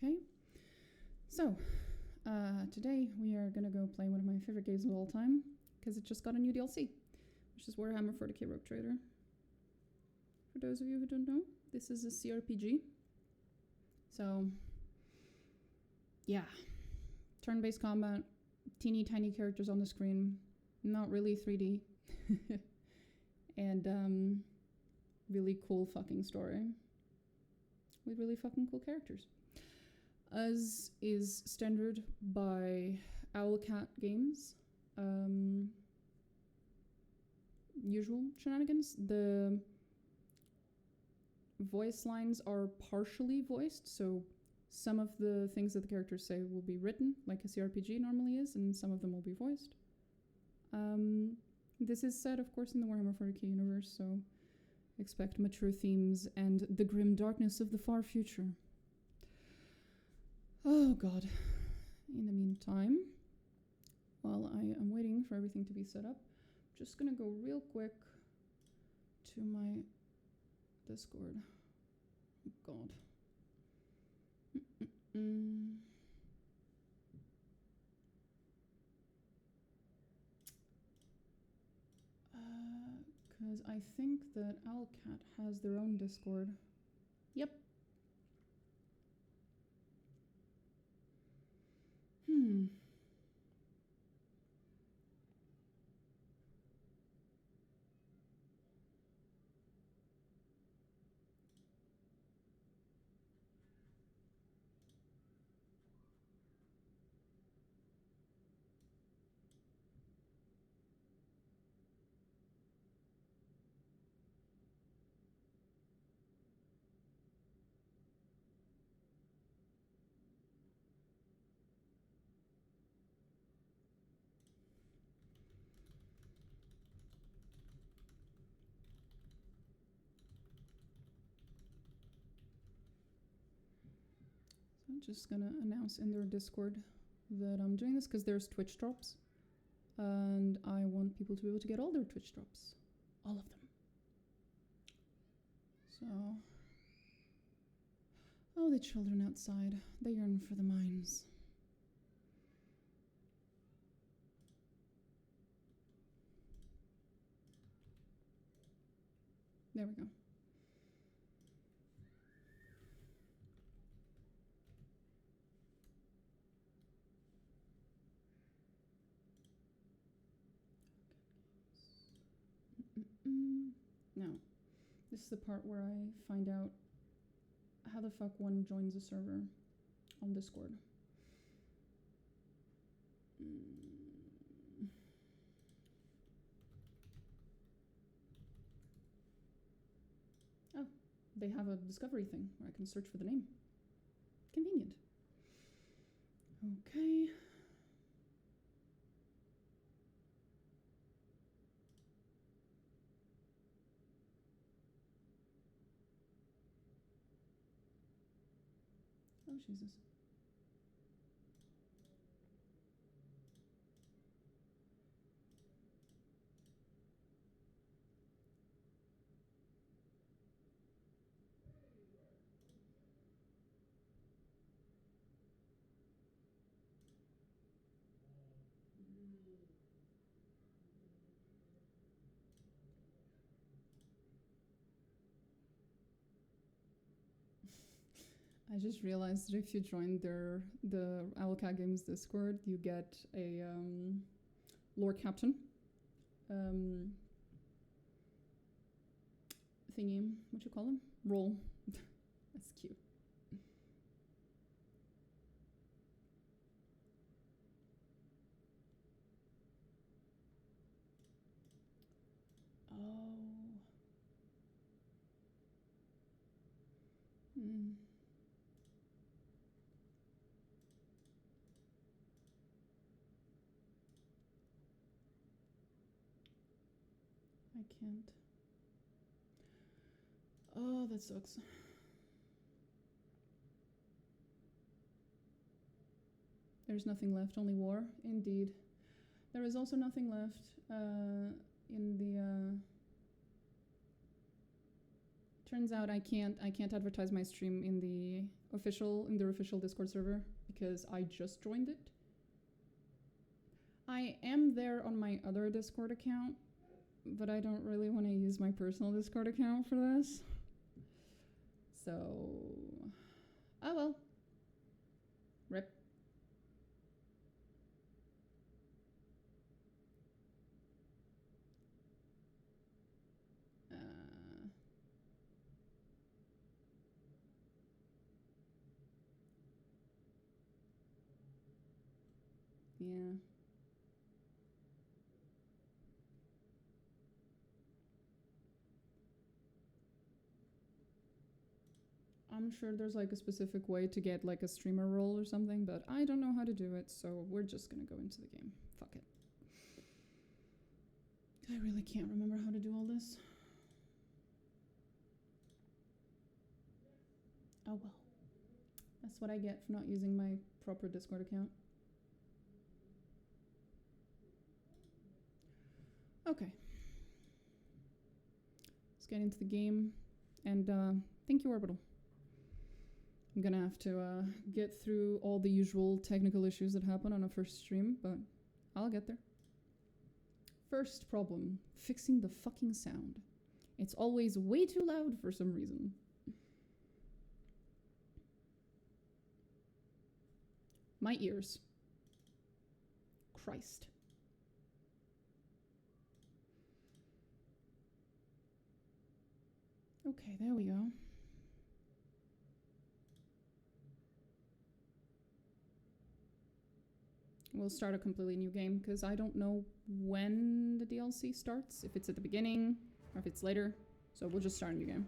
Okay, so today we are gonna go play one of my favorite games of all time because it just got a new DLC, which is Warhammer 40k Rogue Trader. For those of you who don't know, this is a CRPG. So, yeah, turn-based combat, teeny tiny characters on the screen, not really 3D, and really cool fucking story with really fucking cool characters. As is standard by Owlcat Games, usual shenanigans. The voice lines are partially voiced, so some of the things that the characters say will be written, like a CRPG normally is, and some of them will be voiced. This is set, of course, in the Warhammer 40k universe, so expect mature themes and the grim darkness of the far future. Oh god. In the meantime, while I am waiting for everything to be set up, I'm just gonna go real quick to my Discord. Oh god. Because I think that Owlcat has their own Discord. Yep. I'm just gonna announce in their Discord that I'm doing this because there's Twitch drops, and I want people to be able to get all their Twitch drops. All of them. So... oh, the children outside. They yearn for the mines. There we go. Now, this is the part where I find out how the fuck one joins a server on Discord. Oh, they have a discovery thing where I can search for the name. Convenient. Okay. Oh, Jesus. I just realized that if you join the Owlcat Games Discord, you get a lore captain thingy. What you call them? Role. That's cute. I can't. Oh, that sucks. There's nothing left, only war. Indeed. There is also nothing left in the... Turns out I can't advertise my stream in their official Discord server because I just joined it. I am there on my other Discord account, but I don't really want to use my personal Discord account for this. So, oh well. Rip. Yeah. I'm sure there's like a specific way to get like a streamer role or something, but I don't know how to do it, so we're just gonna go into the game. Fuck it. I really can't remember how to do all this. Oh well. That's what I get for not using my proper Discord account. Okay. Let's get into the game. And thank you, Orbital. I'm gonna have to get through all the usual technical issues that happen on a first stream, but I'll get there. First problem, fixing the fucking sound. It's always way too loud for some reason. My ears. Christ. Okay, there we go. We'll start a completely new game because I don't know when the DLC starts, if it's at the beginning or if it's later. So we'll just start a new game.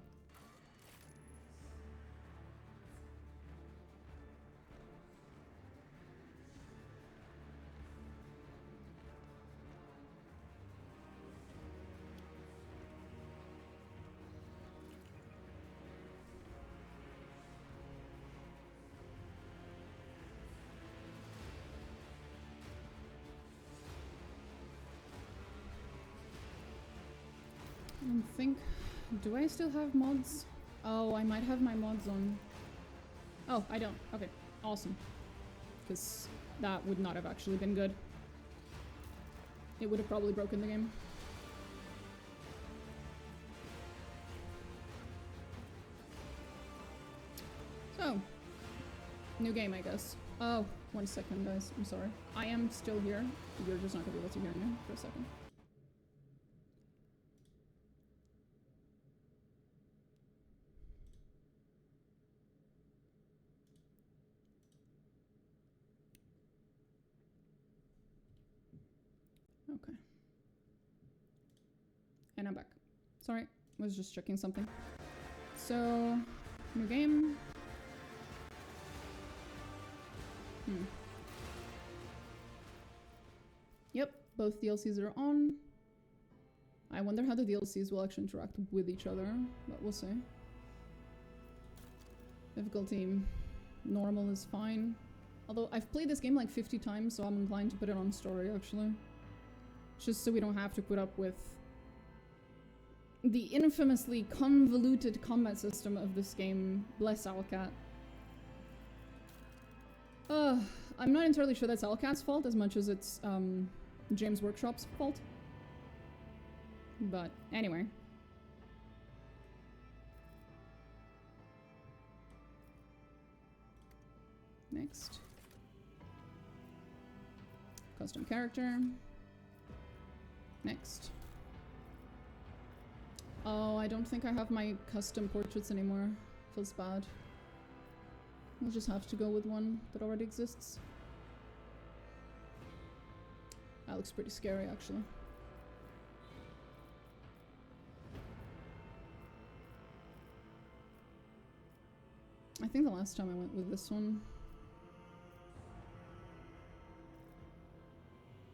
I think, do I still have mods? Oh, I might have my mods on. Oh, I don't. Okay, awesome. Because that would not have actually been good. It would have probably broken the game. So, new game, I guess. Oh, 1 second, guys. I'm sorry. I am still here. You're just not gonna be able to hear me for a second. Okay. And I'm back. Sorry, was just checking something. So, new game. Yep, both DLCs are on. I wonder how the DLCs will actually interact with each other, but we'll see. Difficulty normal is fine. Although I've played this game like 50 times, so I'm inclined to put it on story actually. Just so we don't have to put up with the infamously convoluted combat system of this game. Bless Owlcat. I'm not entirely sure that's Owlcat's fault as much as it's James Workshop's fault. But anyway. Next. Custom character. Next. Oh, I don't think I have my custom portraits anymore. Feels bad. We'll just have to go with one that already exists. That looks pretty scary, actually. I think the last time I went with this one.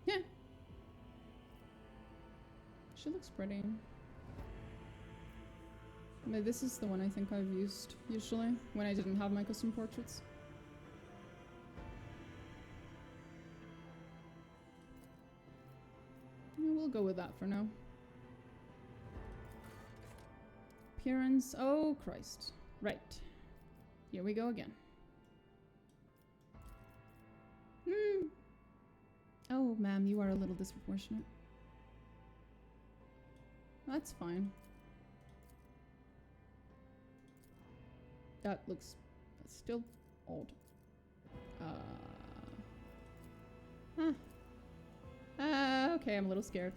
Yeah. She looks pretty. But this is the one I think I've used usually when I didn't have my custom portraits. Yeah, we'll go with that for now. Appearance. Oh, Christ. Right. Here we go again. Oh, ma'am, you are a little disproportionate. That's fine. That looks still odd. Okay, I'm a little scared.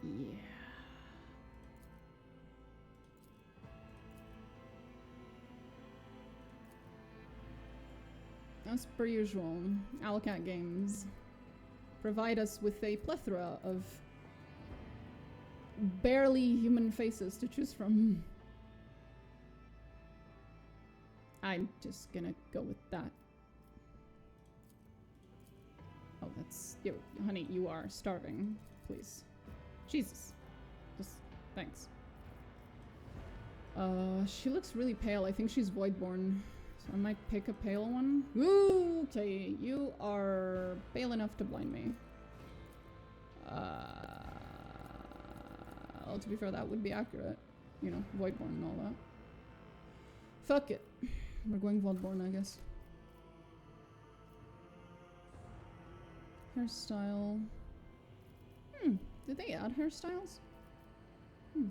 Yeah. As per usual, Owlcat Games provide us with a plethora of barely human faces to choose from. I'm just gonna go with that. Oh, that's... Yo, honey, you are starving. Please. Jesus. Just... Thanks. She looks really pale. I think she's Voidborn. So I might pick a pale one. Ooh, okay, you are pale enough to blind me. Well, to be fair, that would be accurate. You know, Voidborn and all that. Fuck it. We're going Voidborn, I guess. Hairstyle. Did they add hairstyles? We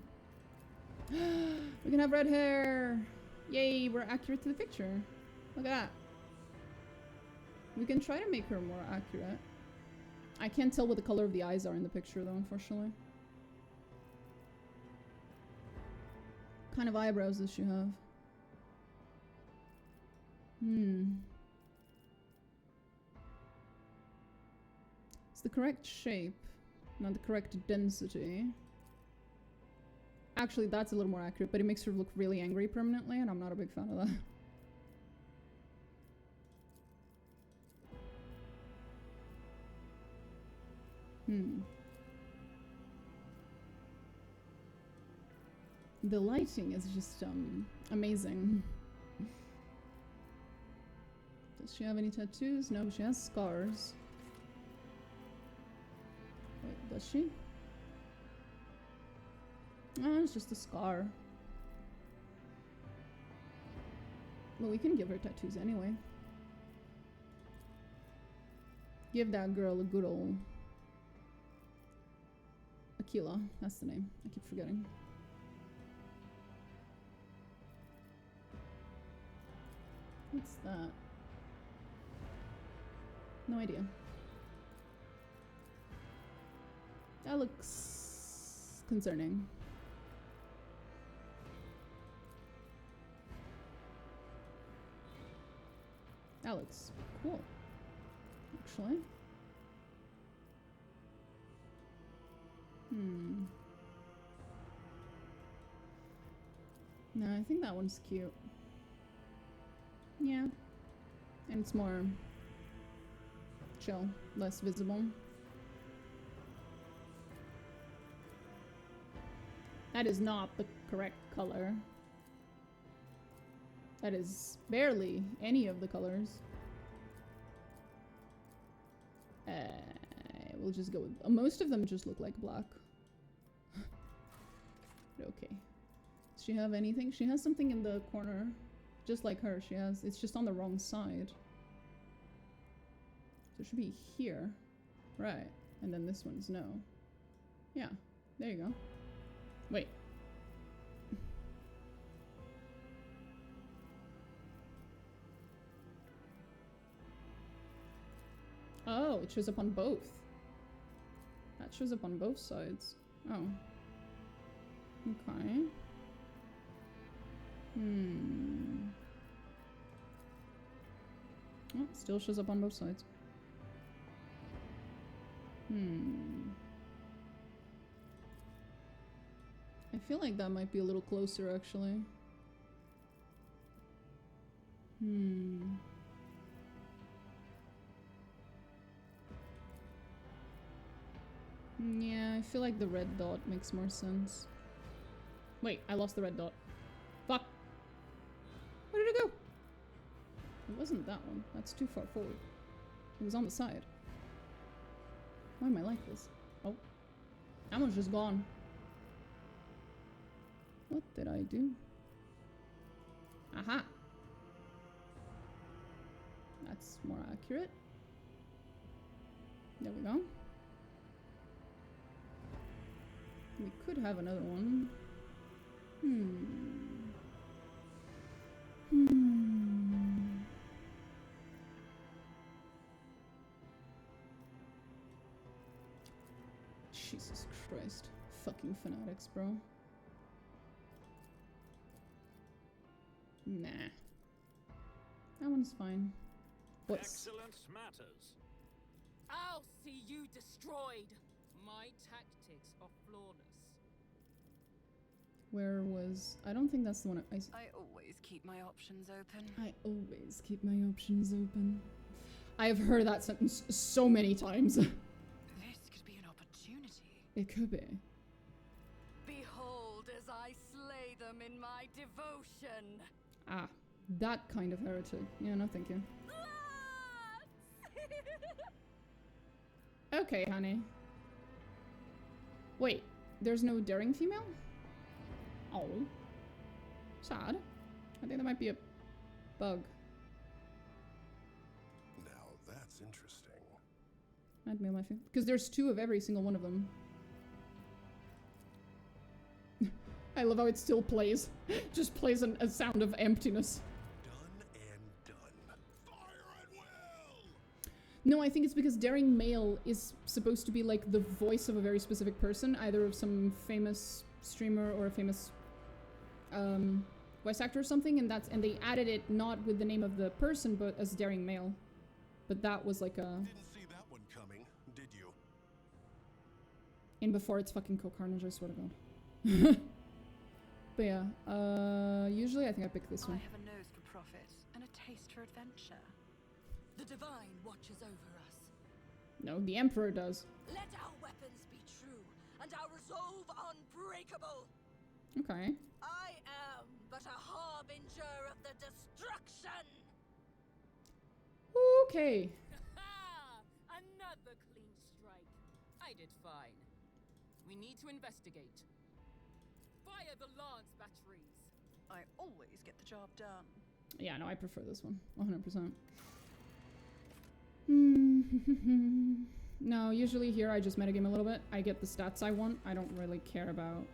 can have red hair! Yay, we're accurate to the picture. Look at that. We can try to make her more accurate. I can't tell what the color of the eyes are in the picture though, unfortunately. What kind of eyebrows does she have? It's the correct shape, not the correct density. Actually, that's a little more accurate, but it makes her look really angry permanently, and I'm not a big fan of that. The lighting is just, amazing. Does she have any tattoos? No, but she has scars. Wait, does she? Oh, it's just a scar. Well, we can give her tattoos anyway. Give that girl a good old... Aquila, that's the name. I keep forgetting. What's that? No idea. That looks concerning. That looks cool, actually. No, I think that one's cute. Yeah. And it's more chill, less visible. That is not the correct color. That is barely any of the colors. We'll just go with... most of them just look like black. Okay. Does she have anything? She has something in the corner. Just like her, she has... It's just on the wrong side. So it should be here. Right. And then this one's no. Yeah. There you go. Wait. Oh, it shows up on both. That shows up on both sides. Oh. Okay. Oh, still shows up on both sides. feel like that might be a little closer, actually. Yeah, I feel like the red dot makes more sense. Wait, I lost the red dot. Fuck! Where did it go? It wasn't that one. That's too far forward. It was on the side. Why am I like this? Oh. That one's just gone. What did I do? Aha! That's more accurate. There we go. We could have another one. Jesus Christ. Fucking fanatics, bro. Nah. That one's fine. What's... Excellent matters. I'll see you destroyed. My tactics are flawless. Where was... I don't think that's the one I always keep my options open. I always keep my options open. I have heard that sentence so many times. This could be an opportunity. It could be. Behold as I slay them in my devotion. Ah, that kind of heretic. Yeah, no thank you. Okay, honey. Wait, there's no daring female? Oh. Sad. I think that might be a bug. Now that's interesting. Add male, my female. Because there's 2 of every single one of them. I love how it still plays. Just plays a sound of emptiness. Done and done. Fire at will! No, I think it's because daring male is supposed to be like the voice of a very specific person, either of some famous streamer or a famous voice actor or something, and they added it not with the name of the person but as daring male. But that was like a... Didn't see that one coming, did you? In before it's fucking co-carnage, I swear to God. But yeah, usually I think I pick this one. I have a nose for profit and a taste for adventure. The divine watches over us. No, the Emperor does. Let our weapons be true and our resolve unbreakable. Okay. I am but a harbinger of the destruction. Okay. Another clean strike. I did fine. We need to investigate. Fire the lance batteries. I always get the job done. Yeah, no, I prefer this one. 100%. No, usually here I just metagame a little bit. I get the stats I want. I don't really care about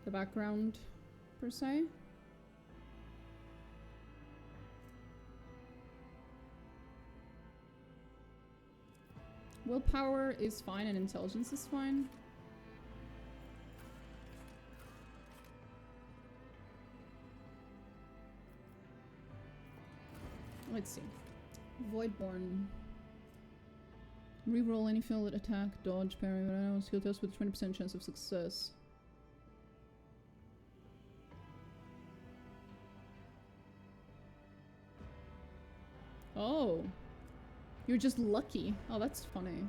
the background, per se. Willpower is fine and intelligence is fine. Let's see. Voidborn. Reroll any field attack, dodge, parry, whatever, skill test with 20% chance of success. Oh. You're just lucky. Oh, that's funny.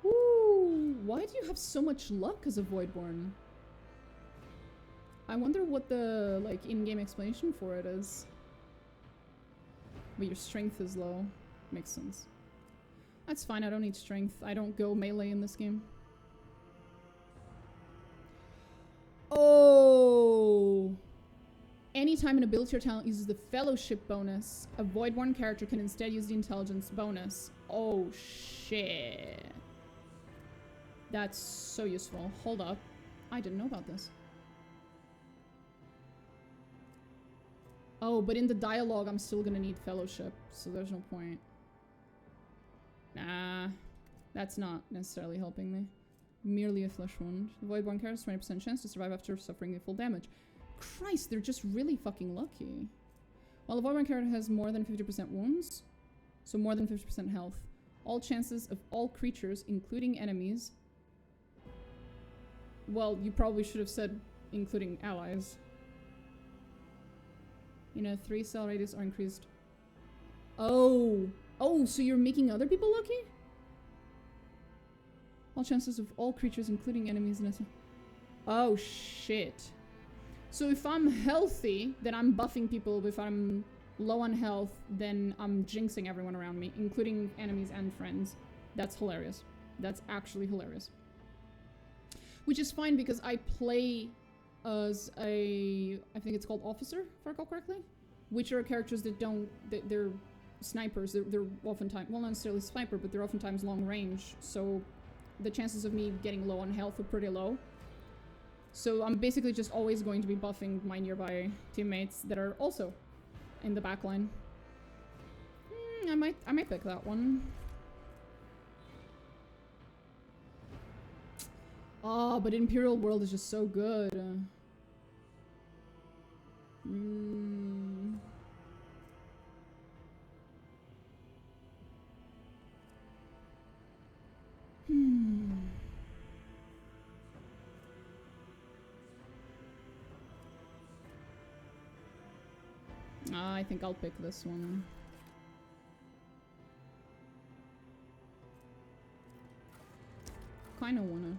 Ooh, why do you have so much luck as a Voidborn? I wonder what the, like, in-game explanation for it is. But your strength is low. Makes sense. That's fine, I don't need strength. I don't go melee in this game. Oh! Anytime an ability or talent uses the fellowship bonus, a Voidborn character can instead use the intelligence bonus. Oh, shit. That's so useful. Hold up. I didn't know about this. Oh, but in the dialogue, I'm still gonna need fellowship, so there's no point. Nah, that's not necessarily helping me. Merely a flesh wound. The Voidborn character has 20% chance to survive after suffering the full damage. Christ, they're just really fucking lucky. While the Voidborn character has more than 50% wounds, so more than 50% health, all chances of all creatures, including enemies, Well, you probably should have said including allies. You know, 3 cell radius are increased. Oh! Oh, so you're making other people lucky? All chances of all creatures, including enemies. Oh, shit. So if I'm healthy, then I'm buffing people. If I'm low on health, then I'm jinxing everyone around me, including enemies and friends. That's hilarious. That's actually hilarious. Which is fine because I play as a... I think it's called Officer, if I recall correctly. Which are characters that don't... They're snipers. They're oftentimes... Well, not necessarily sniper, but they're oftentimes long range. So the chances of me getting low on health are pretty low. So I'm basically just always going to be buffing my nearby teammates that are also in the backline. I might pick that one. Oh, but Imperial World is just so good. I think I'll pick this one. Kinda wanna.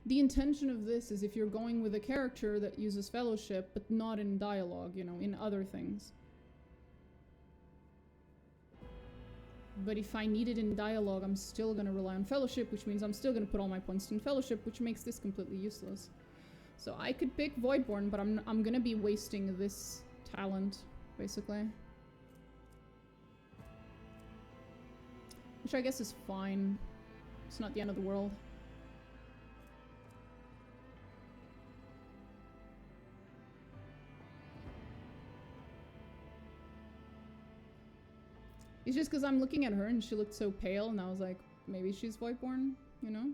The intention of this is if you're going with a character that uses fellowship, but not in dialogue, you know, in other things. But if I need it in dialogue, I'm still gonna rely on fellowship, which means I'm still gonna put all my points in fellowship, which makes this completely useless. So I could pick Voidborn, but I'm gonna be wasting this talent, basically. Which I guess is fine. It's not the end of the world. It's just because I'm looking at her and she looked so pale and I was like, maybe she's Voidborn, you know?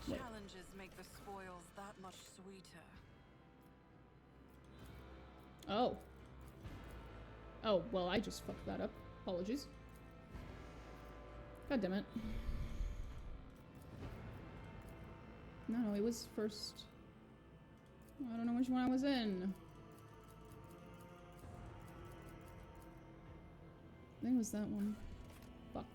Challenges make the spoils that much sweeter. Oh. Oh, well, I just fucked that up. Apologies. God damn it. No, it was first. I don't know which one I was in. I think it was that one. Fuck.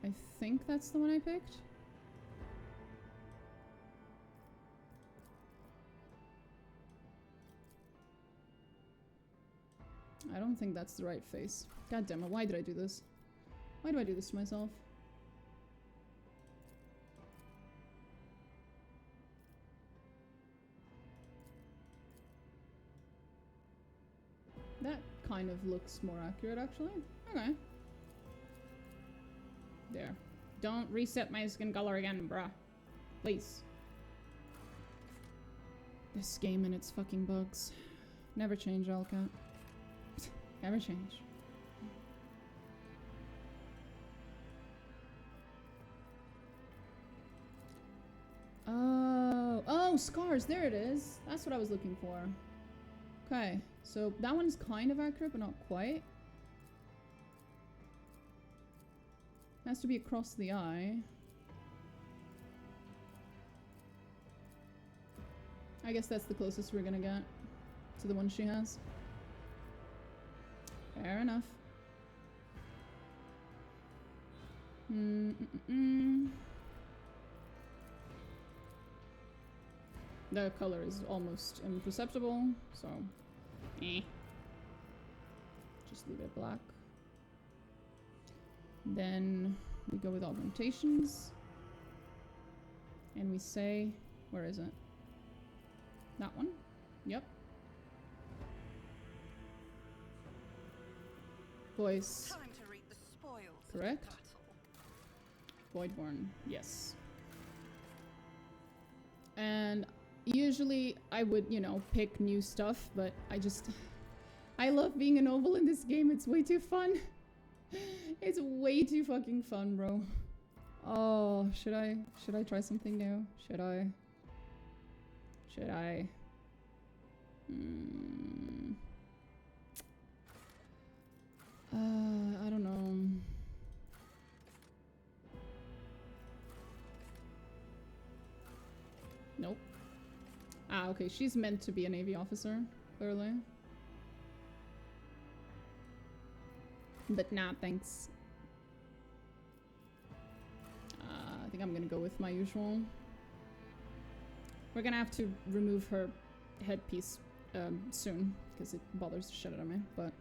I think that's the one I picked. I don't think that's the right face. God damn it, why did I do this? Why do I do this to myself? That kind of looks more accurate, actually. Okay. There. Don't reset my skin color again, bruh. Please. This game and its fucking bugs. Never change, Alcat. Never change. Oh, scars. There it is. That's what I was looking for. Okay, so that one's kind of accurate, but not quite. Has to be across the eye. I guess that's the closest we're gonna get to the one she has. Fair enough. The color is almost imperceptible, so just leave it black. Then we go with augmentations. And we say, where is it? That one? Yep. Voice. Time to reap the spoils. correct? Voidborn, yes. And usually I would, you know, pick new stuff, but I love being a noble in this game. It's way too fun. It's way too fucking fun, bro. Oh, should I try something new? Should I? I don't know. Nope. Ah, okay, she's meant to be a Navy officer, clearly. But nah, thanks. I think I'm gonna go with my usual. We're gonna have to remove her headpiece soon, because it bothers the shit out of me, but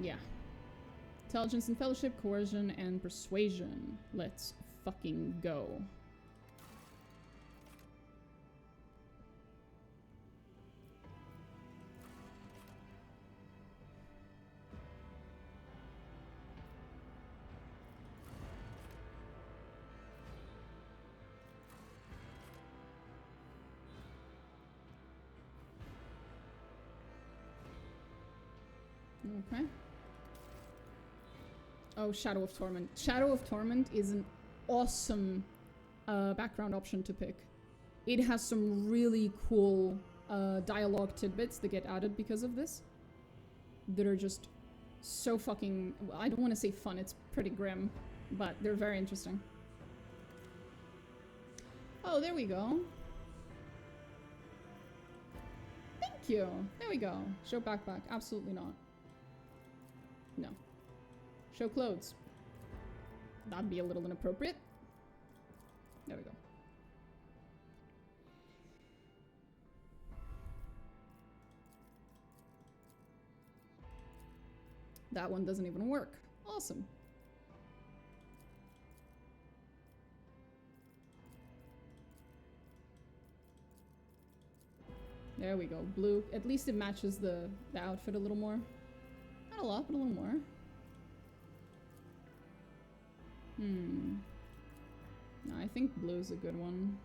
yeah. Intelligence and fellowship, coercion, and persuasion. Let's fucking go. Okay. Oh, Shadow of Torment. Shadow of Torment is an awesome background option to pick. It has some really cool dialogue tidbits that get added because of this. That are just so fucking... Well, I don't want to say fun, it's pretty grim. But they're very interesting. Oh, there we go. Thank you. There we go. Show backpack. Absolutely not. No. Show clothes. That'd be a little inappropriate. There we go. That one doesn't even work. Awesome. There we go. Blue. At least it matches the outfit a little more. Not a lot, but a little more. No, I think blue's a good one.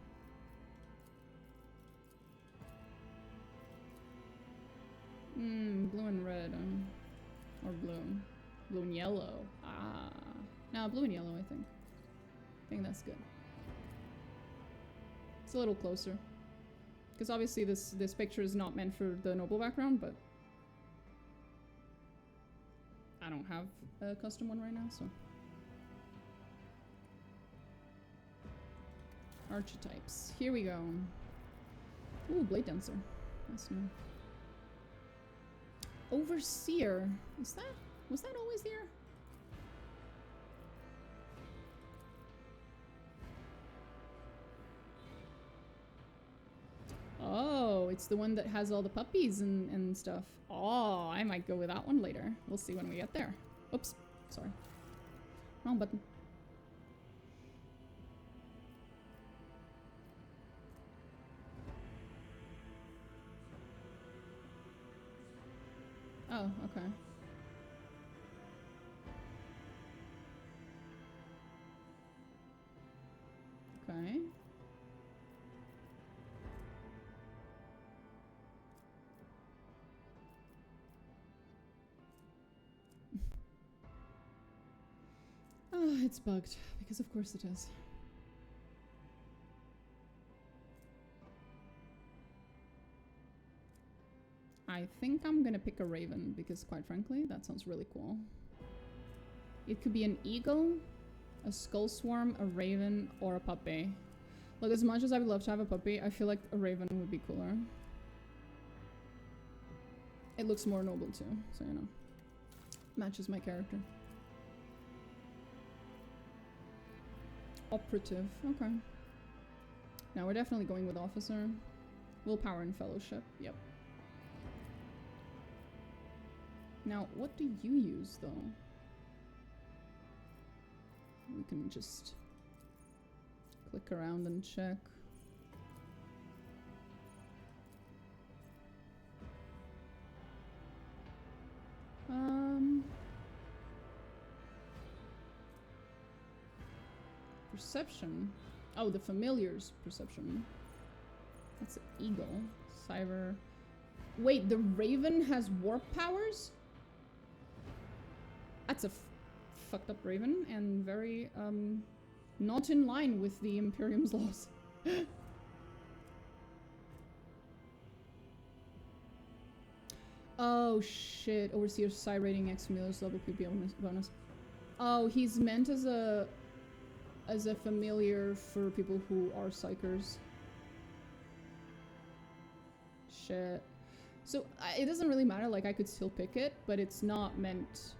Blue and red. Or blue. Blue and yellow. Ah. No, blue and yellow, I think. I think that's good. It's a little closer. Because obviously this picture is not meant for the noble background, but I don't have a custom one right now, so. Archetypes. Here we go. Ooh, Blade Dancer. That's new. Overseer. Was that always here? Oh, it's the one that has all the puppies and stuff. Oh, I might go with that one later. We'll see when we get there. Oops, sorry. Wrong button. Oh, okay. Okay. Oh, it's bugged, because of course it is. I think I'm gonna pick a raven, because quite frankly, that sounds really cool. It could be an eagle, a skull swarm, a raven, or a puppy. Look, as much as I would love to have a puppy, I feel like a raven would be cooler. It looks more noble too, so you know. Matches my character. Operative, okay. Now we're definitely going with officer. Willpower and fellowship, yep. Now, what do you use though? We can just click around and check. Perception. Oh, the familiar's perception. That's an eagle. Cyber. Wait, the raven has warp powers? That's a fucked up raven and very, not in line with the Imperium's laws. Oh shit, Overseer's Psi rating X familiar's level PP bonus. Oh, he's meant as a familiar for people who are psychers. Shit. So, it doesn't really matter, like I could still pick it, but it's not meant,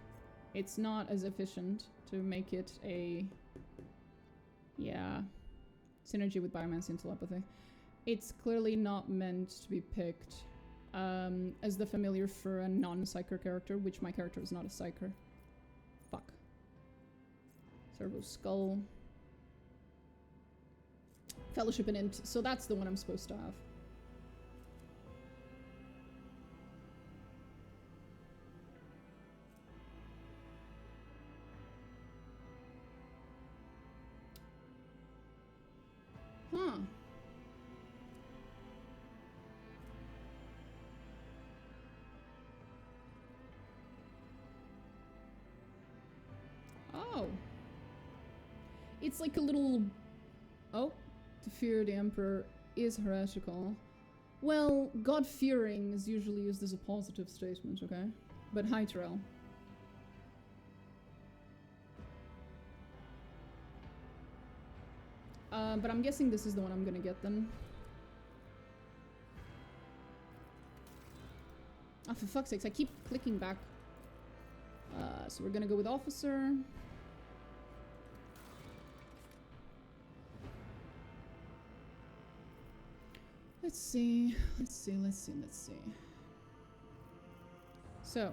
it's not as efficient to make it a, yeah, synergy with biomancy and telepathy. It's clearly not meant to be picked as the familiar for a non-psyker character, which my character is not a psyker. Fuck. Servo Skull. Fellowship and Int. So that's the one I'm supposed to have. Huh. Oh. It's like a little... Oh. To fear the Emperor is heretical. Well, God-fearing is usually used as a positive statement, okay? But hi, Terrell. But I'm guessing this is the one I'm gonna get then. Oh, for fuck's sakes, I keep clicking back. So we're gonna go with Officer. Let's see. So,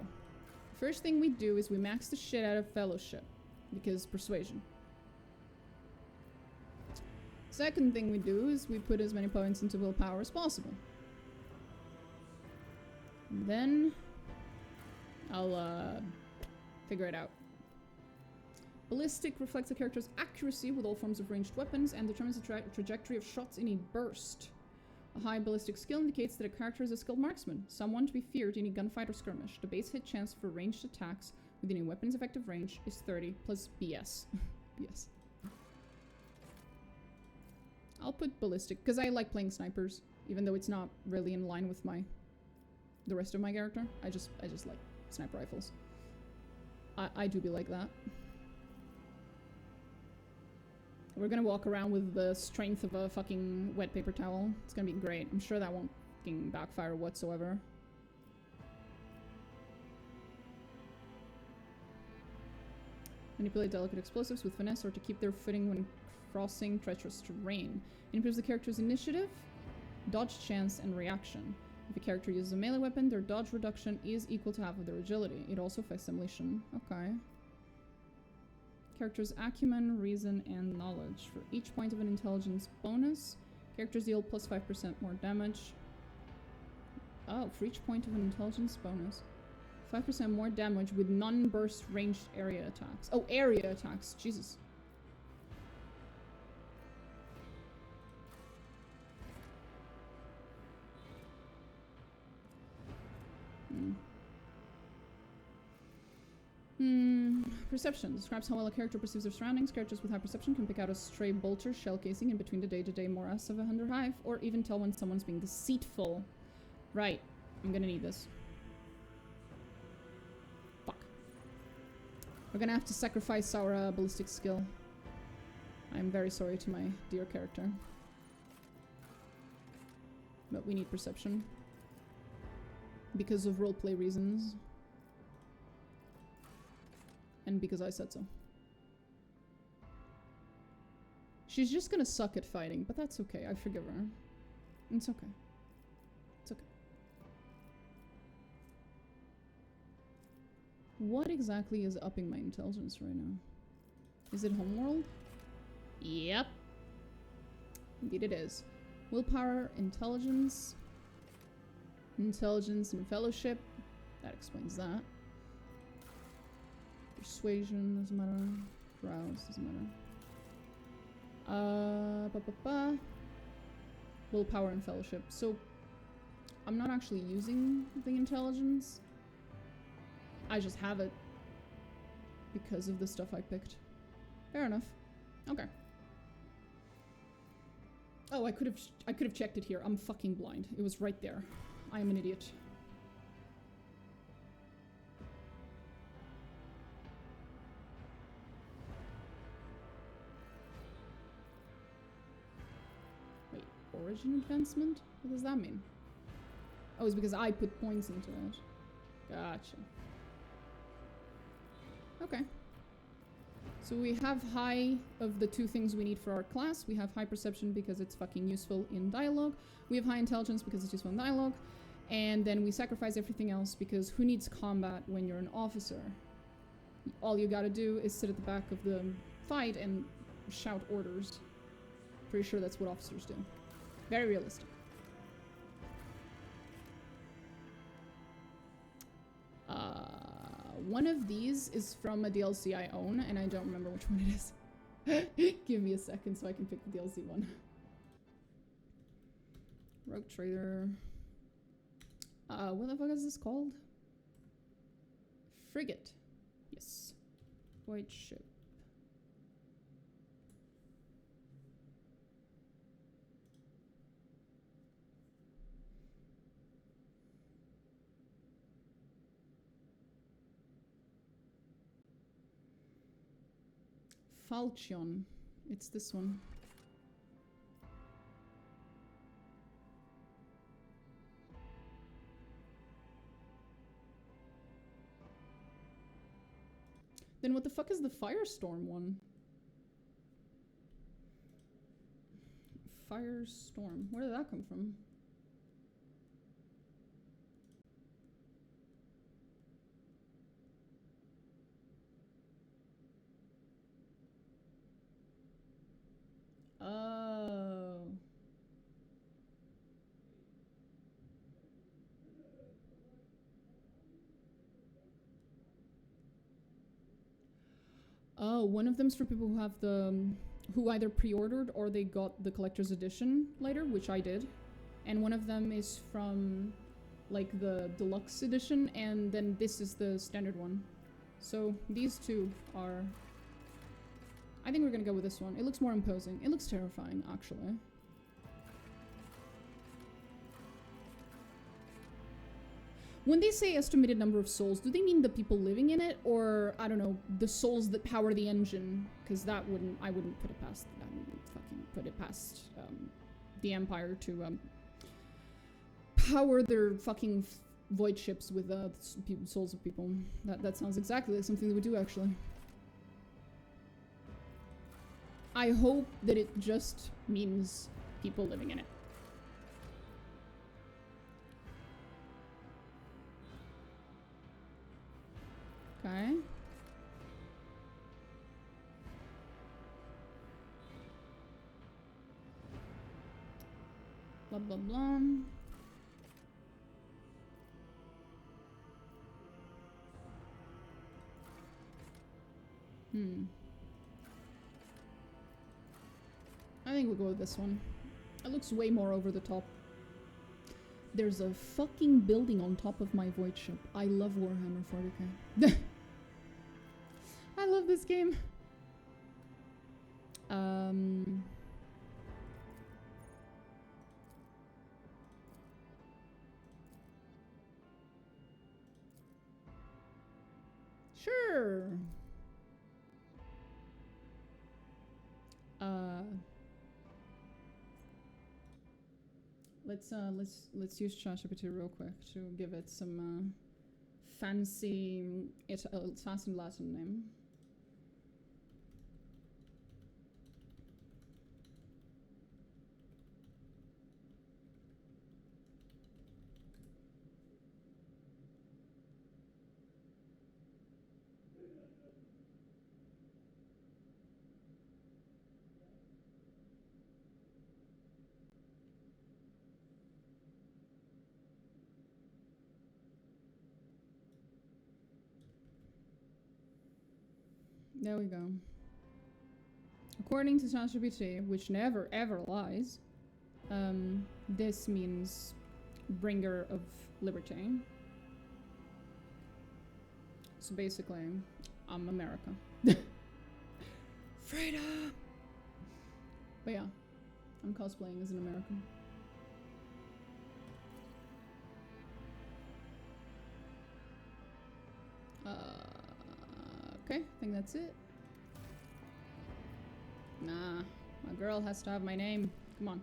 first thing we do is we max the shit out of Fellowship, because Persuasion. Second thing we do is we put as many points into willpower as possible. And then I'll figure it out. Ballistic reflects a character's accuracy with all forms of ranged weapons and determines the trajectory of shots in a burst. A high ballistic skill indicates that a character is a skilled marksman, someone to be feared in a gunfight or skirmish. The base hit chance for ranged attacks within a weapon's effective range is 30 plus BS. BS. I'll put ballistic because I like playing snipers, even though it's not really in line with the rest of my character. I just like sniper rifles. I do be like that. We're gonna walk around with the strength of a fucking wet paper towel. It's gonna be great. I'm sure that won't fucking backfire whatsoever. Manipulate delicate explosives with finesse or to keep their footing when crossing treacherous terrain. It improves the character's initiative, dodge chance, and reaction. If a character uses a melee weapon, their dodge reduction is equal to half of their agility. It also affects demolition. Okay. Character's acumen, reason, and knowledge. For each point of an intelligence bonus, characters deal plus 5% more damage. Oh, for each point of an intelligence bonus. 5% more damage with non-burst ranged area attacks. Oh, area attacks. Jesus. Perception. Describes how well a character perceives their surroundings. Characters with high perception can pick out a stray bolter shell casing in between the day-to-day morass of a hunter hive, or even tell when someone's being deceitful. Right. I'm gonna need this. Fuck. We're gonna have to sacrifice our ballistic skill. I'm very sorry to my dear character. But we need perception. Because of roleplay reasons. And because I said so. She's just gonna suck at fighting, but that's okay. I forgive her. It's okay. It's okay. What exactly is upping my intelligence right now? Is it homeworld? Yep. Indeed it is. Willpower, intelligence. Intelligence and fellowship. That explains that. Persuasion doesn't matter. Rouse doesn't matter. Ba, ba, ba. Willpower and fellowship. So I'm not actually using the intelligence. I just have it because of the stuff I picked. Fair enough. Okay. Oh, I could have checked it here. I'm fucking blind. It was right there. I am an idiot. Wait, origin advancement? What does that mean? Oh, it's because I put points into it. Gotcha. Okay. So we have high of the two things we need for our class. We have high perception because it's fucking useful in dialogue. We have high intelligence because it's useful in dialogue. And then we sacrifice everything else because who needs combat when you're an officer? All you gotta do is sit at the back of the fight and shout orders. Pretty sure that's what officers do. Very realistic. One of these is from a DLC I own, and I don't remember which one it is. Give me a second so I can pick the DLC one. Rogue Trader. What the fuck is this called? Frigate. Yes. White ship. Falchion. It's this one. Then what the fuck is the Firestorm one? Firestorm. Where did that come from? Oh. Oh, one of them's for people who have the who either pre-ordered or they got the collector's edition later, which I did. And one of them is from like the deluxe edition, and then this is the standard one. So these two are... I think we're gonna go with this one. It looks more imposing. It looks terrifying, actually. When they say estimated number of souls, do they mean the people living in it? Or, I don't know, the souls that power the engine? Because that wouldn't... I wouldn't put it past... I wouldn't fucking put it past the Empire to power their fucking void ships with souls of people. That sounds exactly like something they would do, actually. I hope that it just means people living in it. Okay. Blah, blah, blah. I think we'll go with this one. It looks way more over the top. There's a fucking building on top of my void ship. I love Warhammer 40k. I love this game. Sure. Let's use ChatGPT real quick to give it some fancy fancy Latin name. There we go. According to ChatGPT, which never ever lies, this means bringer of liberty. So basically, I'm America. Freedom! But yeah, I'm cosplaying as an American. Okay, I think that's it. Nah, my girl has to have my name. Come on.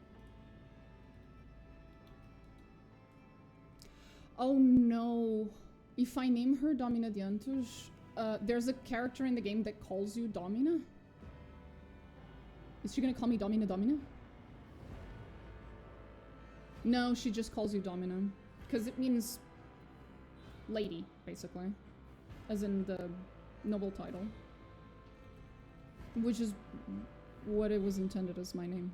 Oh no. If I name her Domina Diantus, there's a character in the game that calls you Domina? Is she gonna call me Domina Domina? No, she just calls you Domina. Because it means lady, basically. As in the noble title. Which is what it was intended as my name.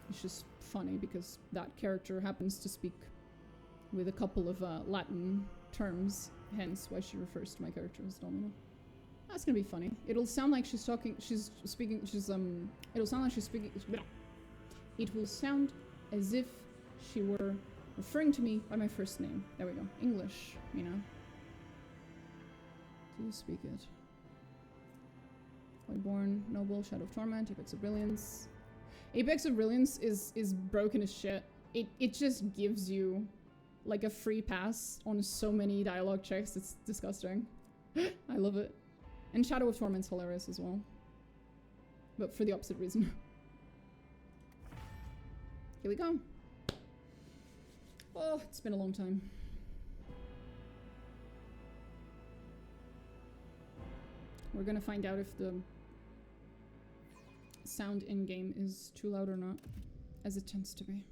It's just funny because that character happens to speak with a couple of Latin terms, hence why she refers to my character as Domina. That's gonna be funny. It'll sound like she's talking, it'll sound like she's speaking, it will sound as if she were referring to me by my first name. There we go. English, you know. Do you speak it? Born, Noble, Shadow of Torment, Apex of Brilliance. Apex of Brilliance is broken as shit. It just gives you like a free pass on so many dialogue checks. It's disgusting. I love it. And Shadow of Torment's hilarious as well. But for the opposite reason. Here we go. Oh, it's been a long time. We're gonna find out if the sound in-game is too loud or not, as it tends to be.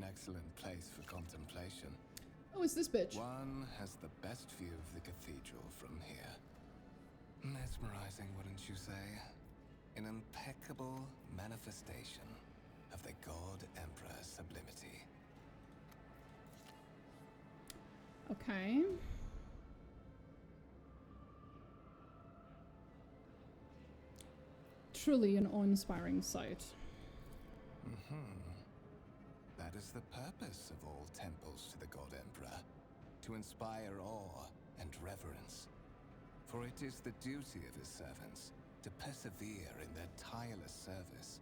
Excellent place for contemplation. Oh, it's this bitch. One has the best view of the cathedral from here. Mesmerizing, wouldn't you say? An impeccable manifestation of the God Emperor's sublimity. Okay. Truly an awe-inspiring sight. That is the purpose of all temples to the God Emperor, to inspire awe and reverence. For it is the duty of his servants to persevere in their tireless service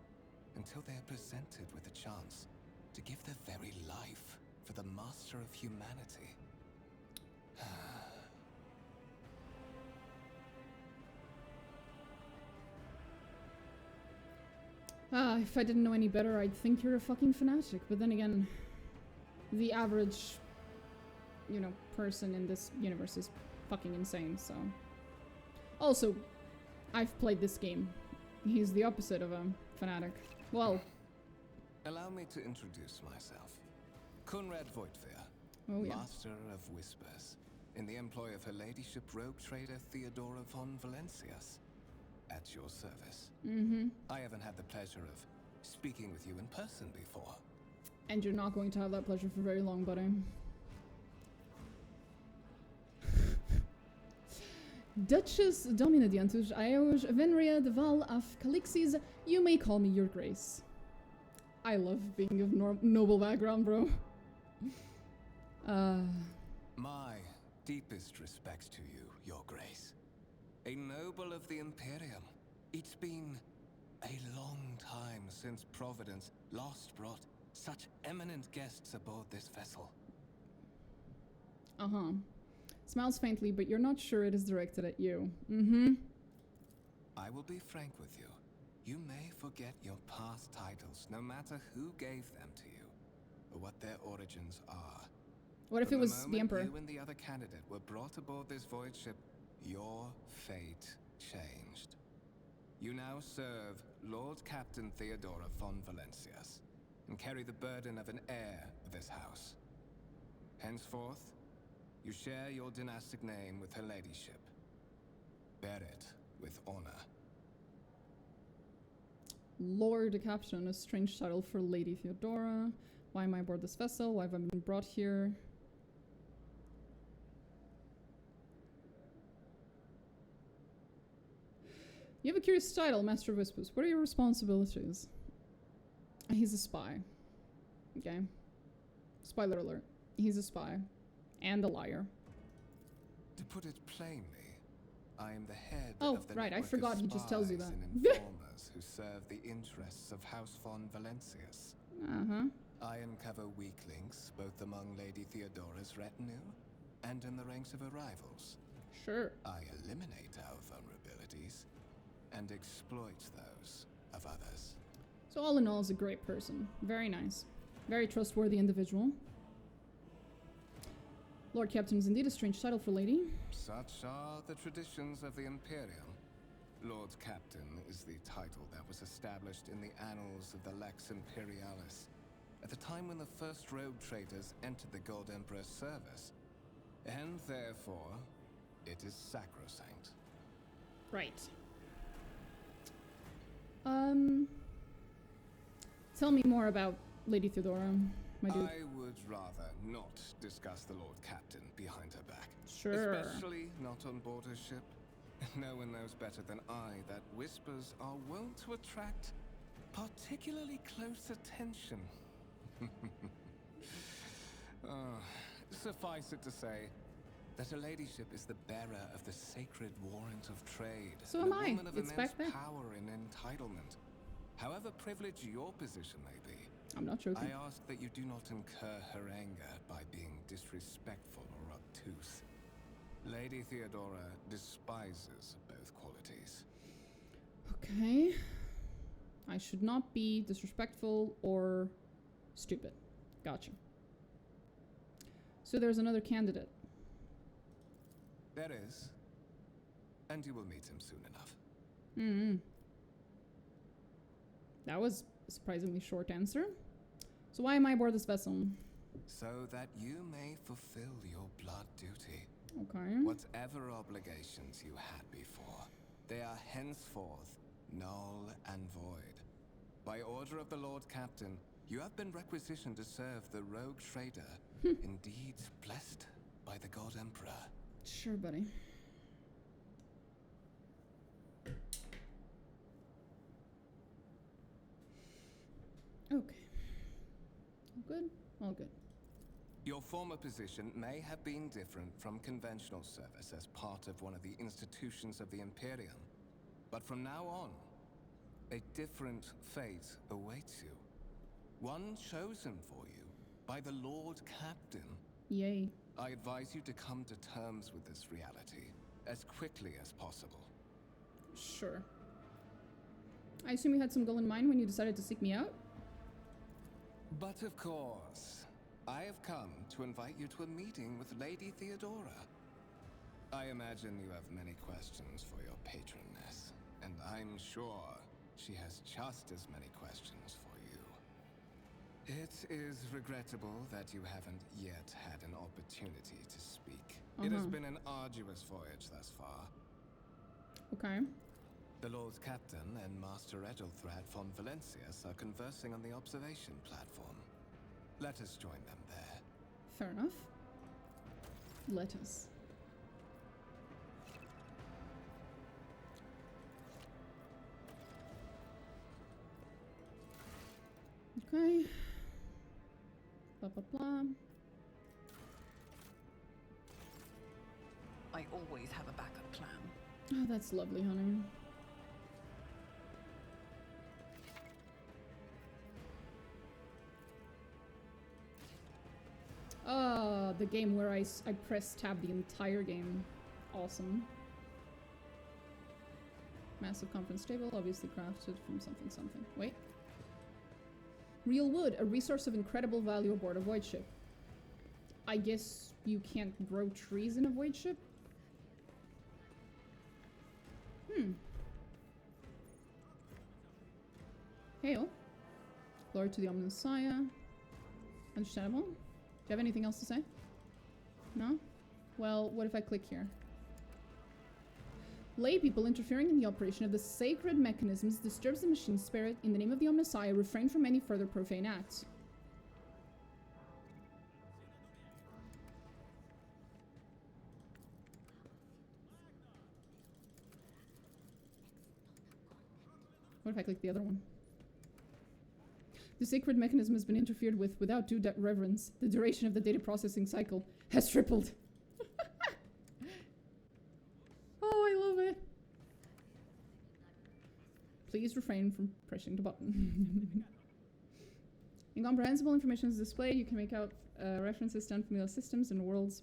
until they are presented with a chance to give their very life for the master of humanity. If I didn't know any better, I'd think you're a fucking fanatic. But then again, the average, you know, person in this universe is fucking insane, so. Also, I've played this game. He's the opposite of a fanatic. Well. Allow me to introduce myself. Conrad Voigtveer, Oh, yeah. Master of Whispers, in the employ of Her Ladyship rogue trader Theodora von Valencias. At your service. I haven't had the pleasure of speaking with you in person before. And you're not going to have that pleasure for very long, buddy. Duchess Domina Diantus, Ioj Venria de Val of Calixis, you may call me your grace. I love being of noble background, bro. My deepest respects to you, your grace. A noble of the Imperium. It's been a long time since Providence last brought such eminent guests aboard this vessel. Smiles faintly, but you're not sure it is directed at you. I will be frank with you. You may forget your past titles, no matter who gave them to you, or what their origins are. What if it From was moment the Emperor? you and the other candidate were brought aboard this void ship, your fate changed. You now serve Lord Captain Theodora von Valencias, and carry the burden of an heir of this house. Henceforth, you share your dynastic name with her ladyship. Bear it with honor. Lord Captain, a strange title for Lady Theodora. Why am I aboard this vessel? Why have I been brought here? You have a curious title, Master of Whispers. What are your responsibilities? He's a spy. Okay. Spoiler alert. He's a spy. And a liar. To put it plainly, I am the head Oh, of the right, I network forgot of he just tells you spies that. and informers who serve the interests of House von Valencias. Uh-huh. I uncover weak links, both among Lady Theodora's retinue and in the ranks of her rivals. Sure. I eliminate our vulnerabilities and exploit those of others. So all in all, is a great person. Very nice. Very trustworthy individual. Lord Captain is indeed a strange title for lady. Such are the traditions of the Imperium. Lord Captain is the title that was established in the annals of the Lex Imperialis, at the time when the first rogue traders entered the Gold Emperor's service, and therefore, it is sacrosanct. Right. Tell me more about Lady Theodora, my dude. I would rather not discuss the Lord Captain behind her back. Sure. Especially not on board her ship. No one knows better than I that whispers are wont to attract particularly close attention. Suffice it to say that her ladyship is the bearer of the sacred warrant of trade. So and am a I. woman of It's immense back there. power and entitlement. However privileged your position may be, I'm not joking. I ask that you do not incur her anger by being disrespectful or obtuse. Lady Theodora despises both qualities. Okay. I should not be disrespectful or stupid. Gotcha. So there's another candidate. There is. And you will meet him soon enough. Hmm. That was a surprisingly short answer. So why am I aboard this vessel? So that you may fulfill your blood duty. Okay. Whatever obligations you had before, they are henceforth null and void. By order of the Lord Captain, you have been requisitioned to serve the rogue trader, indeed blessed by the God Emperor. Sure, buddy. Okay. All good? All good. Your former position may have been different from conventional service as part of one of the institutions of the Imperium. But from now on, a different fate awaits you. One chosen for you by the Lord Captain. Yay. I advise you to come to terms with this reality as quickly as possible. Sure. I assume you had some goal in mind when you decided to seek me out? But of course, I have come to invite you to a meeting with Lady Theodora. I imagine you have many questions for your patroness, and I'm sure she has just as many questions for you. It is regrettable that you haven't yet had an opportunity to speak. It has been an arduous voyage thus far. Okay. The Lord Captain and Master Edelthrad von Valencias are conversing on the observation platform. Let us join them there. Fair enough. Let us. Okay. Blah, blah, blah. I always have a backup plan. Oh, that's lovely, honey. The game where I press tab the entire game. Awesome. Massive conference table, obviously crafted from something something. Wait. Real wood, a resource of incredible value aboard a void ship. I guess you can't grow trees in a void ship? Hail. Glory to the Omnissiah. Understandable. Do you have anything else to say? No? Well, what if I click here? Lay people interfering in the operation of the sacred mechanisms disturbs the machine spirit. In the name of the Omnissiah, refrain from any further profane acts. What if I click the other one? The sacred mechanism has been interfered with without due reverence. The duration of the data processing cycle has tripled. Oh, I love it. Please refrain from pressing the button. Incomprehensible information is displayed. You can make out references to unfamiliar systems and worlds.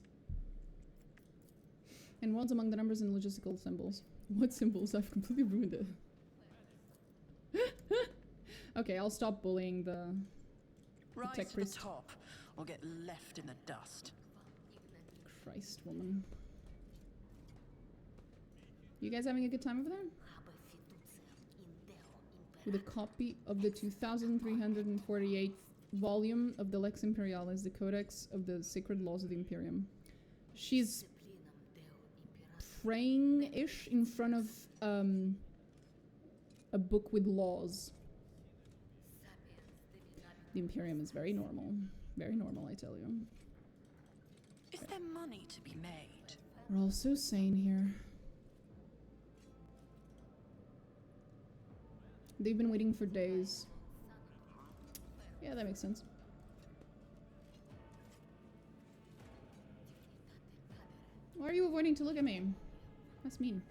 And worlds among the numbers and logistical symbols. What symbols? I've completely ruined it. Okay, I'll stop bullying the Rise tech to priest. the top, or get left in the dust. Christ, woman. You guys having a good time over there? With a copy of the 2348th volume of the Lex Imperialis, the Codex of the Sacred Laws of the Imperium. She's praying-ish in front of a book with laws. The Imperium is very normal. Very normal, I tell you. Is there money to be made? We're all so sane here. They've been waiting for days. Yeah, that makes sense. Why are you avoiding to look at me? That's mean.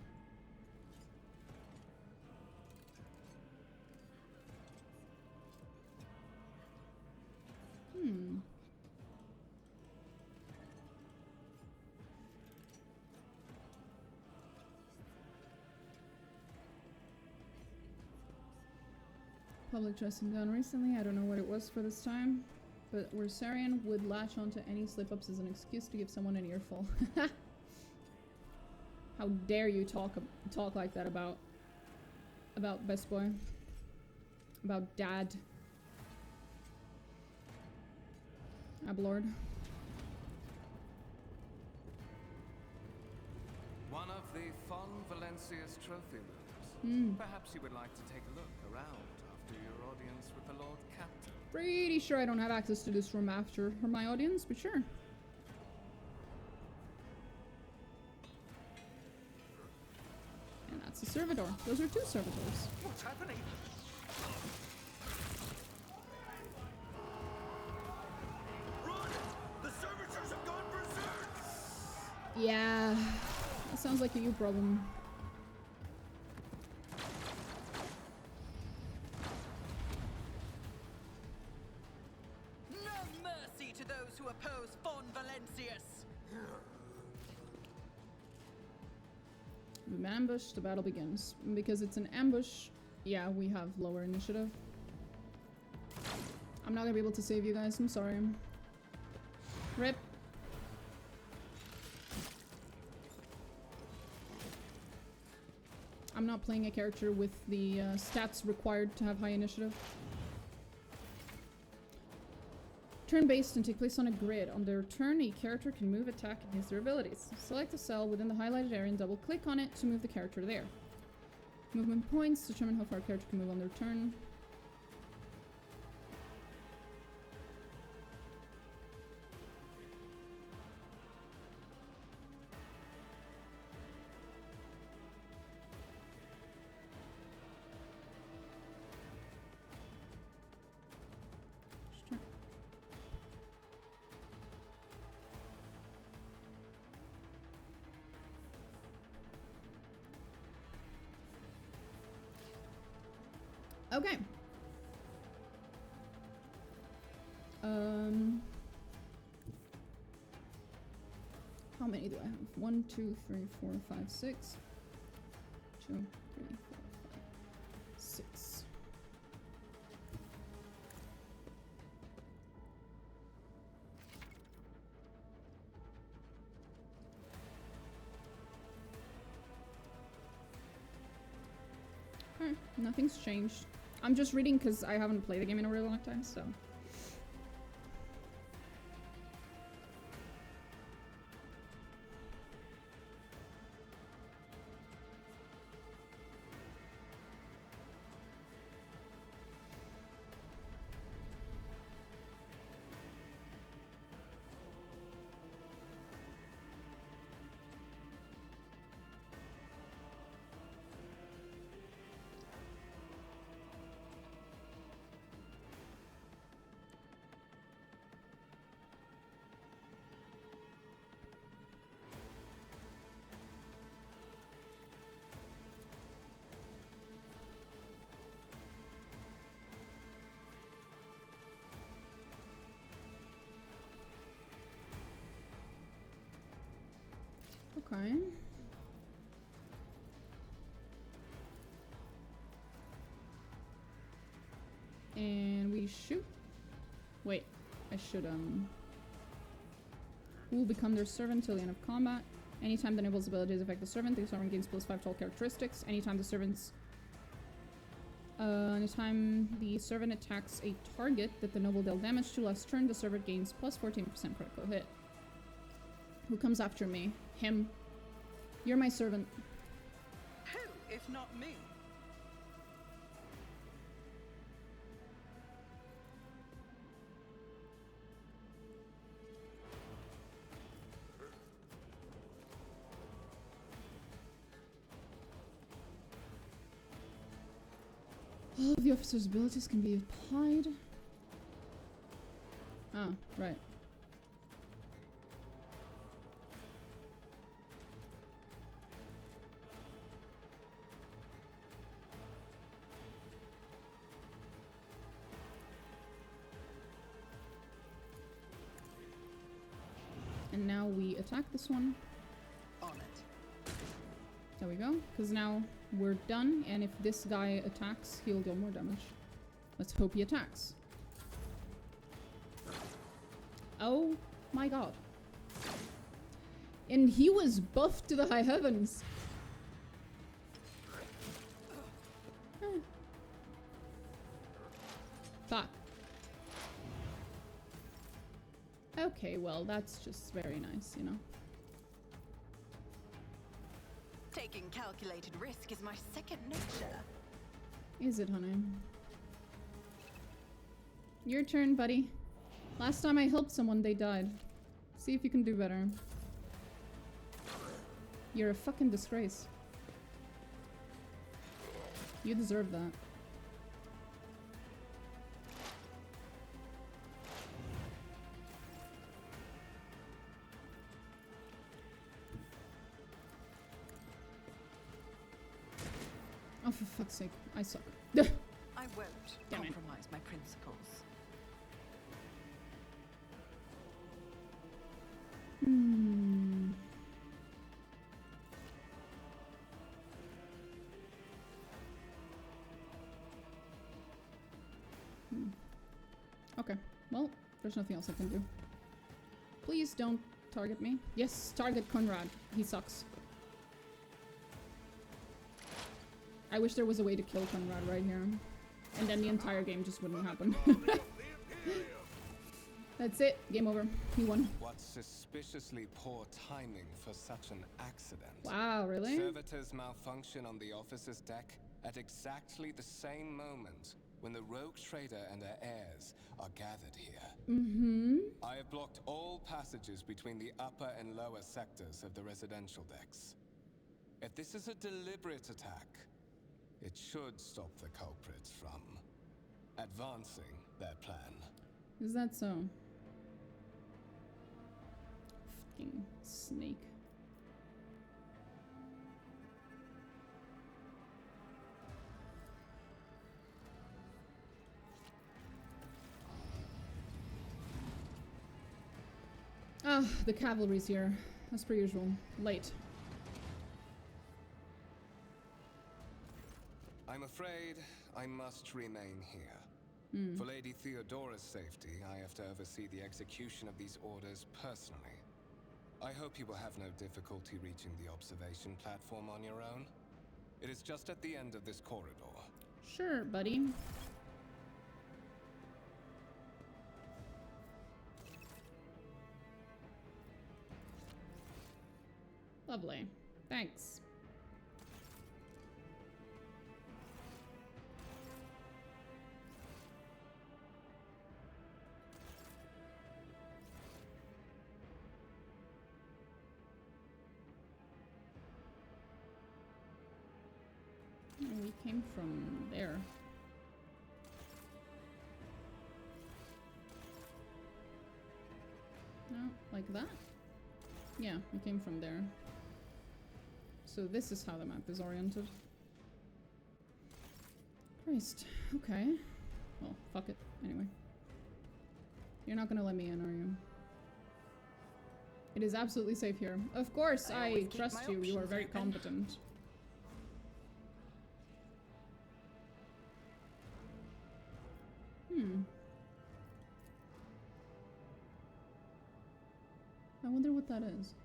Public dressing down recently. I don't know what it was for this time, but Wersarian would latch onto any slip-ups as an excuse to give someone an earful. How dare you talk like that about Best Boy, about Dad, Ablord. One of the Fon Valencia's trophy rooms. Perhaps you would like to take a look around after your audience with the Lord Captain. Pretty sure I don't have access to this room after my audience, but sure. And that's a servitor. Those are two servitors. What's happening? Run! The servitors have gone berserk! Yeah, that sounds like a you problem. No mercy to those who oppose Fon Valencius! We've been ambushed, the battle begins. And because it's an ambush, yeah, we have lower initiative. I'm not gonna be able to save you guys, I'm sorry. Rip. I'm not playing a character with the stats required to have high initiative. Turn-based and take place on a grid. On their turn, a character can move, attack, and use their abilities. Select a cell within the highlighted area and double-click on it to move the character there. Movement points determine how far a character can move on their turn. Okay. How many do I have? 1, 2, 3, 4, 5, 6. 2, 3, 4, 5, 6. Okay, nothing's changed. I'm just reading because I haven't played the game in a really long time, so. Okay. And we shoot. Wait, I should, who will become their servant till the end of combat. Anytime the noble's abilities affect the servant gains +5 to all characteristics. Anytime the servant attacks a target that the noble dealt damage to last turn, the servant gains +14% critical hit. Who comes after me? Him. You're my servant. Who, if not me? All of the officer's abilities can be applied. Ah, right. And now we attack this one. On it. There we go. Because now we're done, and if this guy attacks, he'll deal more damage. Let's hope he attacks. Oh my god. And he was buffed to the high heavens. Fuck. Okay, well, that's just very nice, you know. Taking calculated risk is my second nature. Is it, honey? Your turn, buddy. Last time I helped someone, they died. See if you can do better. You're a fucking disgrace. You deserve that. Oh, for fuck's sake. I suck. I won't Damn it. compromise my principles. Okay. Well, there's nothing else I can do. Please don't target me. Yes, target Conrad. He sucks. I wish there was a way to kill Conrad right here. And then the entire game just wouldn't happen. That's it. Game over. He won. What suspiciously poor timing for such an accident. Wow, really? Servitors malfunction on the officer's deck at exactly the same moment when the rogue trader and her heirs are gathered here. Mm-hmm. I have blocked all passages between the upper and lower sectors of the residential decks. If this is a deliberate attack, it should stop the culprits from advancing their plan. Is that so? Fucking snake. Ah, the cavalry's here. As per usual. Late. afraid I must remain here. For Lady Theodora's safety, I have to oversee the execution of these orders personally. I hope you will have no difficulty reaching the observation platform on your own. It is just at the end of this corridor. Sure, buddy. Lovely. Thanks. We came from there. No, like that? Yeah, we came from there. So this is how the map is oriented. Christ. Okay. Well, fuck it. Anyway. You're not gonna let me in, are you? It is absolutely safe here. Of course, I trust you. You are very competent. I wonder what that is.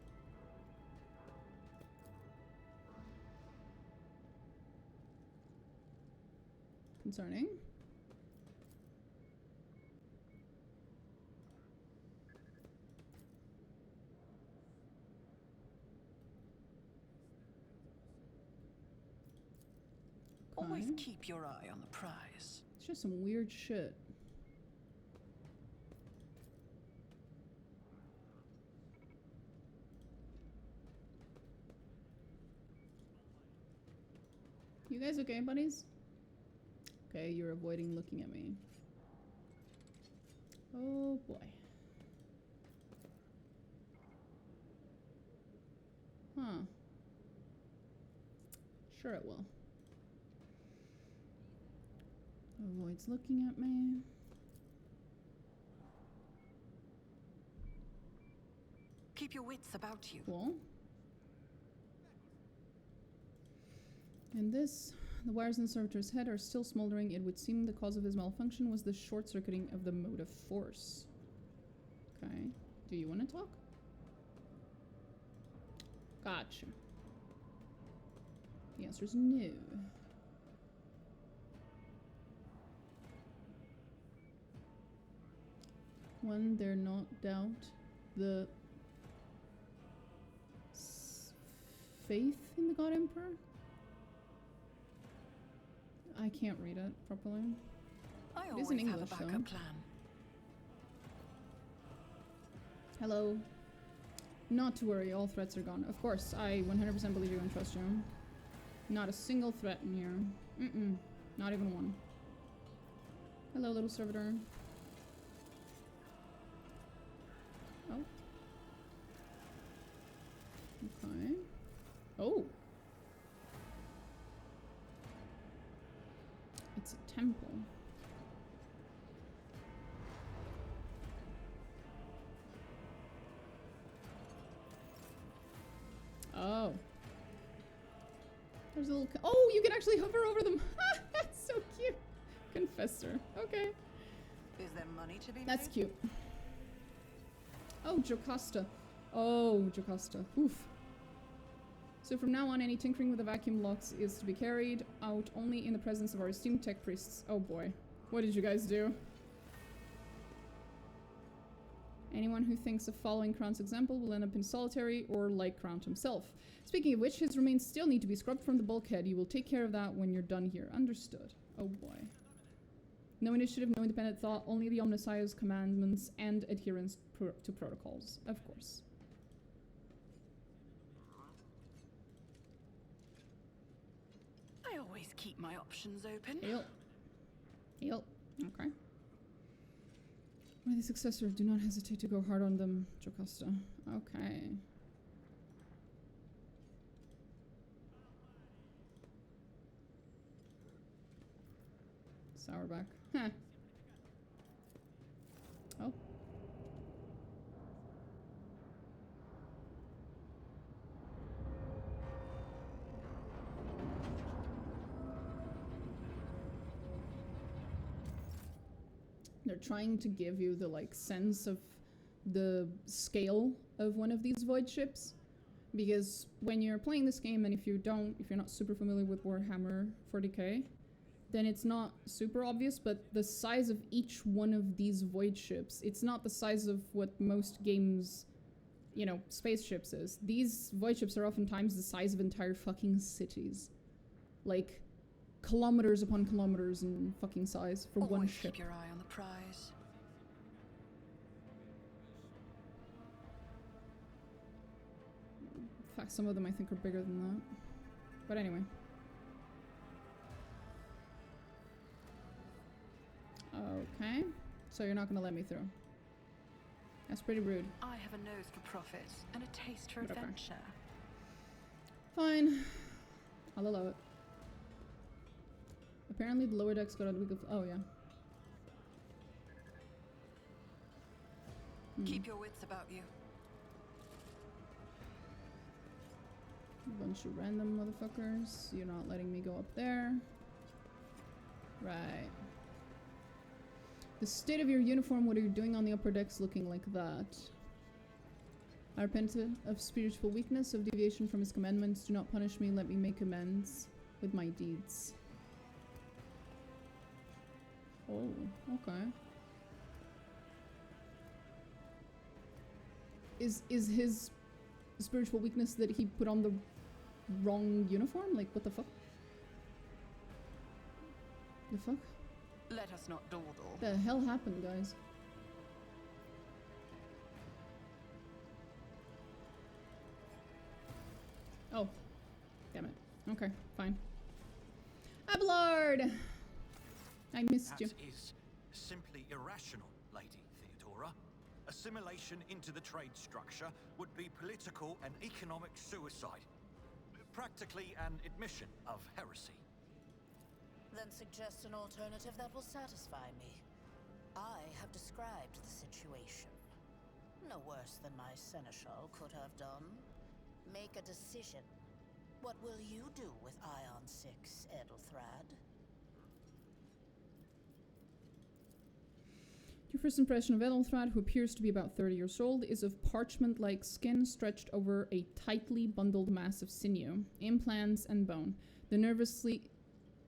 Concerning. Always keep your eye on the prize. It's just some weird shit. You guys okay, buddies? Okay, you're avoiding looking at me. Oh boy. Huh. Sure it will. Avoids looking at me. Keep your wits about you. Cool. And this, the wires in the servitor's head are still smoldering. It would seem the cause of his malfunction was the short-circuiting of the motive force. Okay. Do you want to talk? Gotcha. The answer is no. One, dare not doubt the faith in the God Emperor? I can't read it properly. I It always is in have English, a though. backup plan. Hello. Not to worry, all threats are gone. Of course, I 100% believe you and trust you. Not a single threat in here. Mm-mm. Not even one. Hello, little servitor. Oh. Okay. Oh. It's a temple. Oh. There's a little... Oh, you can actually hover over them. That's so cute. Confessor. Okay. Is there money to be made? That's cute. Oh, Jocasta. Oh, Jocasta. Oof. So from now on, any tinkering with the vacuum locks is to be carried out only in the presence of our esteemed tech priests. Oh boy. What did you guys do? Anyone who thinks of following Crown's example will end up in solitary or like Crown himself. Speaking of which, his remains still need to be scrubbed from the bulkhead. You will take care of that when you're done here. Understood. Oh boy. No initiative, no independent thought, only the Omnissiah's commandments and adherence to protocols. Of course. I always keep my options open. Hail. Hail. Okay. Worthy successor, do not hesitate to go hard on them, Jocasta. Okay. Sourback. Huh. Oh. They're trying to give you the like sense of the scale of one of these void ships, because when you're playing this game, and if you're not super familiar with Warhammer 40k, then it's not super obvious, but the size of each one of these void ships, it's not the size of what most games, you know, spaceships is. These void ships are oftentimes the size of entire fucking cities. Like, kilometers upon kilometers in fucking size for one Always ship. keep your eye on the prize. In fact, some of them I think are bigger than that. But anyway. Okay. So you're not gonna let me through. That's pretty rude. I have a nose for profit and a taste for Whatever. adventure. Fine. I'll allow it. Apparently the lower decks got a week of... Oh, yeah. Keep your wits about you. Bunch of random motherfuckers. You're not letting me go up there. Right. The state of your uniform, what are you doing on the upper decks looking like that? I repent of spiritual weakness, of deviation from his commandments. Do not punish me, let me make amends with my deeds. Oh, okay. Is his spiritual weakness that he put on the wrong uniform? Like, what the fuck? The fuck? Let us not dawdle. The hell happened, guys? Oh. Damn it. Okay, fine. Abelard! I missed you. That is simply irrational, Lady Theodora. Assimilation into the trade structure would be political and economic suicide. Practically an admission of heresy. Then suggest an alternative that will satisfy me. I have described the situation. No worse than my seneschal could have done. Make a decision. What will you do with Ion 6, Edelthrad? Your first impression of Edelthrad, who appears to be about 30 years old, is of parchment-like skin stretched over a tightly bundled mass of sinew, implants, and bone. The nervously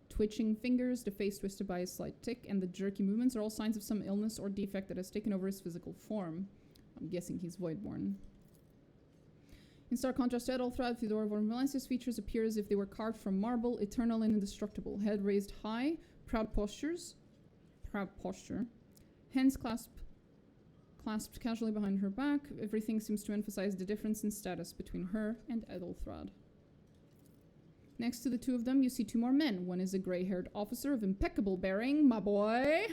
twitching fingers, the face twisted by a slight tic, and the jerky movements are all signs of some illness or defect that has taken over his physical form. I'm guessing he's voidborn. In stark contrast to Edelthrad, Theodora von Valencia's features appear as if they were carved from marble, eternal and indestructible. Head raised high, proud posture, hands clasped casually behind her back. Everything seems to emphasize the difference in status between her and Edelthrad. Next to the two of them, you see two more men. One is a gray-haired officer of impeccable bearing, my boy,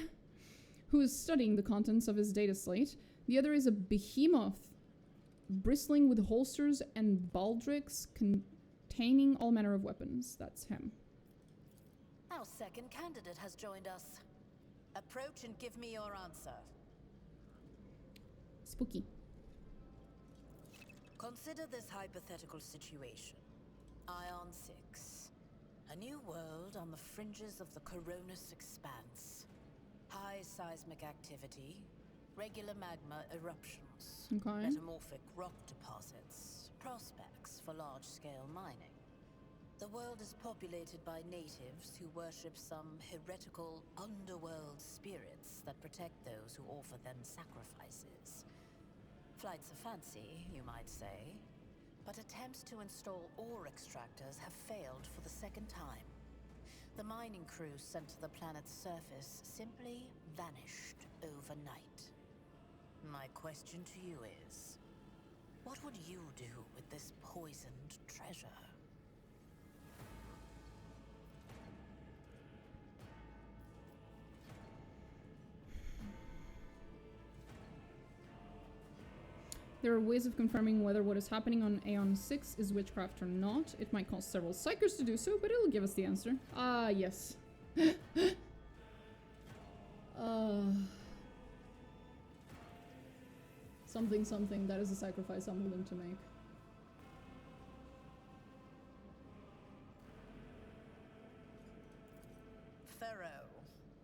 who is studying the contents of his data slate. The other is a behemoth, bristling with holsters and baldricks containing all manner of weapons. That's him. Our second candidate has joined us. Approach and give me your answer. Spooky. Consider this hypothetical situation. Ion 6. A new world on the fringes of the Coronis expanse. High seismic activity, regular magma eruptions, Okay. metamorphic rock deposits, prospects for large-scale mining. The world is populated by natives who worship some heretical underworld spirits that protect those who offer them sacrifices. Flights of fancy, you might say, but attempts to install ore extractors have failed for the second time. The mining crews sent to the planet's surface simply vanished overnight. My question to you is, what would you do with this poisoned treasure? There are ways of confirming whether what is happening on Aeon 6 is witchcraft or not. It might cost several psychers to do so, but it'll give us the answer. Ah, yes. Something, that is a sacrifice I'm willing to make. Pharaoh,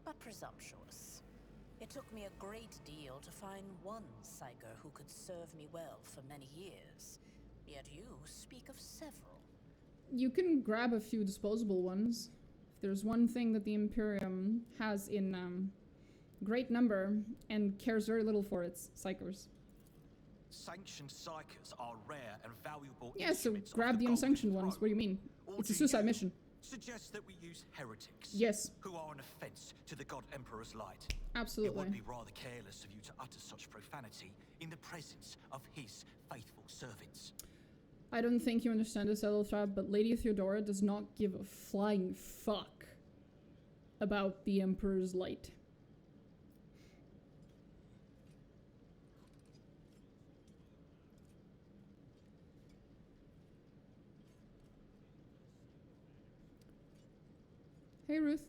but presumptuous. It took me a great deal to find one psyker who could serve me well for many years. Yet you speak of several. You can grab a few disposable ones. If there's one thing that the Imperium has in great number and cares very little for, it's psychers. Sanctioned psychers are rare and valuable. Yeah, so instruments of grab the Golden unsanctioned ones. Throne. What do you mean? Or It's a do suicide you mission. Suggest that we use heretics. Yes, Who are an offense to the God Emperor's light. It absolutely. would be rather careless of you to utter such profanity in the presence of his faithful servants. I don't think you understand this, Edeltrab, but Lady Theodora does not give a flying fuck about the Emperor's light. Hey, Ruth.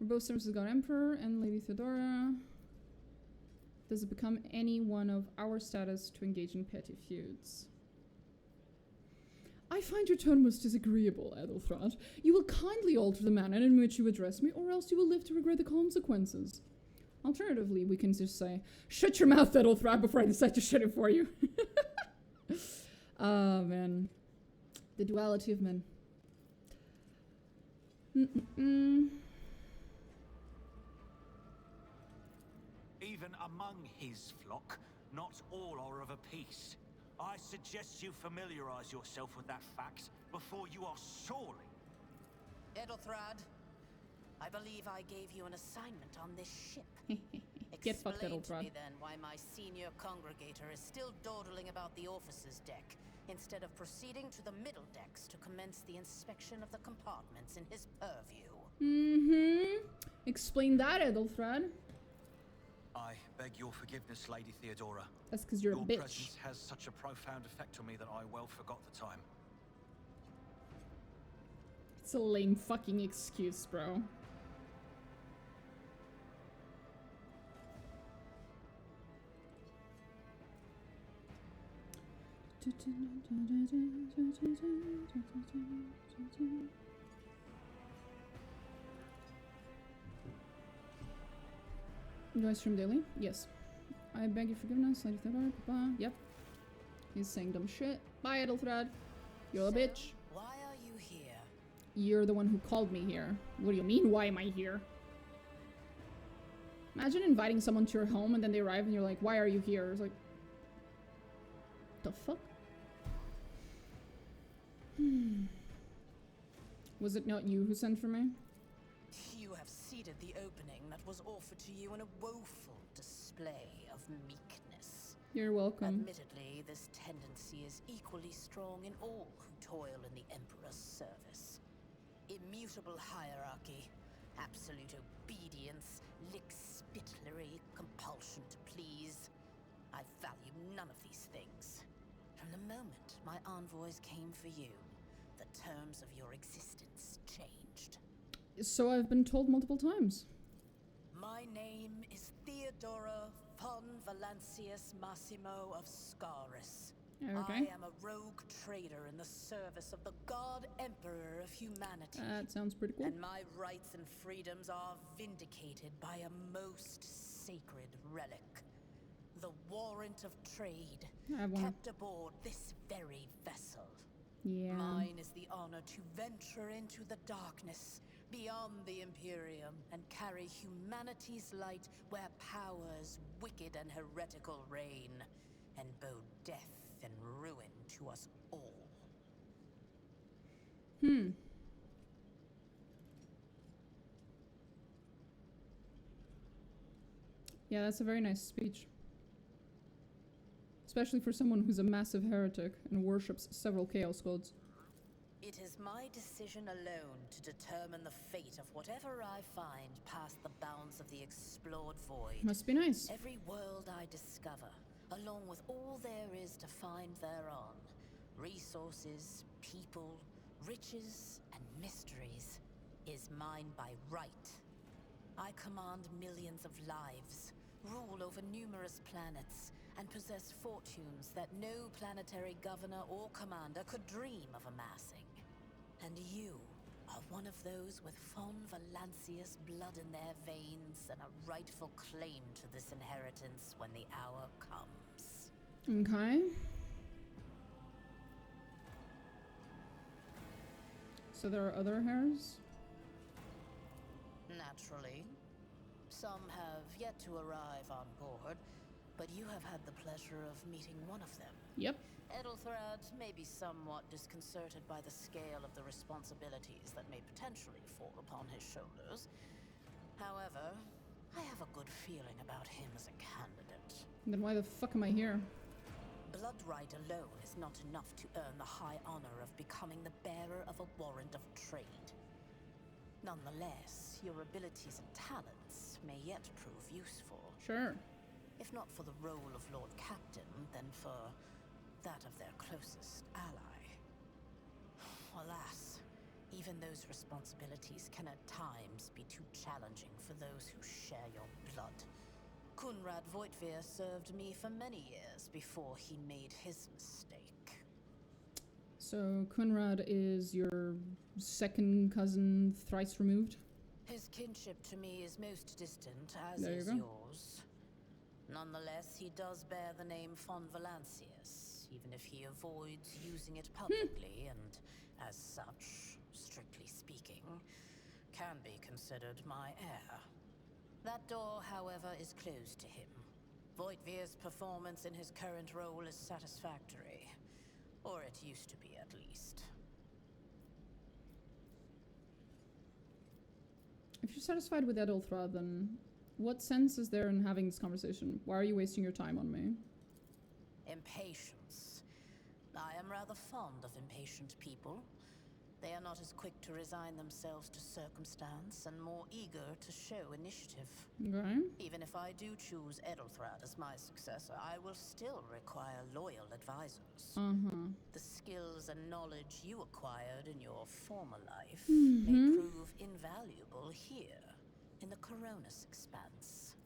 We're both servants of God Emperor and Lady Theodora. Does it become any one of our status to engage in petty feuds? I find your tone most disagreeable, Adelfrad. You will kindly alter the manner in which you address me, or else you will live to regret the consequences. Alternatively, we can just say, shut your mouth, Adelfrad, before I decide to shut it for you. Ah, man. The duality of men. Even among his flock, not all are of a piece. I suggest you familiarize yourself with that fact before you are sorely. Edelthrad, I believe I gave you an assignment on this ship. Get fucked, Explain to Edelthrad. me then why my senior congregator is still dawdling about the officers' deck, instead of proceeding to the middle decks to commence the inspection of the compartments in his purview. Explain that, Edelfrad. I beg your forgiveness, Lady Theodora. That's because you're a Your bitch. presence has such a profound effect on me that I well forgot the time. It's a lame fucking excuse, bro. Do I stream daily? Yes. I beg your forgiveness, Lady Theodora. Yep. He's saying dumb shit. Bye, Edelthrad. You're a So, bitch. why are you here? You're the one who called me here. What do you mean, why am I here? Imagine inviting someone to your home and then they arrive and you're like, why are you here? It's like, the fuck? Was it not you who sent for me? You have ceded the opening that was offered to you in a woeful display of meekness. You're welcome. Admittedly, this tendency is equally strong in all who toil in the Emperor's service. Immutable hierarchy, absolute obedience, lickspittlery, compulsion to please. I value none of these things. From the moment my envoys came for you, the terms of your existence changed. So I've been told multiple times. My name is Theodora von Valancius Massimo of Scaris. Okay. I am a rogue trader in the service of the God Emperor of humanity. That sounds pretty cool. And my rights and freedoms are vindicated by a most sacred relic. The warrant of trade, I have one. kept aboard this very vessel. Yeah. Mine is the honor to venture into the darkness, beyond the Imperium, and carry humanity's light where powers wicked and heretical reign, and bow death and ruin to us all. Yeah, that's a very nice speech. Especially for someone who's a massive heretic and worships several chaos gods. It is my decision alone to determine the fate of whatever I find past the bounds of the explored void. Must be nice. Every world I discover, along with all there is to find thereon, resources, people, riches, and mysteries, is mine by right. I command millions of lives, rule over numerous planets, and possess fortunes that no planetary governor or commander could dream of amassing. And you, are one of those with Fon Valancius blood in their veins and a rightful claim to this inheritance when the hour comes. Okay. So there are other heirs? Naturally. Some have yet to arrive on board, but you have had the pleasure of meeting one of them. Yep. Ethelthrad may be somewhat disconcerted by the scale of the responsibilities that may potentially fall upon his shoulders. However, I have a good feeling about him as a candidate. Then why the fuck am I here? Blood right alone is not enough to earn the high honor of becoming the bearer of a warrant of trade. Nonetheless, your abilities and talents may yet prove useful. Sure. If not for the role of Lord Captain, then for that of their closest ally. Alas, even those responsibilities can at times be too challenging for those who share your blood. Kunrad Voitvir served me for many years before he made his mistake. So Kunrad is your second cousin thrice removed? His kinship to me is most distant, as There you is go. yours. Nonetheless, he does bear the name Fon Valancius, even if he avoids using it publicly and, as such, strictly speaking, can be considered my heir. That door, however, is closed to him. Voitvir's performance in his current role is satisfactory. Or it used to be, at least. If you're satisfied with Ethelthrad, then what sense is there in having this conversation? Why are you wasting your time on me? Impatience. I am rather fond of impatient people. They are not as quick to resign themselves to circumstance and more eager to show initiative. Okay. Even if I do choose Ethelthrad as my successor, I will still require loyal advisors. The skills and knowledge you acquired in your former life may prove invaluable here, in the Coronis expanse.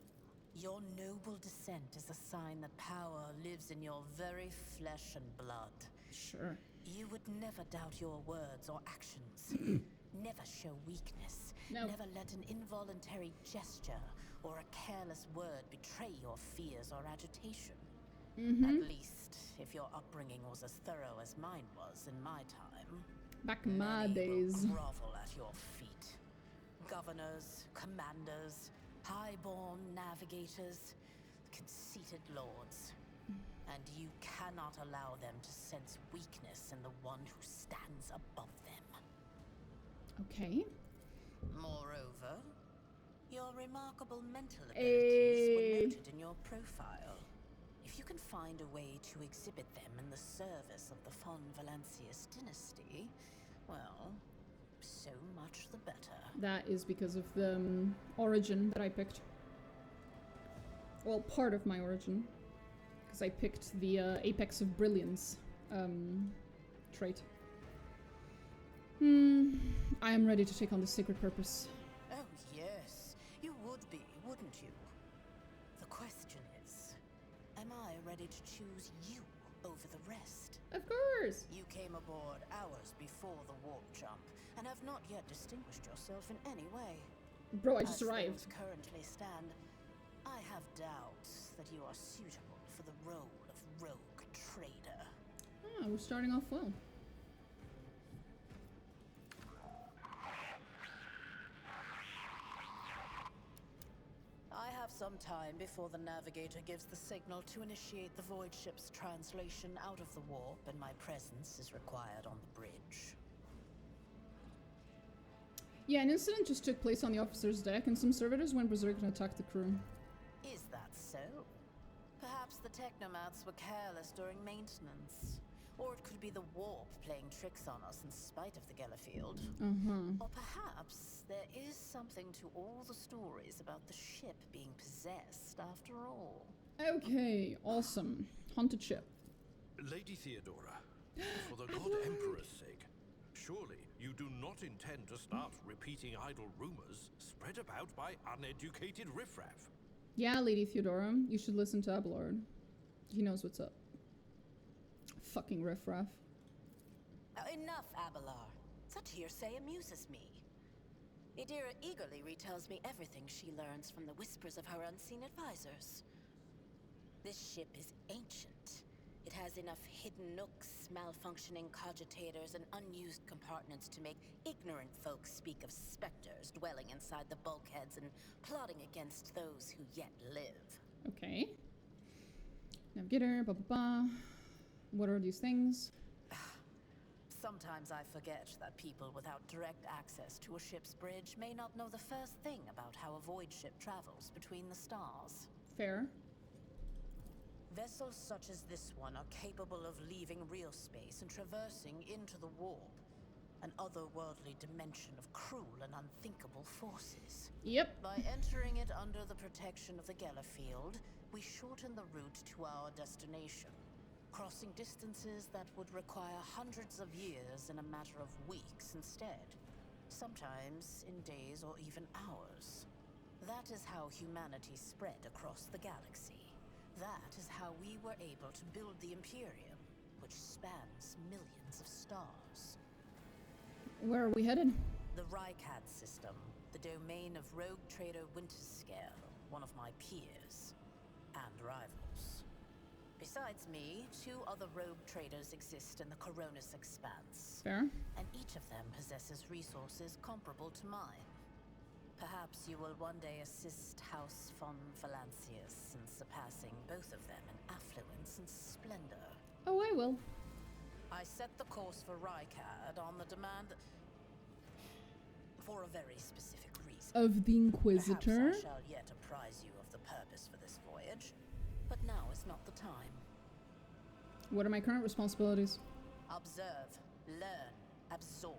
Your noble descent is a sign that power lives in your very flesh and blood. Sure. You would never doubt your words or actions. Never show weakness. No. Never let an involuntary gesture or a careless word betray your fears or agitation. At least, if your upbringing was as thorough as mine was in my time. Back in my Many days. will grovel at your feet. Governors, commanders, highborn navigators, conceited lords. And you cannot allow them to sense weakness in the one who stands above them. Okay. Moreover, your remarkable mental abilities were noted in your profile. If you can find a way to exhibit them in the service of the Fon Valancius dynasty, well, so much the better. That is because of the origin that I picked. Well, part of my origin. Because I picked the Apex of Brilliance trait. I am ready to take on the sacred purpose. Oh, yes. You would be, wouldn't you? The question is, am I ready to choose you over the rest? Of course! You came aboard hours before the warp jump, and have not yet distinguished yourself in any way. Bro, I just As arrived. things currently stand, I have doubts that you are suitable for the role of rogue trader. Ah, we're starting off well. I have some time before the navigator gives the signal to initiate the void ship's translation out of the warp, and my presence is required on the bridge. Yeah, an incident just took place on the officer's deck, and some servitors went berserk and attacked the crew. Is that so? Perhaps the technomats were careless during maintenance. Or it could be the warp playing tricks on us in spite of the Gellerfield. Or perhaps there is something to all the stories about the ship being possessed after all. Okay, awesome. Haunted ship. Lady Theodora, for the God Emperor's sake, surely you do not intend to start repeating idle rumors spread about by uneducated riffraff. Yeah, Lady Theodora, you should listen to Abelard. He knows what's up. Fucking riffraff. Now, enough, Abelard. Such hearsay amuses me. Idira eagerly retells me everything she learns from the whispers of her unseen advisors. This ship is ancient. It has enough hidden nooks, malfunctioning cogitators, and unused compartments to make ignorant folks speak of specters dwelling inside the bulkheads and plotting against those who yet live. Okay. Navigator, blah, blah, blah. What are these things? Sometimes I forget that people without direct access to a ship's bridge may not know the first thing about how a void ship travels between the stars. Fair. Vessels such as this one are capable of leaving real space and traversing into the warp, an otherworldly dimension of cruel and unthinkable forces. Yep. By entering it under the protection of the Geller field, we shorten the route to our destination, crossing distances that would require hundreds of years in a matter of weeks instead, sometimes in days or even hours. That is how humanity spread across the galaxy. That is how we were able to build the Imperium, which spans millions of stars. Where are we headed? The Rycad system, the domain of rogue trader Winterscale, one of my peers and rivals. Besides me, 2 other rogue traders exist in the Coronis Expanse. Fair. And each of them possesses resources comparable to mine. Perhaps you will one day assist House von Valancius in surpassing both of them in affluence and splendor. Oh, I will. I set the course for Rycad on the demand for a very specific reason. Of the Inquisitor? Perhaps I shall yet apprise you of the purpose for this voyage, but now is not the time. What are my current responsibilities? Observe, learn, absorb.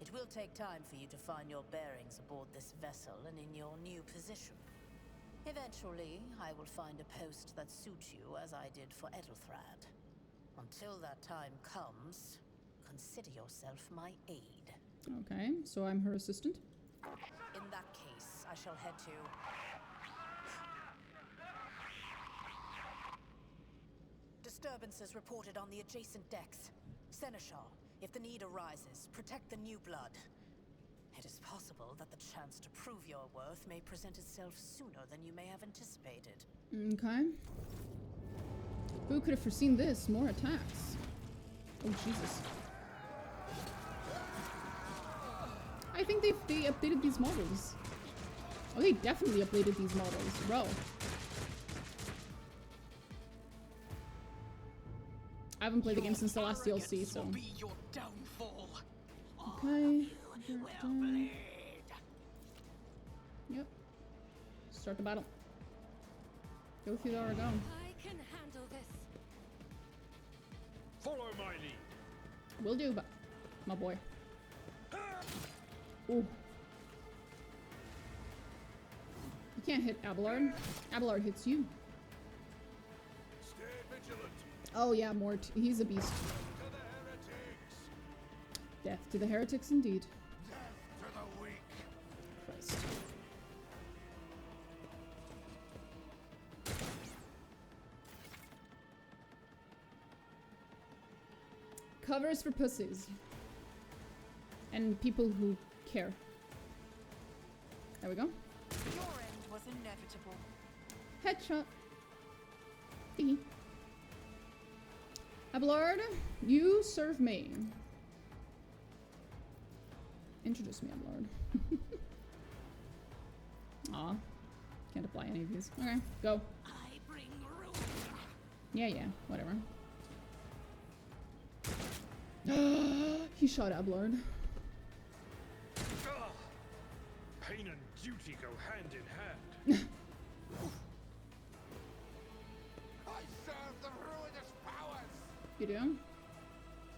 It will take time for you to find your bearings aboard this vessel and in your new position. Eventually, I will find a post that suits you as I did for Edelthrad. Until that time comes, consider yourself my aid. Okay, so I'm her assistant. In that case, I shall head to... Disturbances reported on the adjacent decks. Seneschal, if the need arises, protect the new blood. It is possible that the chance to prove your worth may present itself sooner than you may have anticipated. Okay. Who could have foreseen this? More attacks. Oh, Jesus. I think they updated these models. Oh, they definitely updated these models. Bro. I haven't played the game since the last DLC, so... Okay. Yep. Start the battle. Go, Theodora, go. I can handle this. Follow my lead. Will do, but my boy. Ooh. You can't hit Abelard. Abelard hits you. Stay vigilant. Oh yeah, Mort. He's a beast. To the heretics. Death to the heretics, indeed. Death to the weak. Christ. Covers for pussies. And people who care. There we go. Your end was inevitable. Headshot. Thingy. Abelard, you serve me. Introduce me, Abelard. Aw. Can't apply any of these. Okay, go. I bring ruin. Yeah, whatever. He shot Abelard. Pain and duty go hand in hand. I serve the ruinous powers! You do?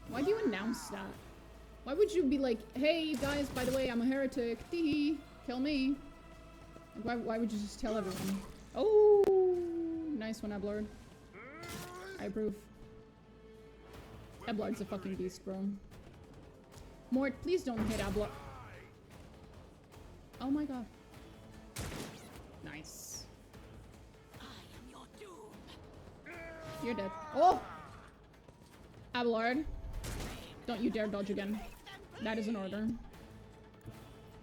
Why do you announce that? Why would you be like, hey guys, by the way, I'm a heretic. Tee kill me. Like, why would you just tell everyone? Oh, nice one, Abelard. I approve. Abelard's a fucking beast, bro. Mort, please don't hit Abelard. Oh my god. Nice. I am your doom. You're dead. Oh! Abelard. Don't you dare dodge again. That is an order.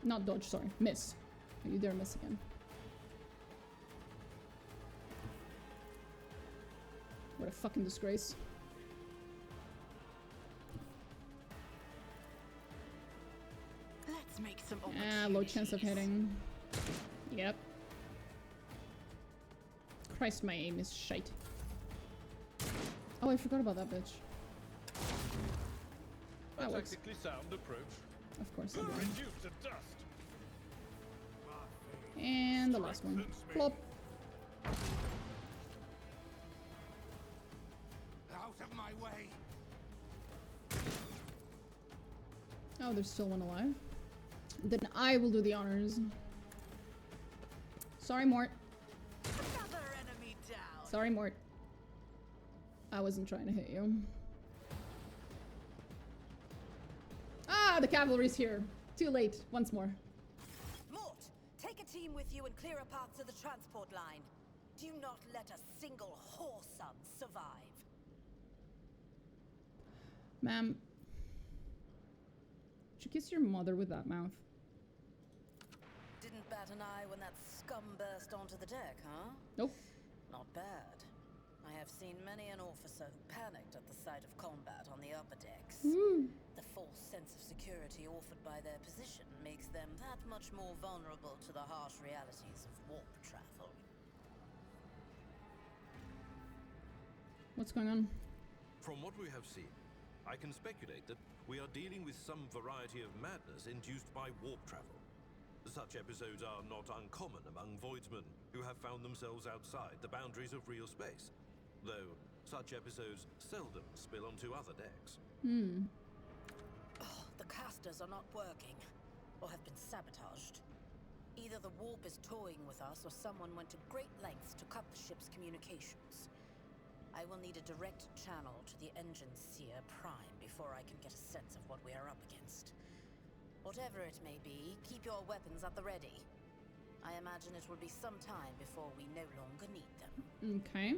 Not dodge, sorry. Miss. Don't you dare miss again. What a fucking disgrace. Let's make some Low chance of hitting. Yep. Christ, my aim is shite. Oh, I forgot about that bitch. That works. tactically sound approach. Of course I do. Reduced to dust. And the last one. Plop. Out of my way! Oh, there's still one alive. Then I will do the honors. Sorry, Mort. Another enemy down. Sorry, Mort. I wasn't trying to hit you. Ah, the cavalry's here. Too late. Once more. Mort, take a team with you and clear a path to the transport line. Do not let a single whoreson survive. Ma'am. Did you kiss your mother with that mouth? Didn't bat an eye when that scum burst onto the deck, huh? Nope. Not bad. I have seen many an officer who panicked at the sight of combat on the upper decks. The false sense of security offered by their position makes them that much more vulnerable to the harsh realities of warp travel. What's going on? From what we have seen, I can speculate that we are dealing with some variety of madness induced by warp travel. Such episodes are not uncommon among voidsmen who have found themselves outside the boundaries of real space, though such episodes seldom spill onto other decks. Oh, the casters are not working, or have been sabotaged. Either the warp is toying with us, or someone went to great lengths to cut the ship's communications. I will need a direct channel to the engine seer prime before I can get a sense of what we are up against. Whatever it may be, keep your weapons at the ready. I imagine it will be some time before we no longer need them. Okay.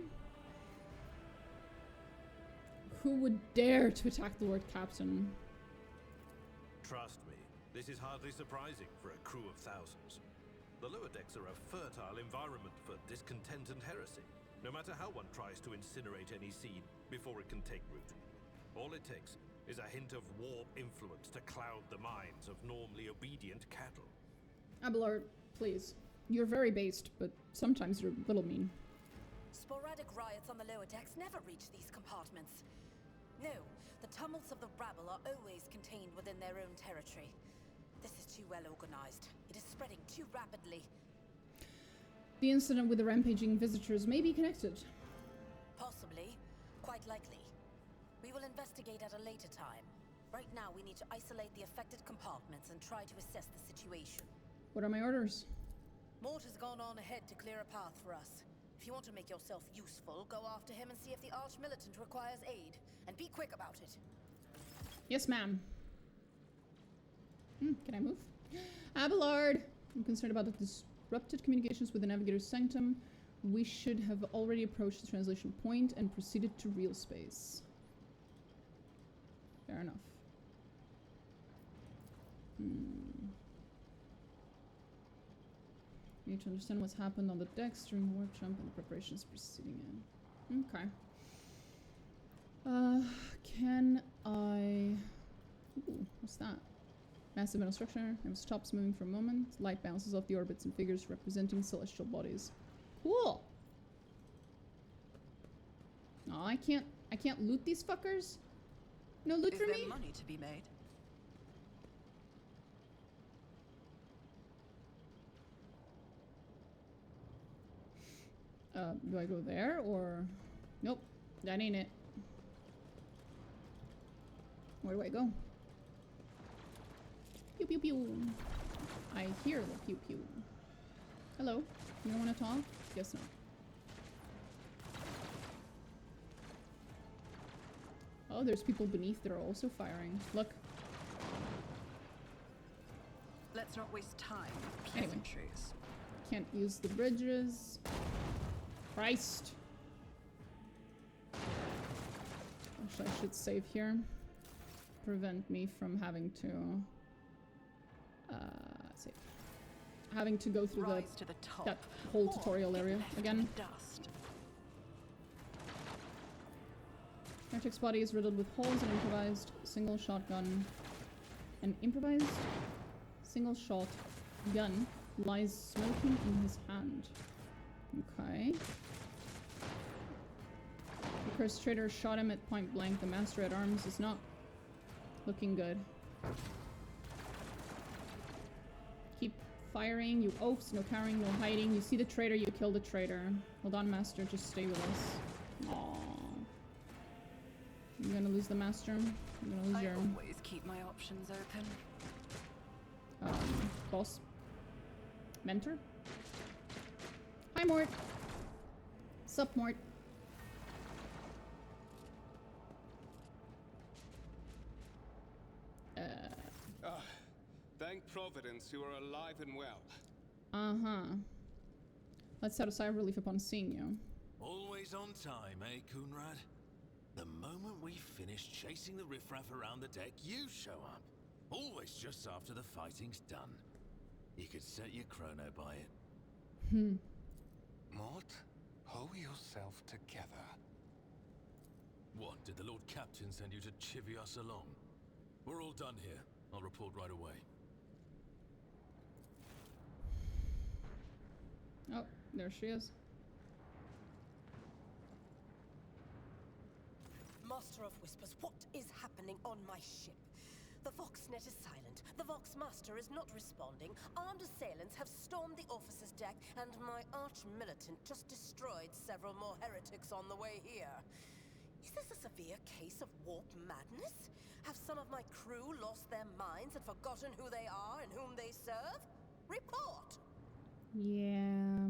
Who would dare to attack the Lord Captain? Trust me, this is hardly surprising for a crew of thousands. The lower decks are a fertile environment for discontent and heresy, no matter how one tries to incinerate any seed before it can take root. All it takes is a hint of warp influence to cloud the minds of normally obedient cattle. Abelard, please. You're very based, but sometimes you're a little mean. Sporadic riots on the lower decks never reach these compartments. No, the tumults of the rabble are always contained within their own territory. This is too well organized. It is spreading too rapidly. The incident with the rampaging visitors may be connected. Possibly. Quite likely. We will investigate at a later time. Right now, we need to isolate the affected compartments and try to assess the situation. What are my orders? Mort has gone on ahead to clear a path for us. If you want to make yourself useful, go after him and see if the Arch-Militant requires aid. And be quick about it. Yes, ma'am. Can I move? Abelard! I'm concerned about the disrupted communications with the Navigator's Sanctum. We should have already approached the translation point and proceeded to real space. Fair enough. Need to understand what's happened on the decks during the warp jump and the preparations preceding it. Okay. Can I... Ooh, what's that? Massive metal structure. It stops moving for a moment. Light bounces off the orbits and figures representing celestial bodies. Cool! Oh, I can't loot these fuckers? No loot for me? Is there money to be made? Do I go there or... Nope, that ain't it. Where do I go? Pew pew pew. I hear the pew pew. Hello, you don't want to talk? Guess not. Oh, there's people beneath that are also firing. Look. Let's not waste time with Anyway. pleasantries. Can't use the bridges. Christ. Actually, I should save here. prevent me from having to save. Having to go through Rise to the top. that whole or tutorial get area left in again. the dust. Heretic's body is riddled with holes and improvised single shotgun. An improvised single shot gun lies smoking in his hand. Okay. The cursed traitor shot him at point blank. The master at arms is not looking good. Keep firing, you oafs, no cowering, no hiding. You see the traitor, you kill the traitor. Hold on, master, just stay with us. Aww. You're gonna lose the master. You're gonna lose I your always keep my options open. boss. Mentor? Hi, Mort. Sup, Mort? Thank Providence you are alive and well. Uh-huh. Let's set a sigh of relief upon seeing you. Always on time, eh, Coonrad? The moment we finish chasing the riffraff around the deck, you show up. Always just after the fighting's done. You could set your chrono by it. Mort, pull yourself together. What, did the Lord Captain send you to chivvy us along? We're all done here. I'll report right away. Oh, there she is. Master of Whispers, what is happening on my ship? The Voxnet is silent. The Vox Master is not responding. Armed assailants have stormed the officer's deck, and my arch-militant just destroyed several more heretics on the way here. Is this a severe case of warp madness? Have some of my crew lost their minds and forgotten who they are and whom they serve? Report! Yeah.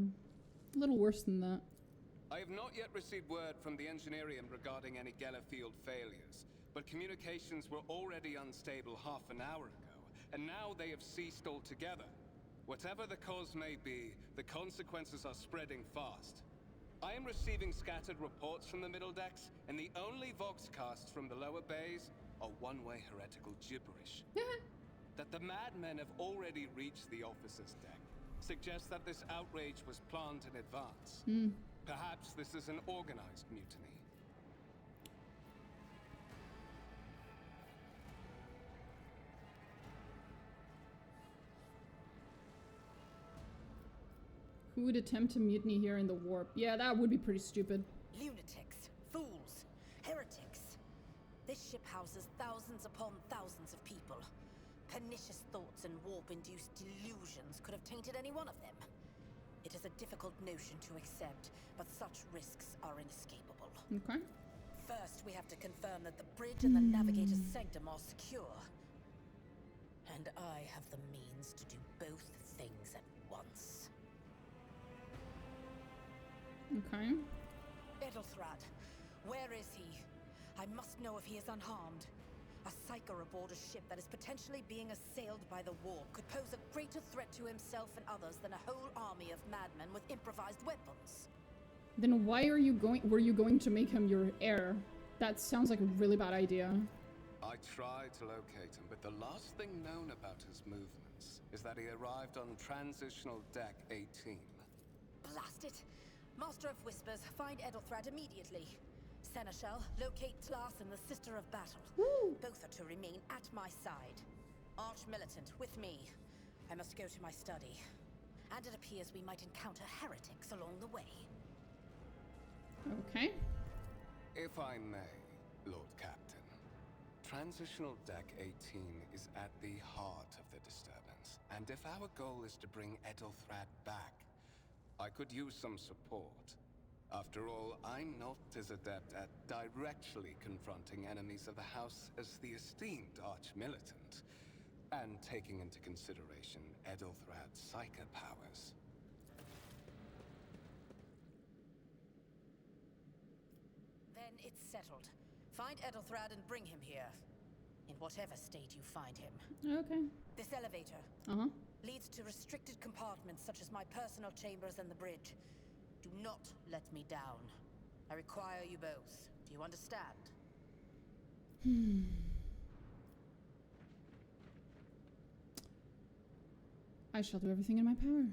A little worse than that. I have not yet received word from the Engineerium regarding any Gellerfield failures, but communications were already unstable half an hour ago, and now they have ceased altogether. Whatever the cause may be, the consequences are spreading fast. I am receiving scattered reports from the middle decks, and the only voxcasts from the lower bays are one-way heretical gibberish. That the madmen have already reached the officer's deck suggests that this outrage was planned in advance. Perhaps this is an organized mutiny. Who would attempt to mutiny here in the warp? Yeah, that would be pretty stupid. Lunatics, fools, heretics. This ship houses thousands upon thousands of people. Pernicious thoughts and warp-induced delusions could have tainted any one of them. It is a difficult notion to accept, but such risks are inescapable. Okay. First, we have to confirm that the bridge and the navigator's sanctum are secure. And I have the means to do both things at once. Okay. Edelthrad, where is he? I must know if he is unharmed. A psyker aboard a ship that is potentially being assailed by the warp could pose a greater threat to himself and others than a whole army of madmen with improvised weapons. Then why were you going to make him your heir? That sounds like a really bad idea. I tried to locate him, but the last thing known about his movements is that he arrived on transitional deck 18. Blast it! Master of Whispers, find Edelthrad immediately. Seneschal, locate Tlas and the Sister of Battle. Woo! Both are to remain at my side. Arch-militant, with me. I must go to my study. And it appears we might encounter heretics along the way. Okay. If I may, Lord Captain. Transitional Deck 18 is at the heart of the disturbance. And if our goal is to bring Edelthrad back, I could use some support. After all, I'm not as adept at directly confronting enemies of the House as the esteemed Arch-Militant, and taking into consideration Edelthrad's psyker powers. Then it's settled. Find Edelthrad and bring him here. In whatever state you find him. Okay. This elevator leads to restricted compartments such as my personal chambers and the bridge. Do not let me down. I require you both. Do you understand? I shall do everything in my power.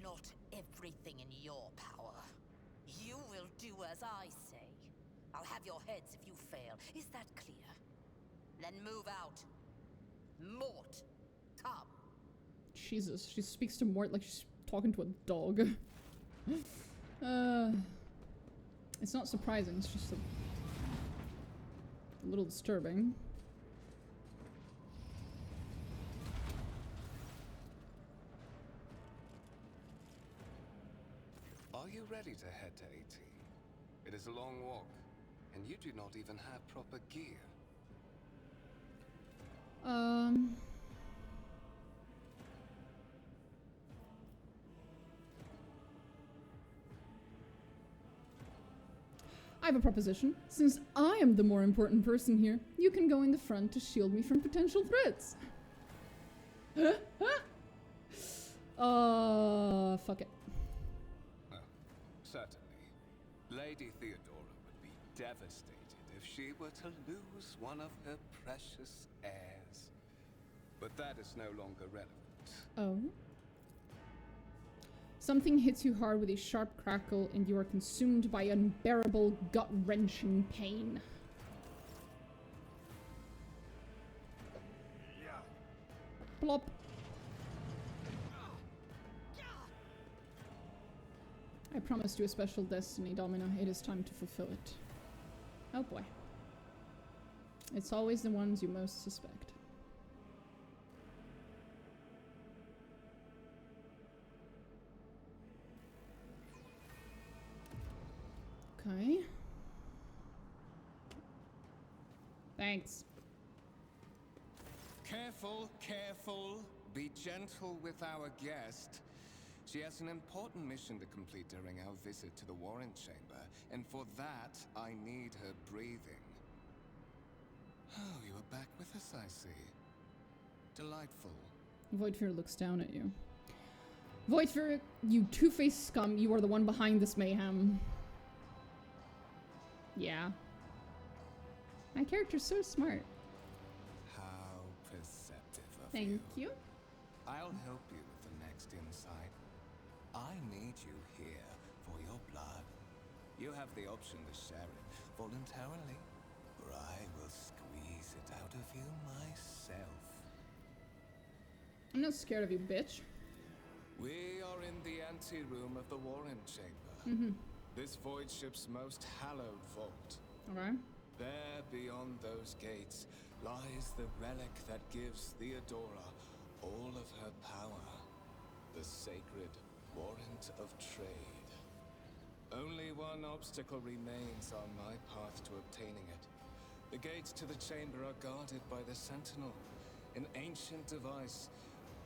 Not everything in your power. You will do as I say. I'll have your heads if you fail. Is that clear? Then move out. Mort, come. Jesus, she speaks to Mort like she's talking to a dog. It's not surprising, it's just a little disturbing. Are you ready to head to 18? It is a long walk, and you do not even have proper gear. I have a proposition. Since I am the more important person here, you can go in the front to shield me from potential threats. Fuck it. Certainly. Lady Theodora would be devastated if she were to lose one of her precious heirs. But that is no longer relevant. Oh? Something hits you hard with a sharp crackle and you are consumed by unbearable, gut-wrenching pain. Plop. I promised you a special destiny, Domina. It is time to fulfill it. Oh boy. It's always the ones you most suspect. Okay. Thanks. Careful, careful. Be gentle with our guest. She has an important mission to complete during our visit to the warrant chamber, and for that, I need her breathing. Oh, you are back with us, I see. Delightful. Voidfear looks down at you. Voidfear, you two-faced scum, you are the one behind this mayhem. Yeah. My character's so smart. How perceptive of Thank you. I'll help you with the next insight. I need you here for your blood. You have the option to share it voluntarily, or I will squeeze it out of you myself. I'm not scared of you, bitch. We are in the anteroom of the warrant chamber. Mm-hmm. This void ship's most hallowed vault. Okay. There, beyond those gates, lies the relic that gives Theodora all of her power. The sacred warrant of trade. Only one obstacle remains on my path to obtaining it. The gates to the chamber are guarded by the Sentinel, an ancient device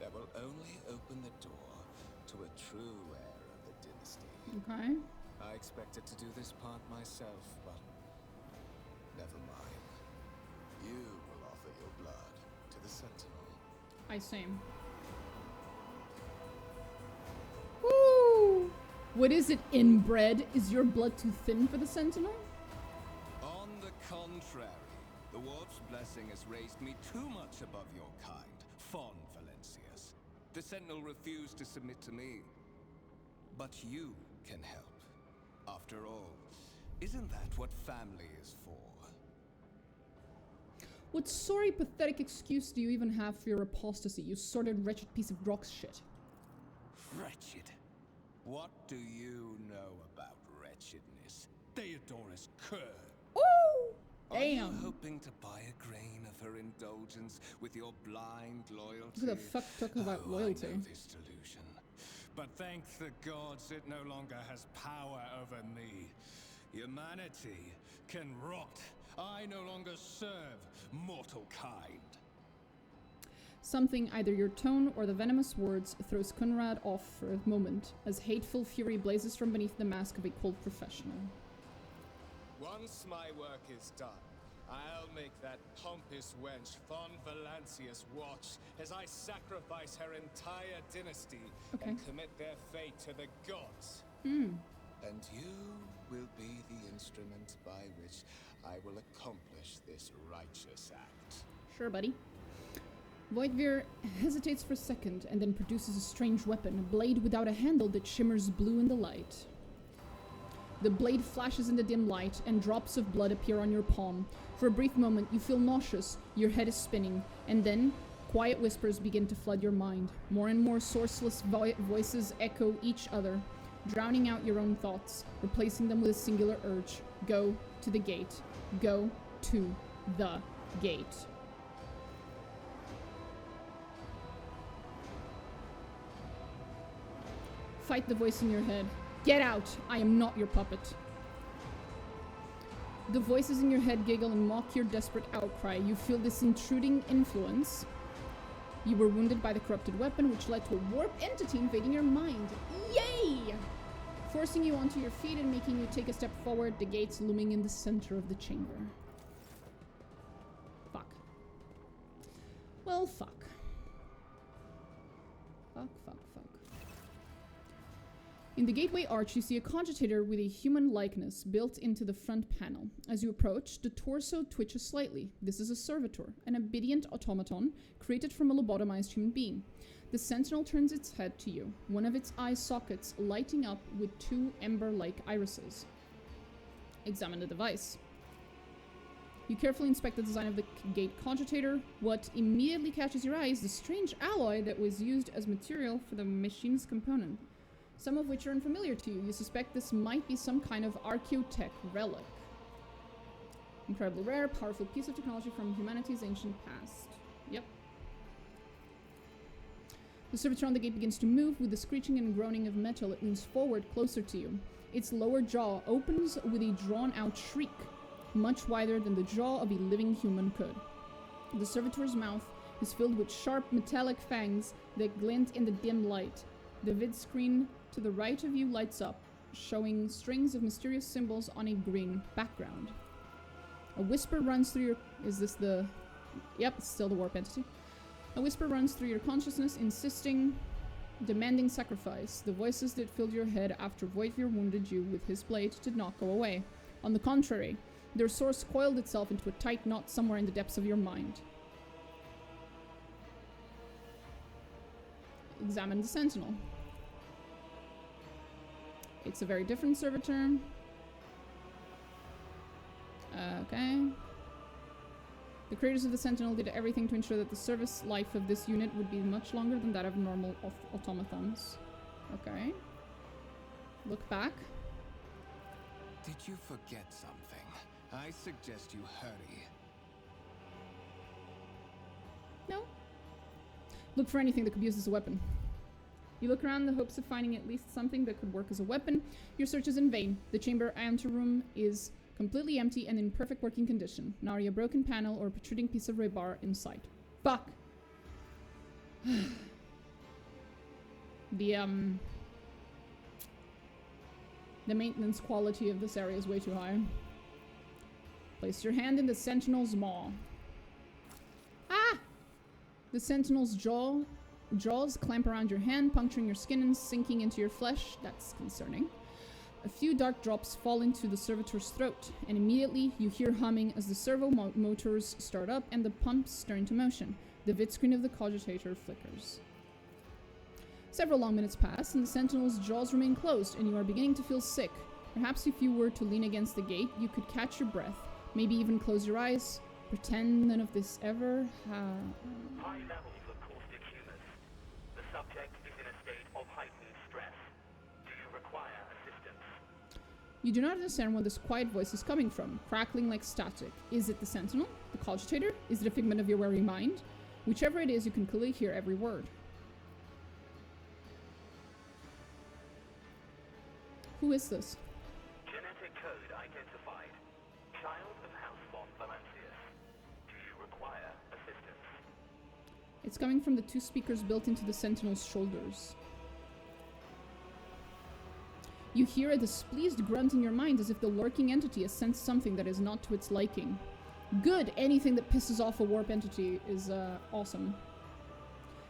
that will only open the door to a true heir of the dynasty. Okay. I expected to do this part myself, but never mind. You will offer your blood to the Sentinel. I same. Woo! What is it, inbred? Is your blood too thin for the Sentinel? On the contrary, the Warp's blessing has raised me too much above your kind, Fon Valencius. The Sentinel refused to submit to me. But you can help. After all, isn't that what family is for? What sorry, pathetic excuse do you even have for your apostasy, you sordid, wretched piece of rock shit? Wretched? What do you know about wretchedness? Theodora's curd. Ooh! Are Damn. you hoping to buy a grain of her indulgence with your blind loyalty? Who the fuck talking about loyalty? I know this delusion. But thank the gods it no longer has power over me. Humanity can rot. I no longer serve mortal kind. Something, either your tone or the venomous words, throws Conrad off for a moment, as hateful fury blazes from beneath the mask of a cold professional. Once my work is done, I'll make that pompous wench Fon Valencius watch as I sacrifice her entire dynasty and commit their fate to the gods. And you will be the instrument by which I will accomplish this righteous act. Sure, buddy. Voidveer hesitates for a second and then produces a strange weapon, a blade without a handle that shimmers blue in the light. The blade flashes in the dim light and drops of blood appear on your palm. For a brief moment, you feel nauseous, your head is spinning, and then quiet whispers begin to flood your mind. More and more sourceless voices echo each other, drowning out your own thoughts, replacing them with a singular urge. Go to the gate. Go to the gate. Fight the voice in your head. Get out! I am not your puppet. The voices in your head giggle and mock your desperate outcry. You feel this intruding influence. You were wounded by the corrupted weapon, which led to a warp entity invading your mind. Yay! Forcing you onto your feet and making you take a step forward, the gates looming in the center of the chamber. Fuck. Well, fuck. Fuck. In the gateway arch, you see a cogitator with a human likeness built into the front panel. As you approach, the torso twitches slightly. This is a servitor, an obedient automaton created from a lobotomized human being. The sentinel turns its head to you, one of its eye sockets lighting up with two ember-like irises. Examine the device. You carefully inspect the design of the gate cogitator. What immediately catches your eye is the strange alloy that was used as material for the machine's component, some of which are unfamiliar to you. You suspect this might be some kind of archaeotech relic. Incredibly rare, powerful piece of technology from humanity's ancient past. Yep. The servitor on the gate begins to move. With the screeching and groaning of metal, it leans forward closer to you. Its lower jaw opens with a drawn-out shriek, much wider than the jaw of a living human could. The servitor's mouth is filled with sharp metallic fangs that glint in the dim light. The vid screen to the right of you lights up, showing strings of mysterious symbols on a green background. A whisper runs through your... Is this the... Yep, it's still the warp entity. A whisper runs through your consciousness, insisting, demanding sacrifice. The voices that filled your head after Voidveer wounded you with his blade did not go away. On the contrary, their source coiled itself into a tight knot somewhere in the depths of your mind. Examine the sentinel. It's a very different servitor. Okay. The creators of the Sentinel did everything to ensure that the service life of this unit would be much longer than that of normal automatons. Okay. Look back. Did you forget something? I suggest you hurry. No. Look for anything that could be used as a weapon. You look around in the hopes of finding at least something that could work as a weapon. Your search is in vain. The chamber anteroom is completely empty and in perfect working condition. Nary a broken panel or a protruding piece of rebar in sight. Fuck! The maintenance quality of this area is way too high. Place your hand in the sentinel's maw. Ah! The sentinel's jaws clamp around your hand, puncturing your skin and sinking into your flesh. That's concerning. A few dark drops fall into the servitor's throat, and immediately you hear humming as the servo motors start up and the pumps stir into motion. The vid screen of the cogitator flickers. Several long minutes pass, and the sentinel's jaws remain closed, and you are beginning to feel sick. Perhaps if you were to lean against the gate, you could catch your breath, maybe even close your eyes, pretend none of this ever happened. High levels of caustic humus. The subject is in a state of heightened stress. Do you require assistance? You do not understand where this quiet voice is coming from, crackling like static. Is it the sentinel? The cogitator? Is it a figment of your weary mind? Whichever it is, you can clearly hear every word. Who is this? Genetic code identified. Child of House von Valancius. Do you require assistance? It's coming from the two speakers built into the sentinel's shoulders. You hear a displeased grunt in your mind as if the lurking entity has sensed something that is not to its liking. Good! Anything that pisses off a warp entity is awesome.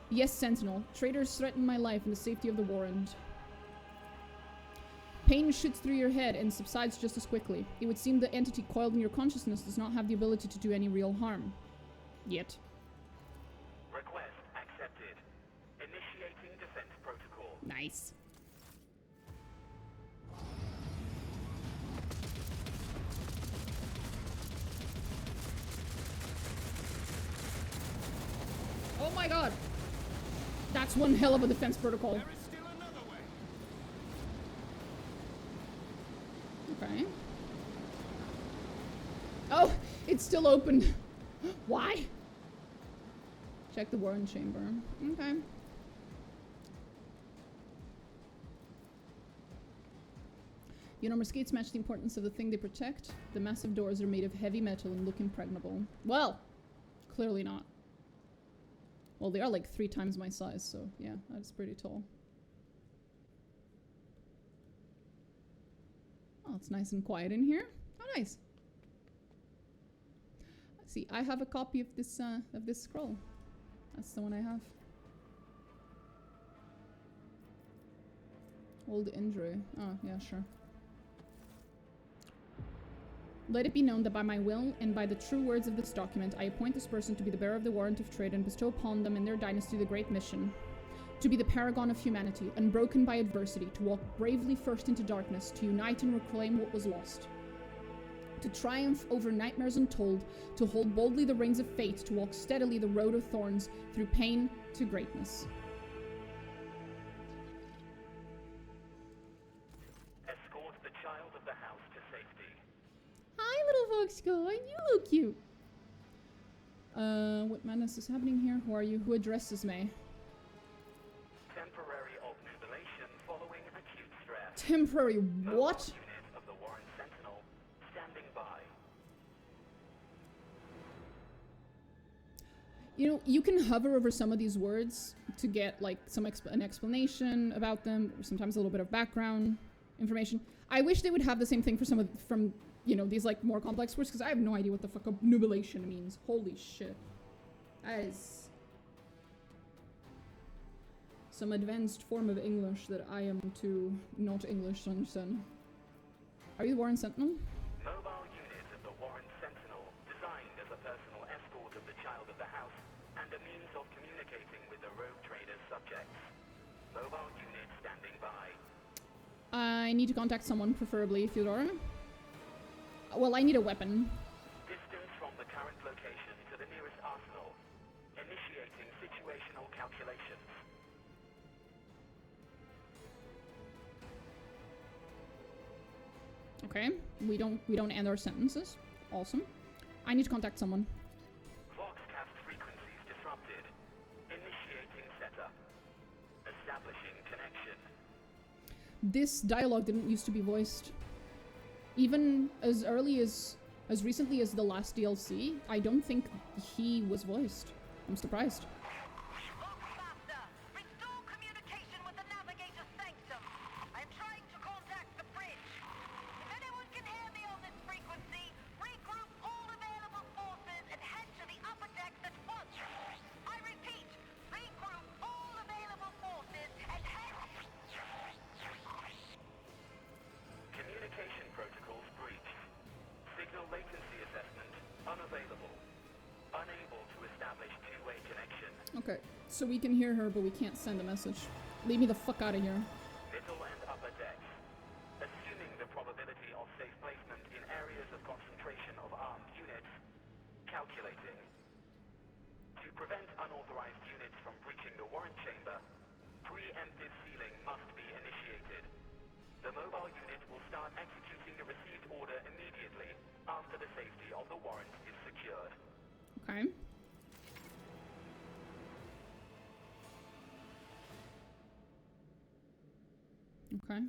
Yes, Sentinel. Traitors threaten my life and the safety of the warrant. Pain shoots through your head and subsides just as quickly. It would seem the entity coiled in your consciousness does not have the ability to do any real harm. Yet. Request Nice. Oh my god! That's one hell of a defense protocol. There is still another way. Okay. Oh! It's still open. Why? Check the warrant chamber. Okay. You know, mesquites match the importance of the thing they protect. The massive doors are made of heavy metal and look impregnable. Well, clearly not. Well, they are like 3 times my size, so yeah, that's pretty tall. Oh, it's nice and quiet in here. Oh, nice. Let's see, I have a copy of this scroll. That's the one I have. Old injury. Oh, yeah, sure. Let it be known that by my will and by the true words of this document, I appoint this person to be the bearer of the warrant of trade and bestow upon them and their dynasty the great mission. To be the paragon of humanity, unbroken by adversity, to walk bravely first into darkness, to unite and reclaim what was lost. To triumph over nightmares untold, to hold boldly the reins of fate, to walk steadily the road of thorns, through pain to greatness. Escort the child of the house to safety. Hi, little Foxcoin, you look cute. What madness is happening here? Who are you? Who addresses me? Temporary obnubilation following acute stress. Temporary what? Unit of the Warrant Sentinel standing by. You know, you can hover over some of these words to get like an explanation about them, or sometimes a little bit of background information. I wish they would have the same thing for some of you know, these like more complex words, because I have no idea what the fuck obnubilation means. Holy shit. That is some advanced form of English that I am too not English to understand. Are you the Warrant Sentinel? Mobile unit of the Warrant Sentinel, designed as a personal escort of the child of the house and a means of communicating with the rogue trader's subjects. Mobile unit standing by. I need to contact someone, preferably Theodora. Well, I need a weapon. Distance from the current location to the nearest arsenal. Initiating situational calculations. Okay, we don't end our sentences. Awesome. I need to contact someone. Voxcast frequencies disrupted. Initiating setup. Establishing connection. This dialogue didn't used to be voiced. Even as recently as the last DLC, I don't think he was voiced. I'm surprised. Restore communication with the navigator's sanctum. I am trying to contact the bridge. If anyone can hear me on this frequency, regroup all available forces and head to the upper decks at once. I repeat, regroup all available forces and head... Communication protocols breached. Signal latency assessment unavailable. Unable to establish two-way connection. Okay, so we can hear her, but we can't send a message. Leave me the fuck out of here. Middle and upper decks. Assuming the probability of safe placement in areas of concentration of armed units. Calculating. To prevent unauthorized units from breaching the warrant chamber, preemptive sealing must be initiated. The mobile unit will start executing the received order immediately after the safety of the warrant is secured. Okay. Okay.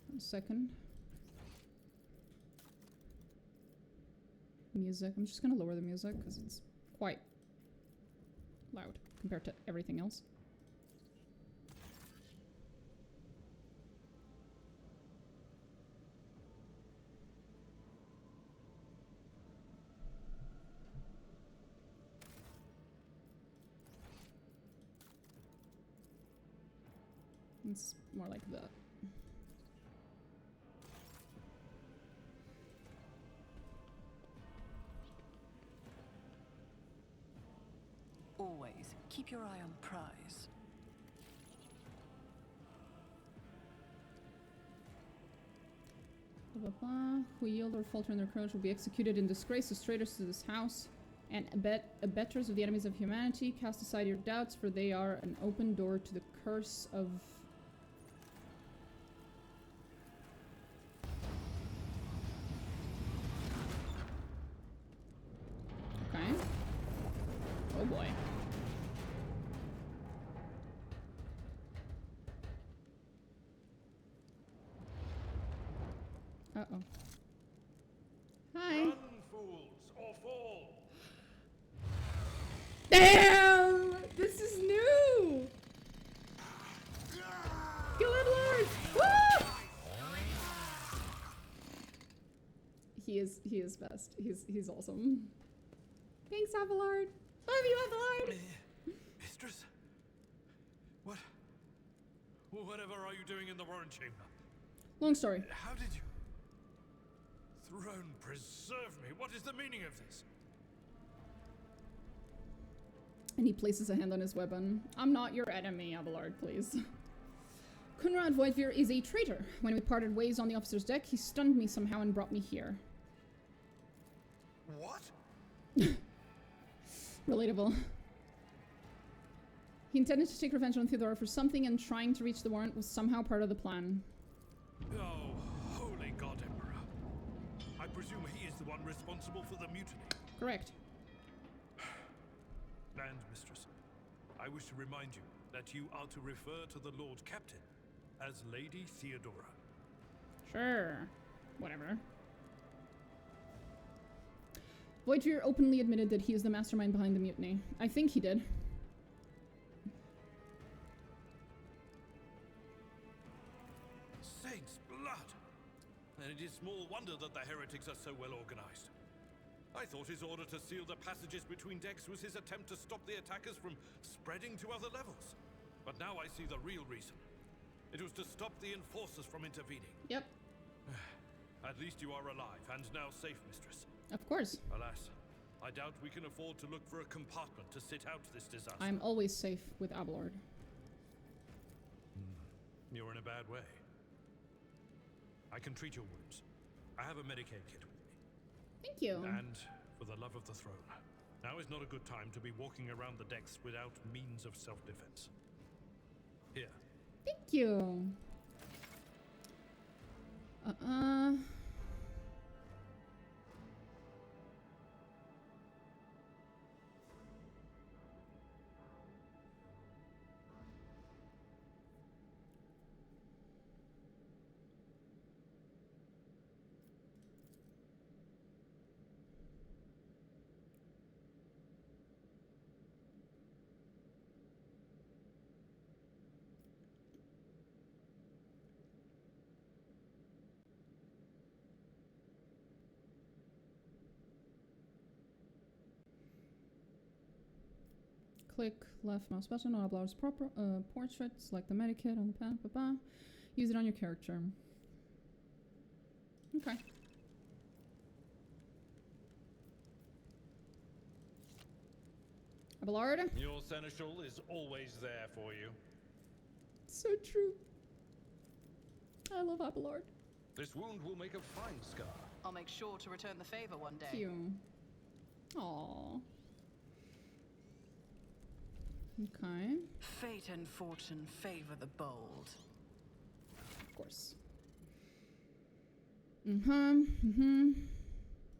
1 second. Music. I'm just gonna lower the music because it's quite loud compared to everything else. It's more like that. Always keep your eye on the prize. Blah, blah, blah. Who yield or falter in their courage will be executed in disgrace as traitors to this house and abettors of the enemies of humanity. Cast aside your doubts, for they are an open door to the curse of... Okay. Oh boy. Uh-oh. Hi. Run, fools, or fall! Damn! This is new! Kill it, Lord! Woo! He is best. He's awesome. Thanks, Abelard. Love you, Abelard! Mistress? Whatever are you doing in the warrant chamber? Long story. How did you... Throne preserve me. What is the meaning of this? And he places a hand on his weapon. I'm not your enemy, Abelard, please. Kunrad Voidveer is a traitor. When we parted ways on the officer's deck, he stunned me somehow and brought me here. What? Relatable. He intended to take revenge on Theodora for something, and trying to reach the warrant was somehow part of the plan. Oh, holy God, Emperor. I presume he is the one responsible for the mutiny. Correct. And, Mistress, I wish to remind you that you are to refer to the Lord Captain as Lady Theodora. Sure. Whatever. Voidveer openly admitted that he is the mastermind behind the mutiny. I think he did. Saints' blood! And it is small wonder that the heretics are so well organized. I thought his order to seal the passages between decks was his attempt to stop the attackers from spreading to other levels. But now I see the real reason. It was to stop the enforcers from intervening. Yep. At least you are alive and now safe, Mistress. Of course. Alas, I doubt we can afford to look for a compartment to sit out this disaster. I'm always safe with Abelard. You're in a bad way. I can treat your wounds. I have a Medicaid kit with me. Thank you. And for the love of the throne, now is not a good time to be walking around the decks without means of self-defense. Here. Thank you. Click left mouse button on Ablard's portrait, select the medikit on the pen, use it on your character. Okay. Abelard? Your seneschal is always there for you. So true. I love Abelard. This wound will make a fine scar. I'll make sure to return the favor one day. Cute. Aww. Okay. Fate and fortune favor the bold. Of course.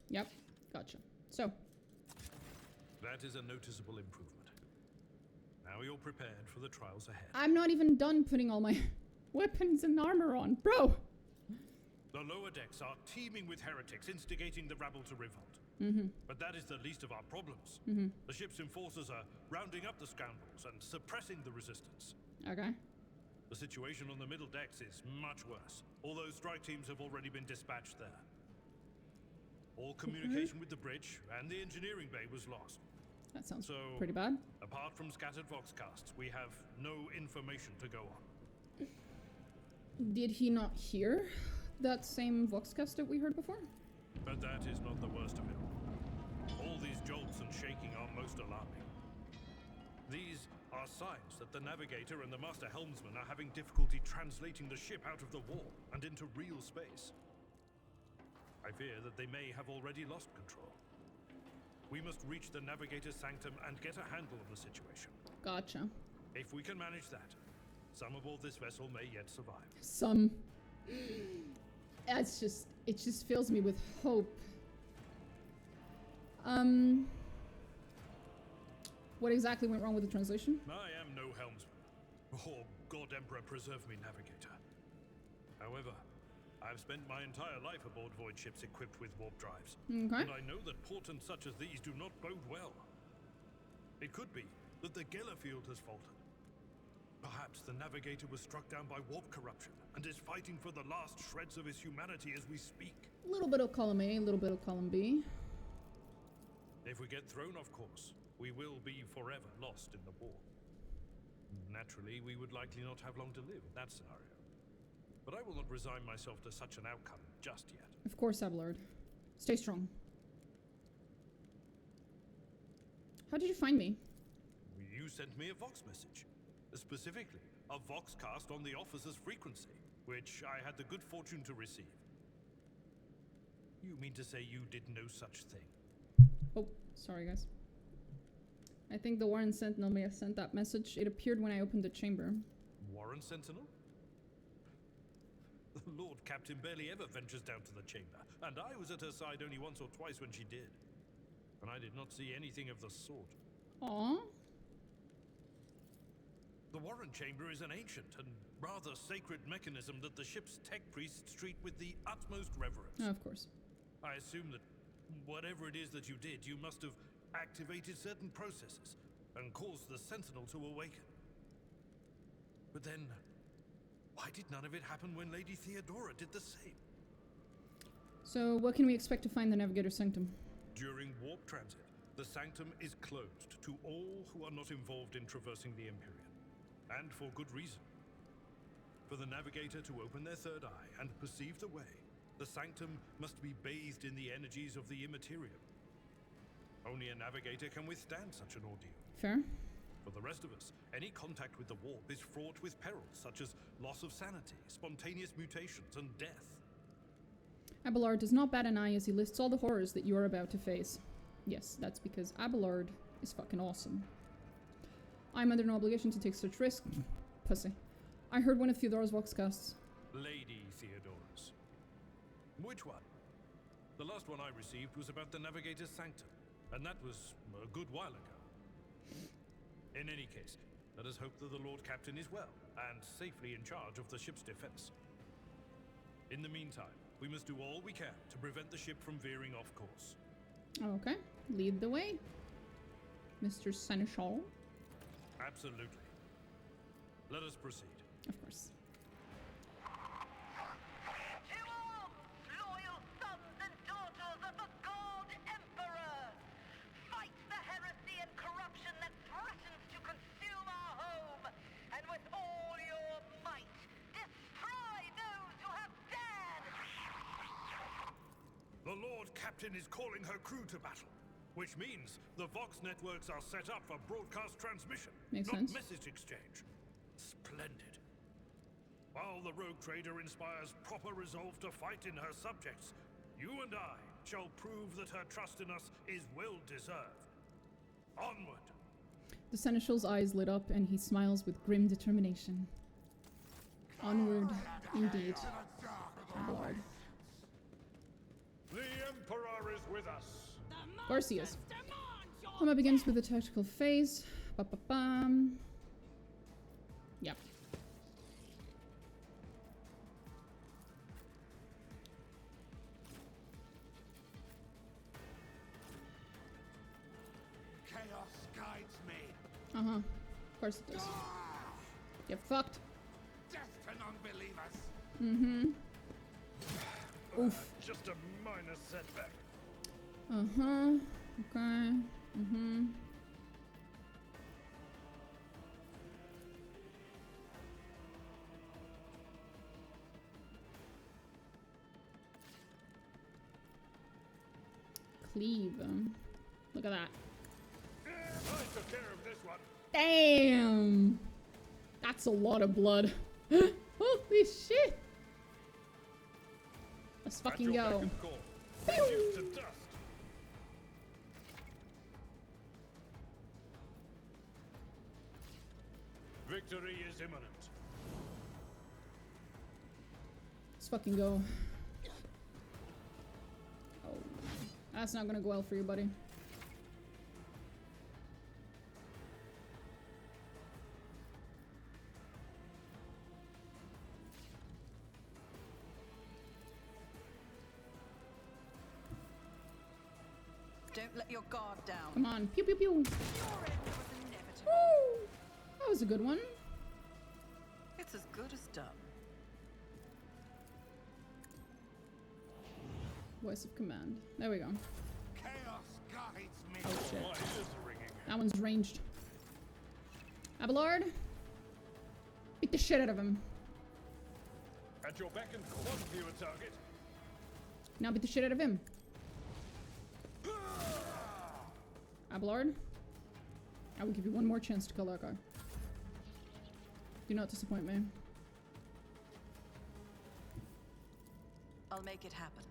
Yep. Gotcha. So. That is a noticeable improvement. Now you're prepared for the trials ahead. I'm not even done putting all my weapons and armor on. Bro! The lower decks are teeming with heretics, instigating the rabble to revolt. But that is the least of our problems. The ship's enforcers are rounding up the scoundrels and suppressing the resistance. Okay. The situation on the middle decks is much worse. All those strike teams have already been dispatched there. All communication with the bridge and the engineering bay was lost. That sounds So, pretty bad. apart from scattered voxcasts, we have no information to go on. Did he not hear that same voxcast that we heard before? But that is not the worst of it. All these jolts and shaking are most alarming. These are signs that the navigator and the master helmsman are having difficulty translating the ship out of the war and into real space. I fear that they may have already lost control. We must reach the Navigator's Sanctum and get a handle on the situation. Gotcha. If we can manage that, some aboard this vessel may yet survive. Some. It just fills me with hope. What exactly went wrong with the translation? I am no helmsman. Oh, God Emperor preserve me, Navigator. However, I've spent my entire life aboard void ships equipped with warp drives. Okay. And I know that portents such as these do not bode well. It could be that the Gellerfield has faltered. Perhaps the Navigator was struck down by warp corruption and is fighting for the last shreds of his humanity as we speak. A little bit of column A, a little bit of column B. If we get thrown off course, we will be forever lost in the war. Naturally, we would likely not have long to live in that scenario. But I will not resign myself to such an outcome just yet. Of course, Abelard. Stay strong. How did you find me? You sent me a Vox message. Specifically, a Vox cast on the officer's frequency, which I had the good fortune to receive. You mean to say you did no such thing? Oh, sorry guys. I think the Warrant Sentinel may have sent that message. It appeared when I opened the chamber. Warrant Sentinel? The Lord Captain barely ever ventures down to the chamber, and I was at her side only once or twice when she did. And I did not see anything of the sort. Aww. The Warrant Chamber is an ancient and rather sacred mechanism that the ship's tech priests treat with the utmost reverence. Oh, of course. I assume that whatever it is that you did, you must have activated certain processes and caused the Sentinel to awaken. But then, why did none of it happen when Lady Theodora did the same? So, what can we expect to find the Navigator's Sanctum? During warp transit, the Sanctum is closed to all who are not involved in traversing the Empyrean. And for good reason. For the Navigator to open their third eye and perceive the way, the Sanctum must be bathed in the energies of the Immaterium. Only a Navigator can withstand such an ordeal. Fair. For the rest of us, any contact with the warp is fraught with perils such as loss of sanity, spontaneous mutations, and death. Abelard does not bat an eye as he lists all the horrors that you are about to face. Yes, that's because Abelard is fucking awesome. I'm under no obligation to take such risk. Pussy. I heard one of Theodora's Voxcasts. Lady Theodora's. Which one? The last one I received was about the Navigator's Sanctum, and that was a good while ago. In any case, let us hope that the Lord Captain is well, and safely in charge of the ship's defense. In the meantime, we must do all we can to prevent the ship from veering off course. Okay. Lead the way, Mr. Seneschal. Absolutely. Let us proceed. Of course. To arms, loyal sons and daughters of the God Emperor! Fight the heresy and corruption that threatens to consume our home, and with all your might, destroy those who have dared! The Lord Captain is calling her crew to battle, which means the Vox networks are set up for broadcast transmission, Makes not sense. message exchange. Splendid. While the rogue trader inspires proper resolve to fight in her subjects, you and I shall prove that her trust in us is well deserved. Onward! The Seneschal's eyes lit up and he smiles with grim determination. Onward, indeed. Abelard. The Emperor is with us. Of course he is. Combat begins with the tactical phase. Ba-ba-bam. Yep. Chaos guides me. Uh-huh. Of course it does. Get fucked. Death to non-believers. Mm-hmm. Oof. Just a minor setback. Uh-huh. Okay. Mm-hmm. Cleave. Look at that. I took care of this one. Damn! That's a lot of blood. Holy shit! Let's fucking At your go. beck and call. Reduced to dust. Victory is imminent. Let's fucking go. Oh, that's not gonna go well for you, buddy. Don't let your guard down. Come on, pew pew pew. Your end was inevitable. Woo! That was a good one. It's as good as done. Voice of command. There we go. Chaos guides me. Oh shit. My ears are ringing. That one's ranged. Abelard. Beat the shit out of him. At your beck and call, viewer target. Now beat the shit out of him. Abelard. I will give you one more chance to kill that guy. Do not disappoint me. I'll make it happen.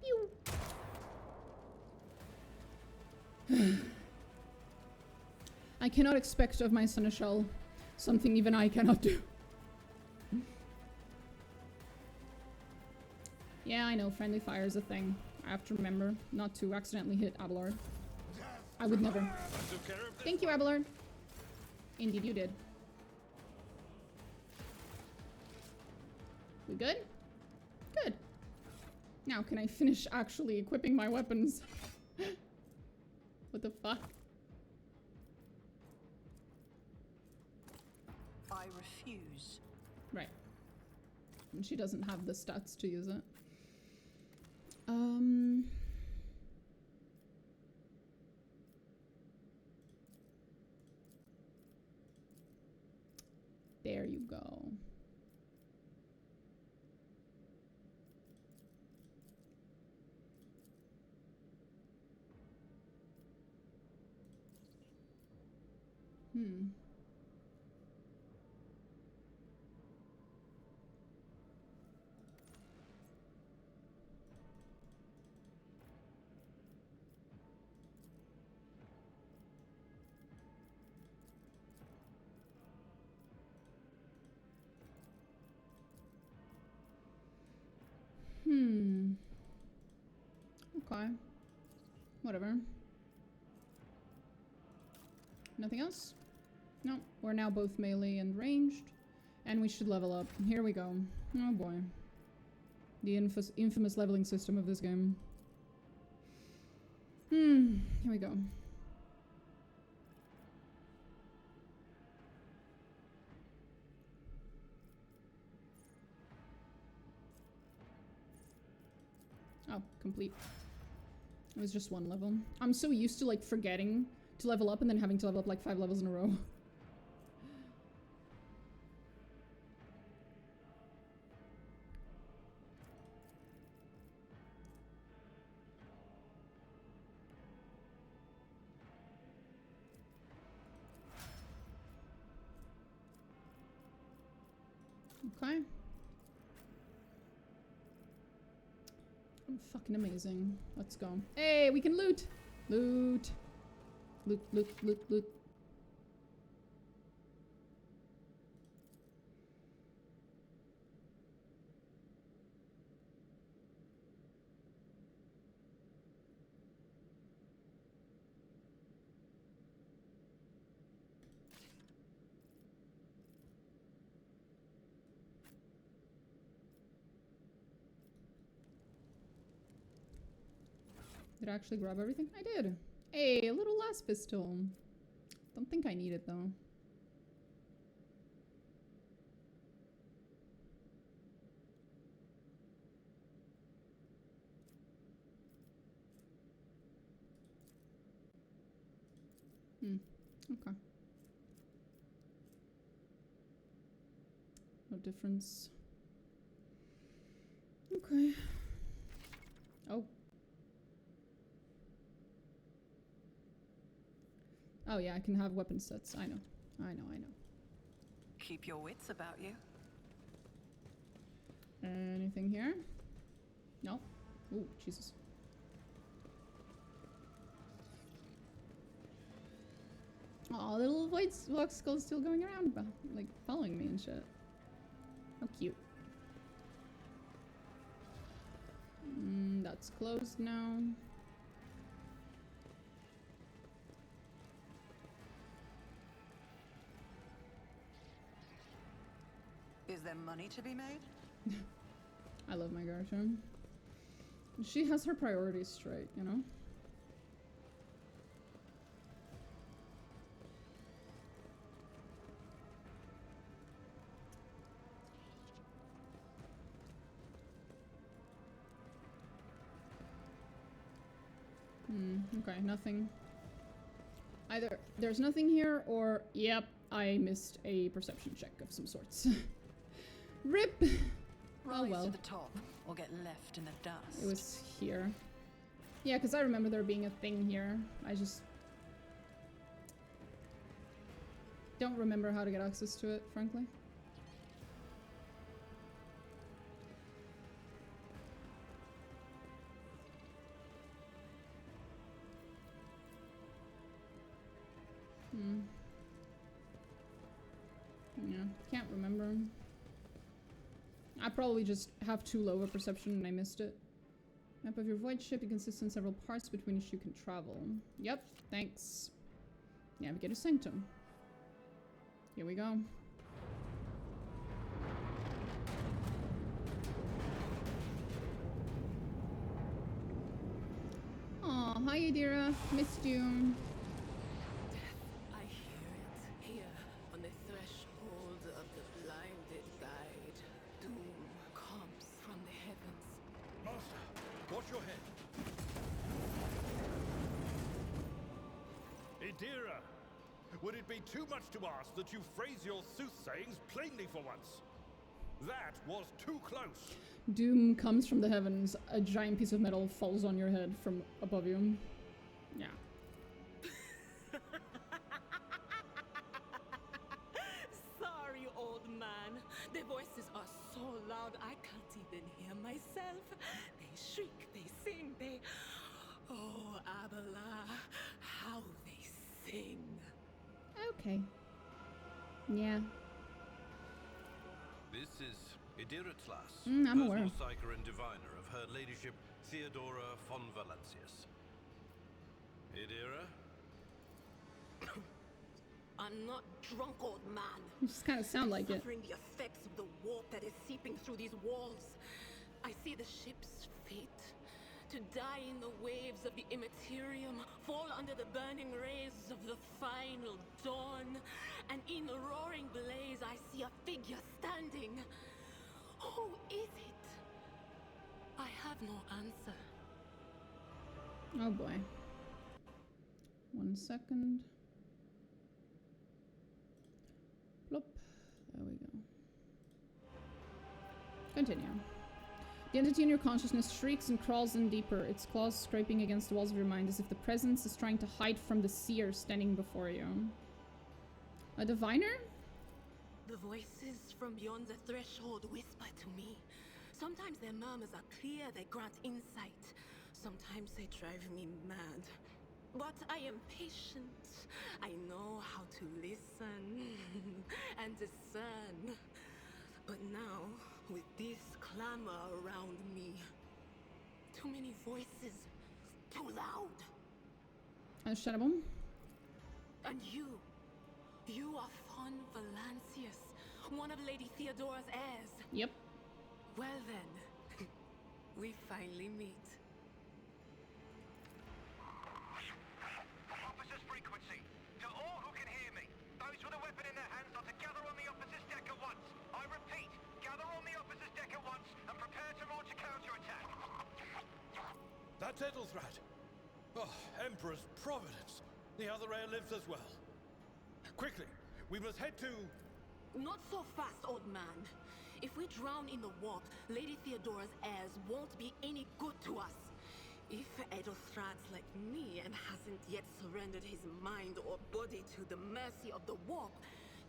Pew. I cannot expect of my seneschal something even I cannot do. Yeah, I know, friendly fire is a thing. I have to remember not to accidentally hit Abelard. I would never. Thank you, Abelard. Indeed you did. We good? Good. Now can I finish actually equipping my weapons? What the fuck? I refuse. Right. And she doesn't have the stats to use it. There you go. Okay. Whatever. Nothing else? No. We're now both melee and ranged. And we should level up. Here we go. Oh boy. The infamous leveling system of this game. Here we go. Oh, complete. It was just one level. I'm so used to like forgetting to level up and then having to level up like 5 levels in a row. Okay. Fucking amazing. Let's go. Hey, we can loot! Loot. Loot, loot, loot, loot. Did I actually grab everything? I did. Hey, a little last pistol. Don't think I need it though. Okay. No difference. Okay. Oh. Oh yeah, I can have weapon sets. I know. I know. Keep your wits about you. Anything here? No. Ooh, Jesus. Aw, little white skull's still going around, like, following me and shit. How cute. That's closed now. Is there money to be made? I love my Garchomp. She has her priorities straight, you know? Okay, nothing. Either there's nothing here, or yep, I missed a perception check of some sorts. RIP! Oh Rise well. to the top, or get left in the dust. It was here. Yeah, because I remember there being a thing here. I just don't remember how to get access to it, frankly. Yeah, can't remember. I probably just have too low a perception and I missed it. Map of your void ship. It consists in several parts between which you can travel. Yep, thanks. Navigate a sanctum. Here we go. Aw, hi Adira. Missed you. I hear it here on the threshold of the blinded guide. Doom comes from the heavens. Master, watch your head. Idira, would it be too much to ask that you phrase your soothsayings plainly for once? That was too close. Doom comes from the heavens. A giant piece of metal falls on your head from above you. Yeah. Sorry, old man. The voices are so loud I can't even hear myself. They shriek, they sing, they... Oh, Abela, how they sing. Okay. Yeah. This is Idira Tlas, I'm aware. personal psyker and diviner of Her Ladyship Theodora von Valancius. Idira? I'm not drunk, old man. You just kind of sound like it. Suffering the effects of the warp that is seeping through these walls. I see the ship's fate. To die in the waves of the immaterium, fall under the burning rays of the final dawn. And in the roaring blaze, I see a figure standing. Who is it? I have no answer. Oh boy. 1 second. Plop. There we go. Continue. The entity in your consciousness shrieks and crawls in deeper, its claws scraping against the walls of your mind as if the presence is trying to hide from the seer standing before you. A diviner? The voices from beyond the threshold whisper to me. Sometimes their murmurs are clear, they grant insight. Sometimes they drive me mad. But I am patient. I know how to listen and discern. But now, with this clamor around me, too many voices, too loud. Understandable. And you are von Valancius, one of Lady Theodora's heirs. Yep. Well then, we finally meet. Officers frequency. To all who can hear me, those with a weapon in their hands are to gather on the officers' deck at once. I repeat, gather on the officers' deck at once and prepare to launch a counterattack. That's Ethelthrat. Oh, Emperor's Providence. The other heir lives as well. Quickly, we must head to... Not so fast, old man. If we drown in the warp, Lady Theodora's heirs won't be any good to us. If Ethelthrat's like me and hasn't yet surrendered his mind or body to the mercy of the warp,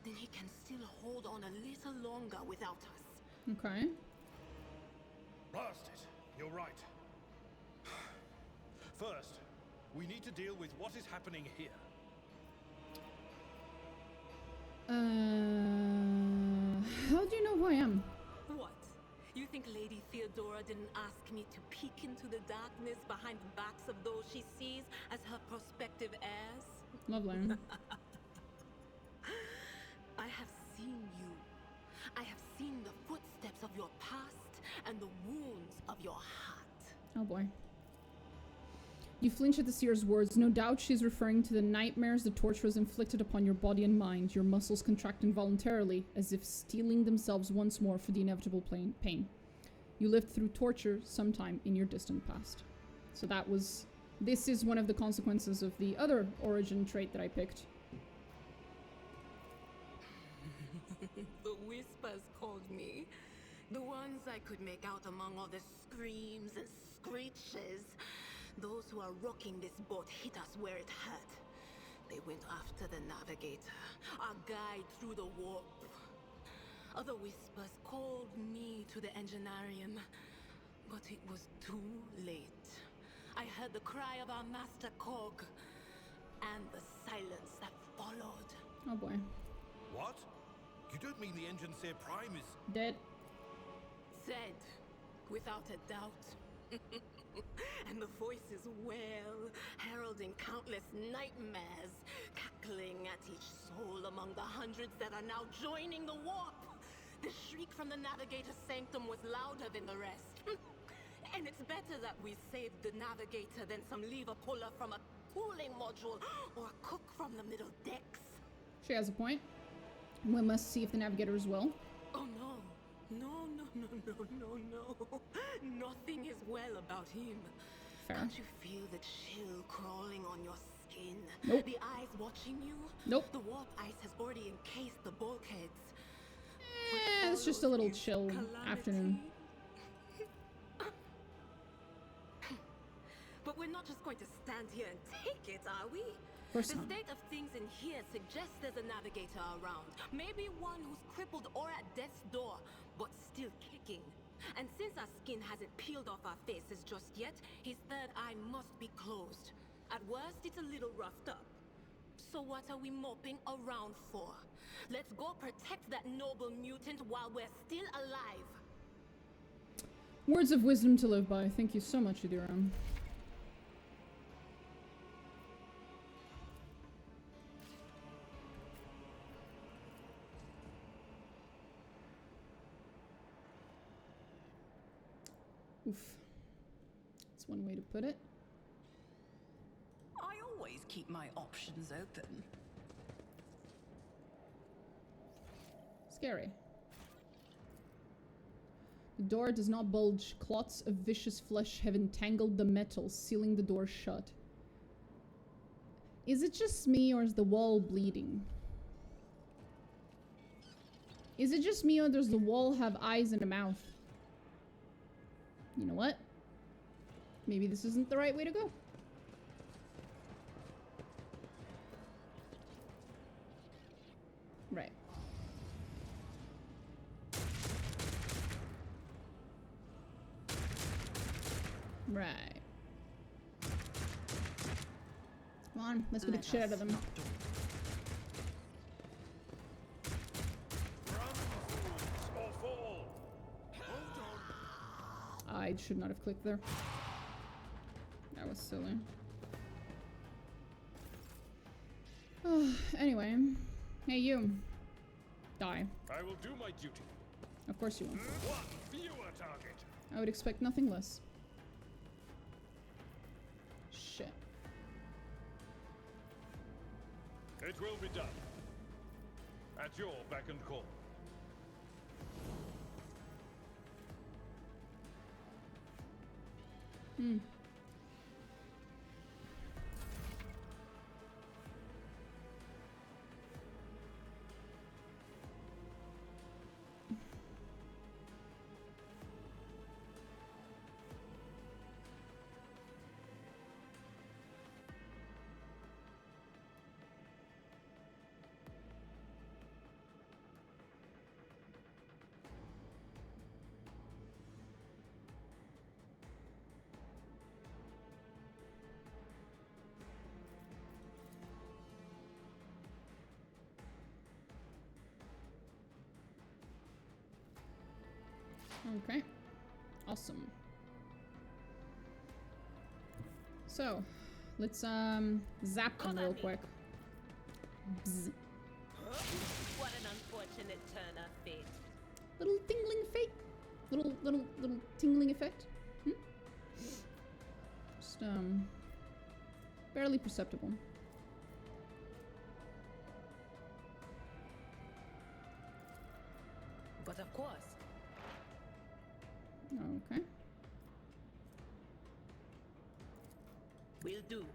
then he can still hold on a little longer without us. Okay. Blast it. You're right. First, we need to deal with what is happening here. How do you know who I am? What? You think Lady Theodora didn't ask me to peek into the darkness behind the backs of those she sees as her prospective heirs? Lovely. I have seen you. I have seen the footsteps of your past and the wounds of your heart. Oh boy. You flinch at the seer's words. No doubt she's referring to the nightmares the torturers inflicted upon your body and mind. Your muscles contract involuntarily, as if steeling themselves once more for the inevitable pain. You lived through torture sometime in your distant past. So that was... This is one of the consequences of the other origin trait that I picked. The whispers called me. The ones I could make out among all the screams and screeches. Those who are rocking this boat hit us where it hurt. They went after the navigator, our guide through the warp. Other whispers called me to the enginarium, but it was too late. I heard the cry of our master cog, and the silence that followed. Oh boy. What? You don't mean the Engine Seer Prime is... Dead. Said, without a doubt. And the voices wail, heralding countless nightmares, cackling at each soul among the hundreds that are now joining the warp. The shriek from the navigator's sanctum was louder than the rest. And it's better that we saved the navigator than some lever puller from a cooling module or a cook from the middle decks. She has a point. We must see if the navigator is well. Oh no. No. Nothing is well about him. Fair. Can't you feel the chill crawling on your skin? Nope. The eyes watching you? Nope. The warp ice has already encased the bulkheads. It's just a little chill afternoon. But we're not just going to stand here and take it, are we? Of course The not. state of things in here suggests there's a navigator around. Maybe one who's crippled or at death's door, but still kicking. And since our skin hasn't peeled off our faces just yet, his third eye must be closed. At worst, it's a little roughed up. So what are we moping around for? Let's go protect that noble mutant while we're still alive. Words of wisdom to live by. Thank you so much, Theodora. Oof. That's one way to put it. I always keep my options open. Scary. The door does not bulge. Clots of vicious flesh have entangled the metal, sealing the door shut. Is it just me, or is the wall bleeding? Is it just me, or does the wall have eyes and a mouth? You know what? Maybe this isn't the right way to go. Right. Right. Come on, let's get the shit out of them. I should not have clicked there. That was silly. Anyway. Hey, you. Die. I will do my duty. Of course you will. One fewer target. I would expect nothing less. Shit. It will be done. At your beck and call. Okay. Awesome. So, let's zap them real quick. Bzz. What an unfortunate turn of fate. Little tingling fate. Little tingling effect. Hmm? Just barely perceptible. But of course. Okay. Will do.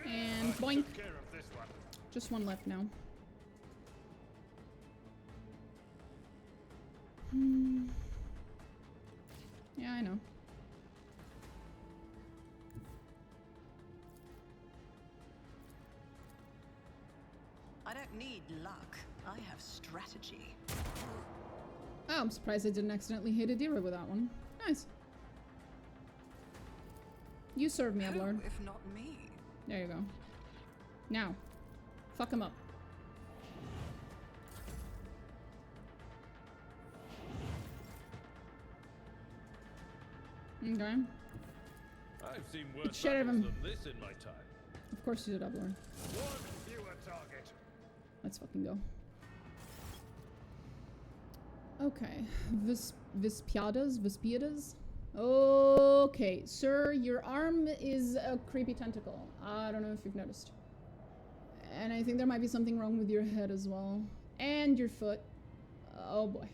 And boink. Took care of this one. Just one left now. Yeah, I know. I don't need luck. I have strategy. Oh, I'm surprised I didn't accidentally hit Adira with that one. Nice. You serve me, Who, Ablard. if not me? There you go. Now, fuck him up. Okay. I've seen worse Share battles him. than this in my time. Of course you did, Ablard. One fewer target. Let's fucking go. Okay. Vespiadas? Okay, sir, your arm is a creepy tentacle. I don't know if you've noticed. And I think there might be something wrong with your head as well. And your foot. Oh boy.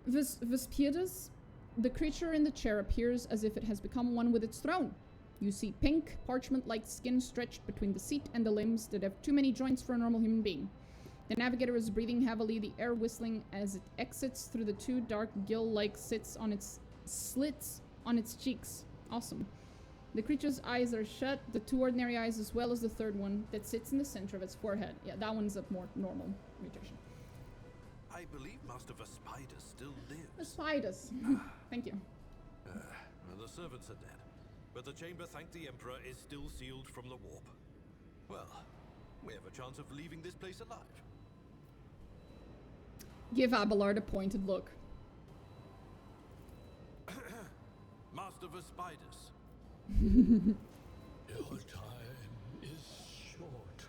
Vespiadas? The creature in the chair appears as if it has become one with its throne. You see pink, parchment-like skin stretched between the seat and the limbs that have too many joints for a normal human being. The navigator is breathing heavily, the air whistling as it exits through the two dark gill-like slits on its cheeks. Awesome. The creature's eyes are shut, the two ordinary eyes as well as the third one that sits in the center of its forehead. Yeah, that one's a more normal mutation. I believe Master Vespidas still lives. Vespidas. Thank you. Well, the servants are dead, but the chamber, thank the Emperor, is still sealed from the warp. Well, we have a chance of leaving this place alive. Give Abelard a pointed look. Master Vespidas. Your time is short.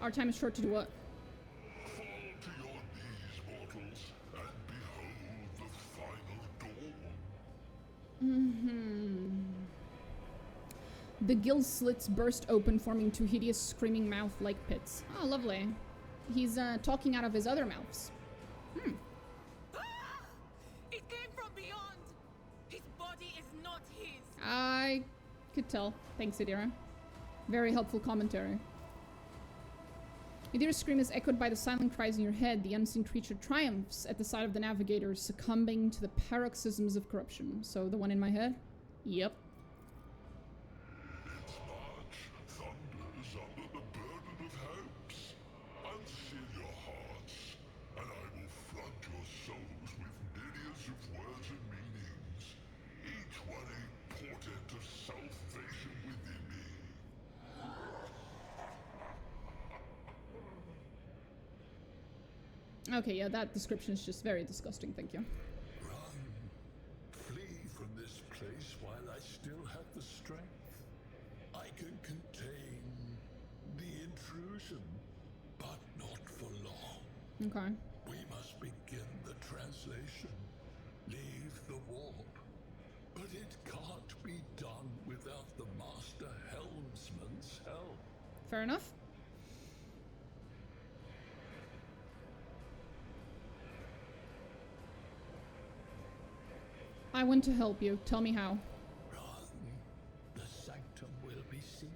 Our time is short to do what? Fall to your knees, mortals, and behold the final dawn. The gill slits burst open, forming two hideous, screaming mouth-like pits. Oh, lovely. He's talking out of his other mouths. It came from beyond. His body is not his. I could tell. Thanks, Adira. Very helpful commentary. Adira's scream is echoed by the silent cries in your head. The unseen creature triumphs at the sight of the navigator, succumbing to the paroxysms of corruption. So the one in my head? Yep. Its march thunders under the burden of hopes. Unseal your hearts, and I will flood your souls with myriads of words and meanings, each one a portent of salvation within me. Okay, yeah, that description is just very disgusting. Thank you. Run. Flee from this place while I still have the strength. I can contain the intrusion, but not for long. Okay. We must begin the translation. Leave the warp. But it can't be done without the Master Helmsman's help. Fair enough. I want to help you. Tell me how. Run. The sanctum will be sealed.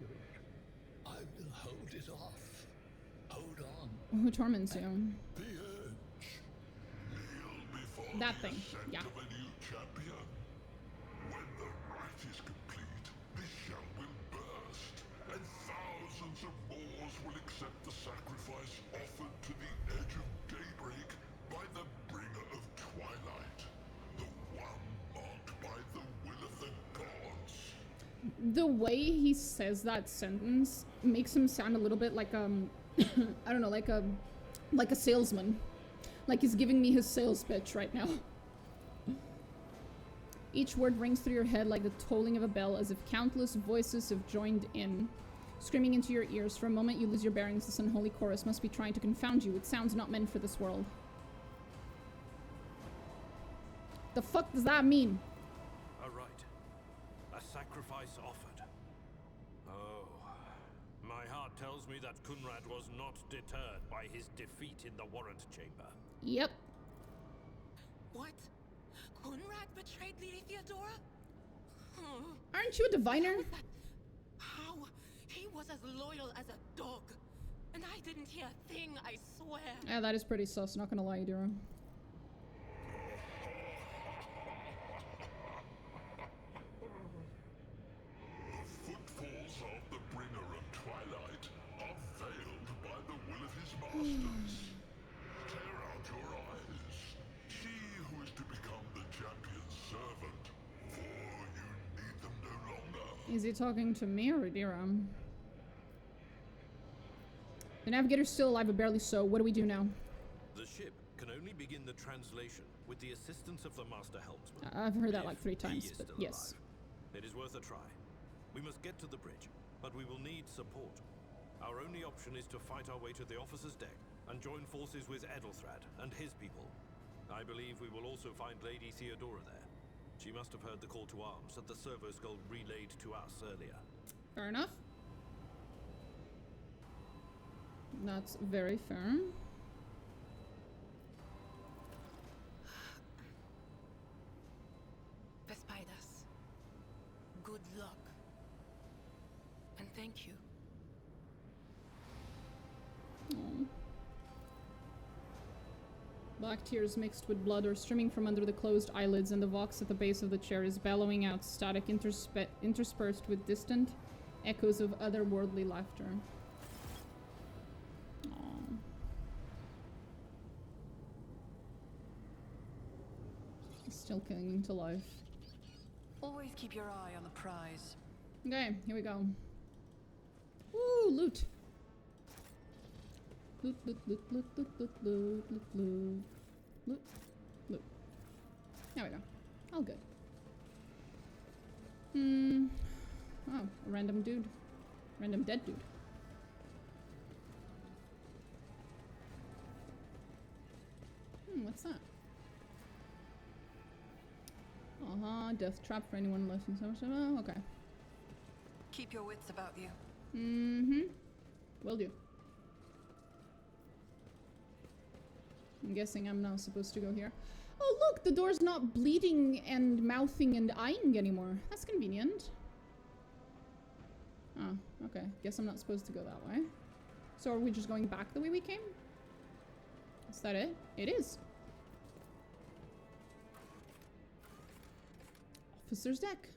I will hold it off. Hold on. Who torments you? The edge. Kneel before That the thing, ascent yeah. of a new champion. When the rite is complete, this shell will burst, and thousands of Moors will accept the sacrifice offered to the edge of daybreak by the bringer of twilight, the one marked by the will of the gods. The way he says that sentence makes him sound a little bit like I don't know, like a salesman. Like he's giving me his sales pitch right now. Each word rings through your head like the tolling of a bell, as if countless voices have joined in, screaming into your ears. For a moment you lose your bearings. This unholy chorus must be trying to confound you with sounds not meant for this world. The fuck does that mean? A rite. A sacrifice offered. Oh. My heart tells me that Kunrad was not deterred by his defeat in the warrant chamber. Yep. What? Conrad betrayed Lady Theodora? Aren't you a diviner? How? He was as loyal as a dog. And I didn't hear a thing, I swear. Yeah, that is pretty sus, not gonna lie, Dira. The footfalls of the bringer of twilight are veiled by the will of his masters. Tear out your eyes. See who is to become the champion's servant, for you need them no longer. Is he talking to me or Dira? The navigator's still alive, but barely so. What do we do now? The ship can only begin the translation with the assistance of the master helmsman. I've heard that like If 3 he times, is but still yes. alive. It is worth a try. We must get to the bridge, but we will need support. Our only option is to fight our way to the officer's deck and join forces with Edelthrad and his people. I believe we will also find Lady Theodora there. She must have heard the call to arms that the servo skull relayed to us earlier. Fair enough. That's very fair. Vespidas. Good luck. And thank you. Aww. Black tears mixed with blood are streaming from under the closed eyelids, and the vox at the base of the chair is bellowing out, static interspersed with distant echoes of otherworldly laughter. Aww. He's still clinging to life. Always keep your eye on the prize. Okay, here we go. Woo, loot! Loot, loot, loot, loot, loot, loot, loot, loot, loot, loot, loot. There we go. All good. Oh, a random dude. Random dead dude. What's that? Death trap for anyone less than so much. Oh, okay. Keep your wits about you. Will do. I'm guessing I'm now supposed to go here. Oh, look! The door's not bleeding and mouthing and eyeing anymore. That's convenient. Oh, okay. Guess I'm not supposed to go that way. So are we just going back the way we came? Is that it? It is. Officer's deck.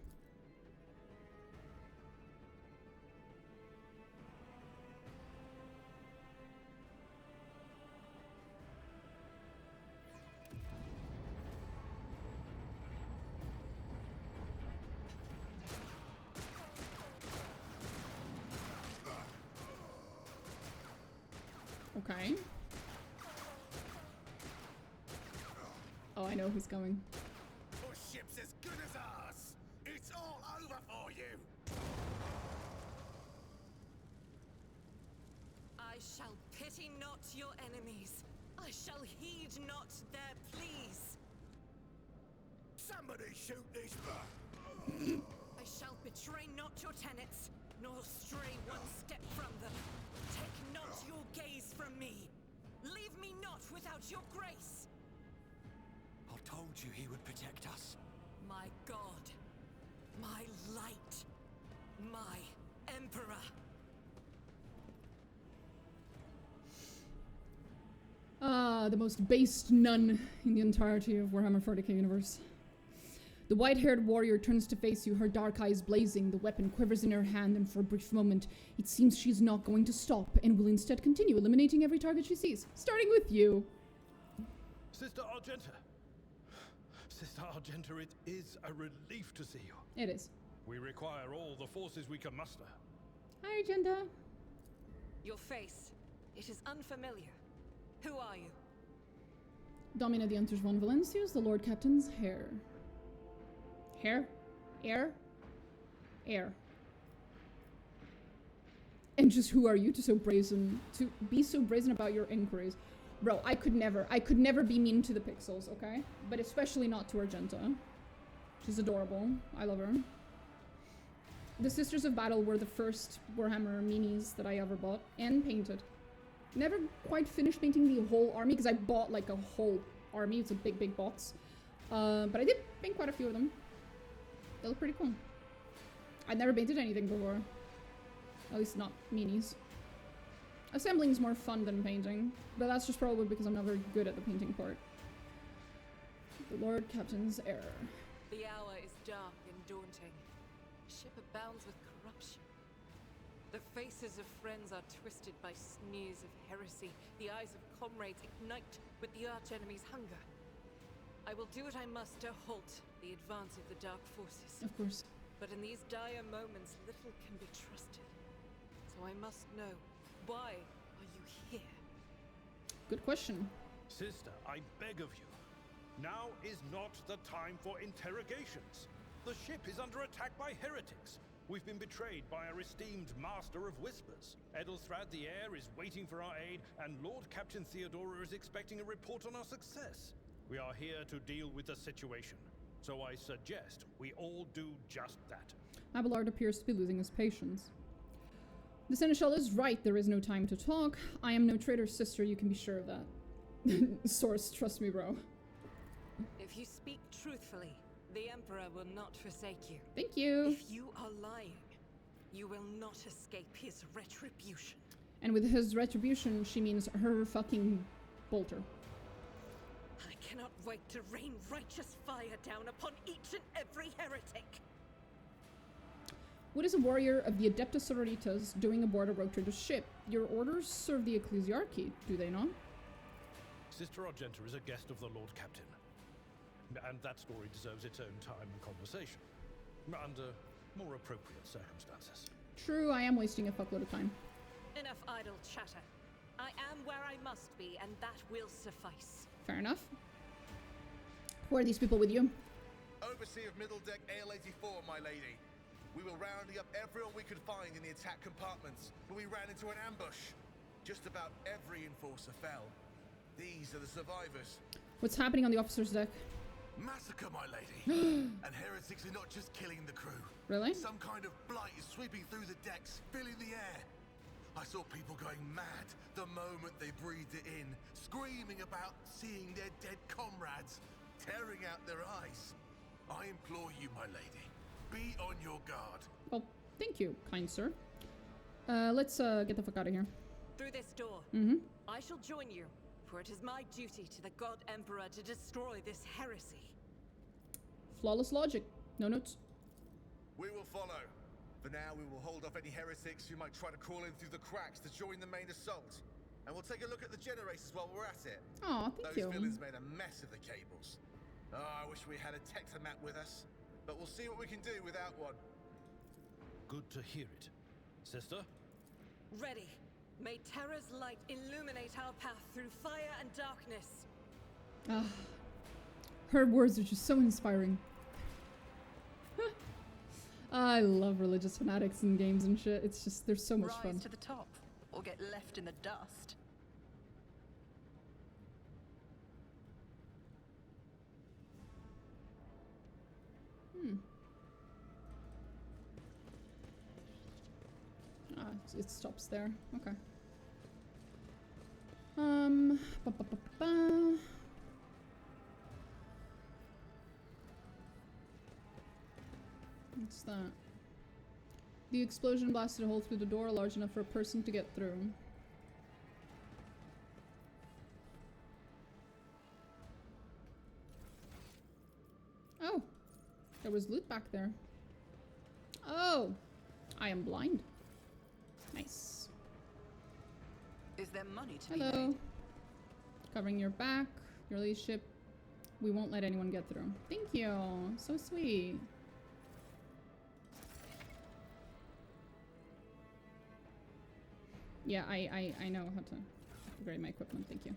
Okay. Oh, I know who's coming. Your ship's as good as ours. It's all over for you. I shall pity not your enemies. I shall heed not their pleas. Somebody shoot this. I shall betray not your tenets, nor stray one step from them. Take not your gaze from me. Leave me not without your grace. I told you he would protect us. My God, my light, my emperor. The most based nun in the entirety of Warhammer 40k universe. The white-haired warrior turns to face you, her dark eyes blazing, the weapon quivers in her hand, and for a brief moment, it seems she's not going to stop, and will instead continue eliminating every target she sees, starting with you. Sister Argenta! Sister Argenta, it is a relief to see you. It is. We require all the forces we can muster. Hi, Agenda. Your face. It is unfamiliar. Who are you? Domina the Hunters von Valencius, the Lord Captain's heir. Heir? Heir? Heir. And just who are you to be so brazen about your inquiries? Bro, I could never be mean to the pixels, okay? But especially not to Argenta. She's adorable. I love her. The Sisters of Battle were the first Warhammer minis that I ever bought and painted. Never quite finished painting the whole army because I bought like a whole army. It's a big box. But I did paint quite a few of them. They look pretty cool. I'd never painted anything before. At least not minis. Assembling is more fun than painting, but that's just probably because I'm not very good at the painting part. The Lord Captain's heir. The hour is dark and daunting. The ship abounds with corruption. The faces of friends are twisted by sneers of heresy. The eyes of comrades ignite with the arch-enemy's hunger. I will do what I must to halt the advance of the dark forces. Of course. But in these dire moments, little can be trusted. So I must know, why are you here? Good question. Sister, I beg of you. Now is not the time for interrogations. The ship is under attack by heretics. We've been betrayed by our esteemed Master of Whispers. Edelthrad the Heir is waiting for our aid, and Lord Captain Theodora is expecting a report on our success. We are here to deal with the situation. So I suggest we all do just that. Abelard appears to be losing his patience. The Seneschal is right, there is no time to talk. I am no traitor, sister, you can be sure of that. Source, trust me, bro. If you speak truthfully, the Emperor will not forsake you. Thank you. If you are lying, you will not escape his retribution. And with his retribution, she means her fucking bolter. I cannot wait to rain righteous fire down upon each and every heretic. What is a warrior of the Adeptus Sororitas doing aboard a rogue trader's ship? Your orders serve the ecclesiarchy, do they not? Sister Argenta is a guest of the Lord Captain. And that story deserves its own time and conversation. Under more appropriate circumstances. True, I am wasting a fuckload of time. Enough idle chatter. I am where I must be, and that will suffice. Fair enough. Who are these people with you? Overseer of Middle Deck AL-84, my lady. We were rounding up everyone we could find in the attack compartments, but we ran into an ambush. Just about every enforcer fell. These are the survivors. What's happening on the officer's deck? Massacre, my lady. And heretics are not just killing the crew. Really? Some kind of blight is sweeping through the decks, filling the air. I saw people going mad the moment they breathed it in, screaming about seeing their dead comrades, tearing out their eyes. I implore you, my lady, be on your guard. Well, thank you, kind sir. Let's get the fuck out of here. Through this door. I shall join you, for it is my duty to the God Emperor to destroy this heresy. Flawless logic. No notes. We will follow. For now, we will hold off any heretics who might try to crawl in through the cracks to join the main assault. And we'll take a look at the generators while we're at it. Aw, thank you. Those villains made a mess of the cables. Oh, I wish we had a Tectomat with us. But we'll see what we can do without one. Good to hear it. Sister? Ready. May terror's light illuminate our path through fire and darkness. Her words are just so inspiring. I love religious fanatics in games and shit. It's just, they're so much fun. Rise to the top, or get left in the dust. It stops there. Okay. Ba, ba, ba, ba. What's that? The explosion blasted a hole through the door large enough for a person to get through. Oh, there was loot back there. Oh, I am blind. Nice. Is there money to be Hello. made? Covering your back, your leadership. We won't let anyone get through. Thank you. So sweet. Yeah, I know how to upgrade my equipment, thank you.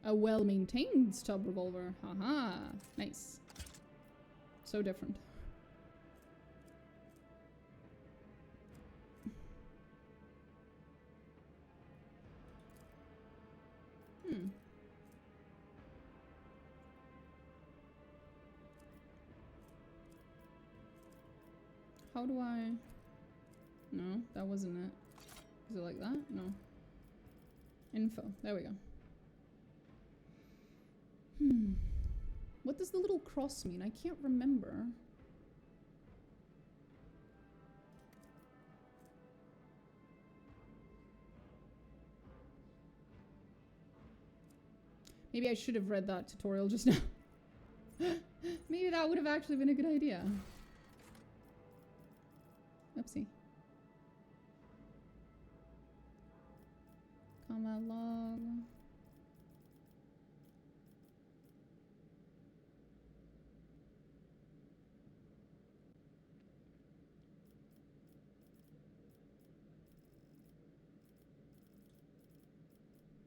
A well-maintained stub revolver. Haha, nice. So different. How do I... No, that wasn't it. Is it like that? No. Info. There we go. What does the little cross mean? I can't remember. Maybe I should have read that tutorial just now. Maybe that would have actually been a good idea. Oopsie. Combat log.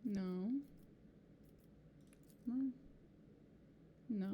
No. No. No.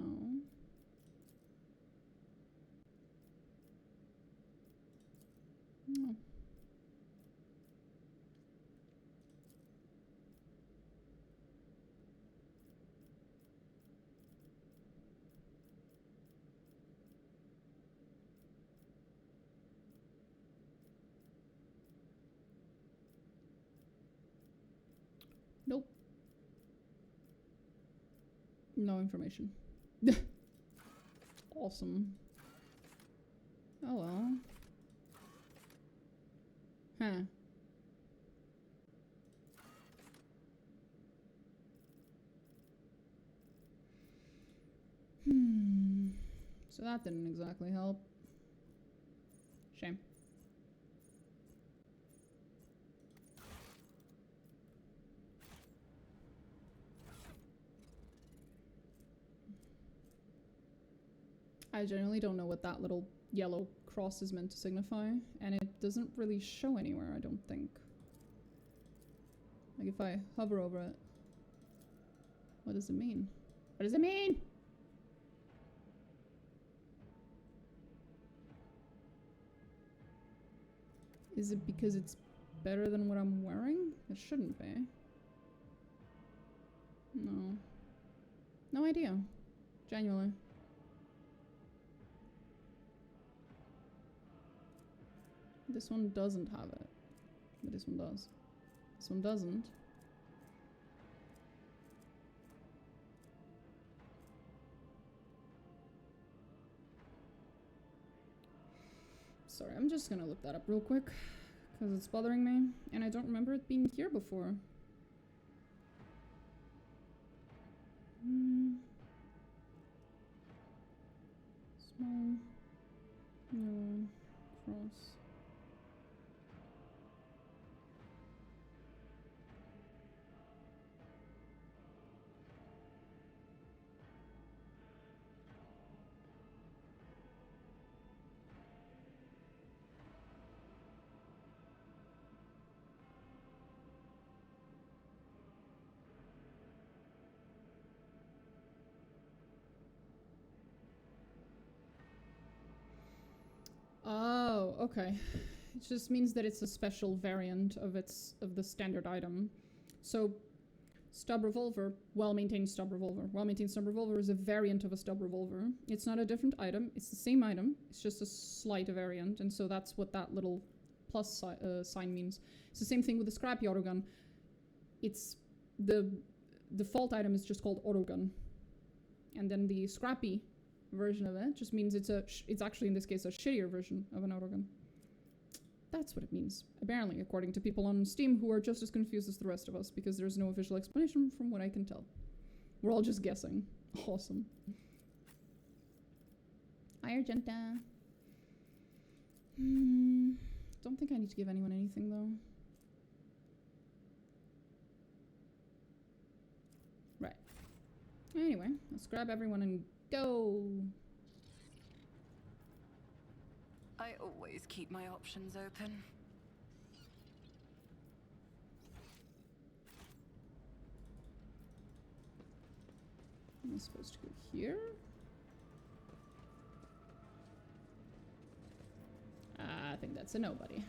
Nope. No information. Awesome. Oh well. Huh. So that didn't exactly help. Shame. I generally don't know what that little yellow cross is meant to signify, and it doesn't really show anywhere, I don't think. Like if I hover over it, what does it mean? What does it mean? Is it because it's better than what I'm wearing? It shouldn't be. No. No idea. Genuinely. This one doesn't have it. But this one does. This one doesn't. Sorry, I'm just gonna look that up real quick. Because it's bothering me. And I don't remember it being here before. Small. No. Cross. Oh, okay. It just means that it's a special variant of the standard item. So, stub revolver, well-maintained stub revolver. Well-maintained stub revolver is a variant of a stub revolver. It's not a different item. It's the same item. It's just a slight variant, and so that's what that little plus sign means. It's the same thing with the scrappy autogun. It's the default item is just called autogun, and then the scrappy version of it just means it's actually in this case a shittier version of an autogun. That's what it means, apparently, according to people on Steam who are just as confused as the rest of us, because there's no official explanation from what I can tell. We're all just guessing. Awesome. Hi, Argenta. Don't think I need to give anyone anything, though. Right. Anyway, let's grab everyone and go! I always keep my options open. I'm supposed to go here. I think that's a nobody.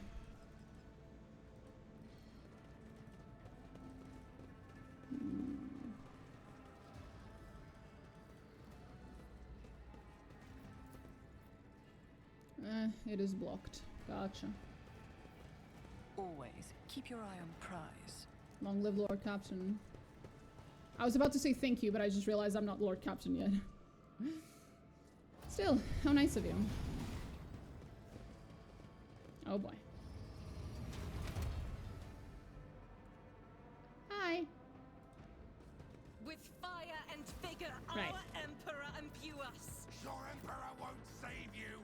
It is blocked. Gotcha. Always keep your eye on the prize. Long live Lord Captain. I was about to say thank you, but I just realized I'm not Lord Captain yet. Still, how nice of you. Oh boy. Hi. With fire and vigor, Right. our Emperor imbue us. Your Emperor won't save you.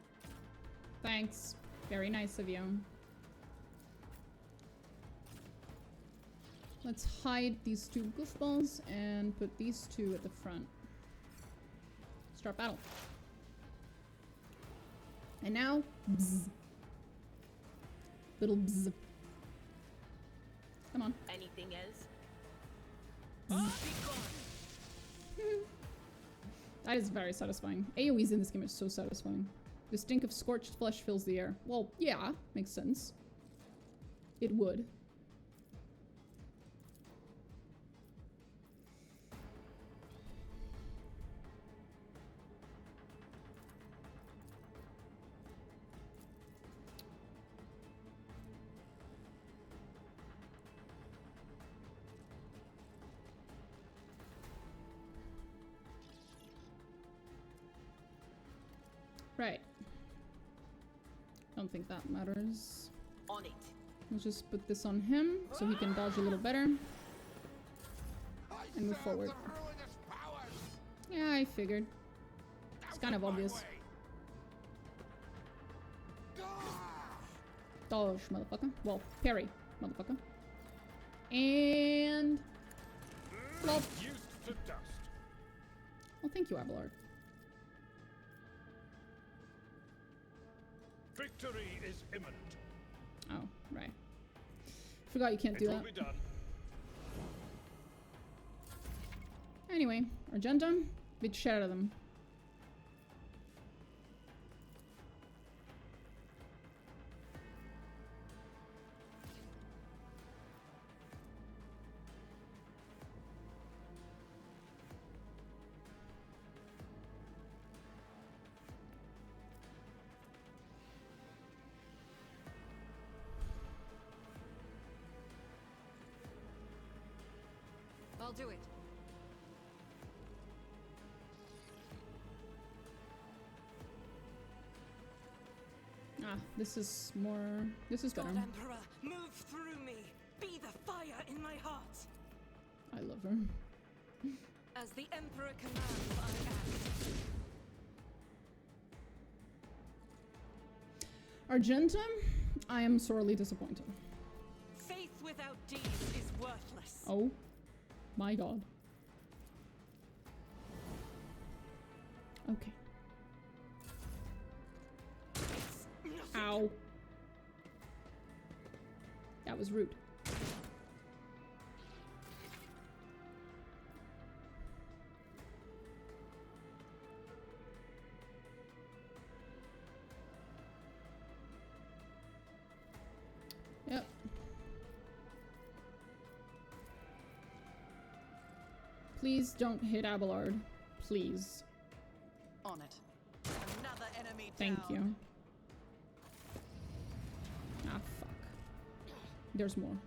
Thanks. Very nice of you. Let's hide these two goofballs and put these two at the front. Start battle. And now, bzz. Little bzz. Come on. Anything else? That is very satisfying. AoEs in this game are so satisfying. The stink of scorched flesh fills the air. Well, yeah, makes sense. It would. Right. Don't think that matters. On it. Let's just put this on him so he can dodge a little better. And move forward. Yeah, I figured. It's kind of obvious. Dodge, motherfucker. Well, parry, motherfucker. And... Flop. Used to dust. Well, thank you, Abelard. Victory is imminent. Oh, right. Forgot you can't do It will that. be done. Anyway, Argenta, beat shit out of them. I'll do it. Ah, this is more... This is better. God Emperor, move through me. Be the fire in my heart. I love her. As the Emperor commands, I act. Argenta, I am sorely disappointed. Faith without deeds is worthless. Oh my god. Okay. Ow. That was rude. Yep. Please don't hit Abelard. Please. On it. Another enemy Thank down. you. Ah, fuck. There's more.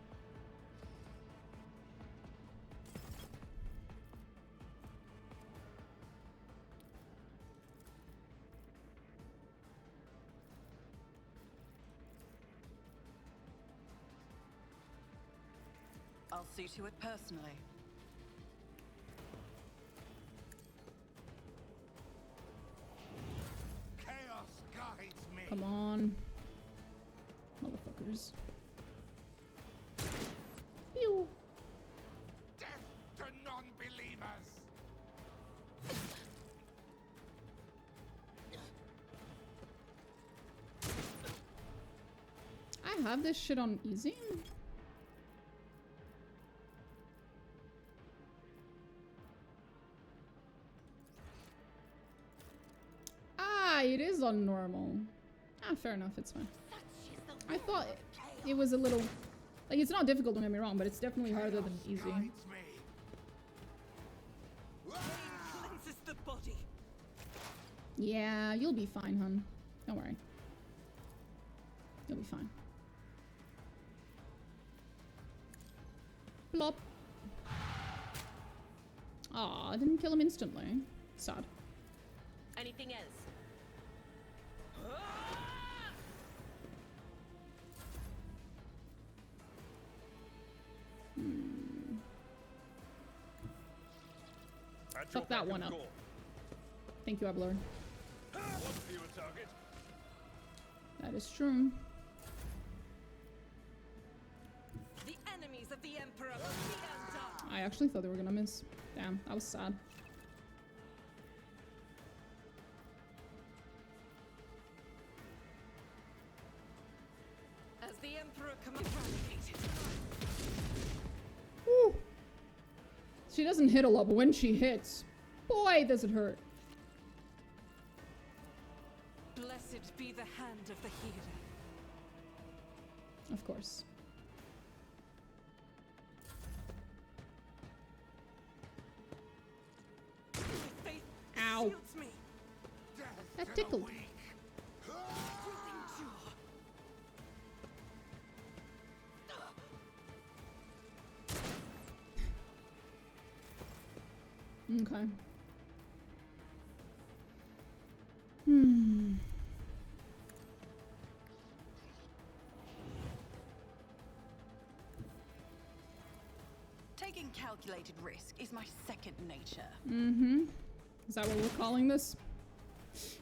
I'll see to it personally. Chaos guides me. Come on. Motherfuckers. Pew. Death to non-believers. I have this shit on easy. it is on normal. Ah, fair enough, it's fine. I thought it was a little... Like, it's not difficult, don't get me wrong, but it's definitely harder than easy. Cleanses the body. Yeah, you'll be fine, hun. Don't worry. You'll be fine. Plop. Aw, I didn't kill him instantly. Sad. Anything else? Fuck that one up. Thank you, Ablord. That is true. The enemies of the Emperor will be undone. I actually thought they were gonna miss. Damn, that was sad. As the Emperor eradicated. Woo. She doesn't hit a lot, but when she hits, boy, does it hurt. Blessed be the hand of the healer. Of course. Faith Ow. shields me. That tickled. Okay. Taking calculated risk is my second nature. Mm-hmm. Is that what we're calling this?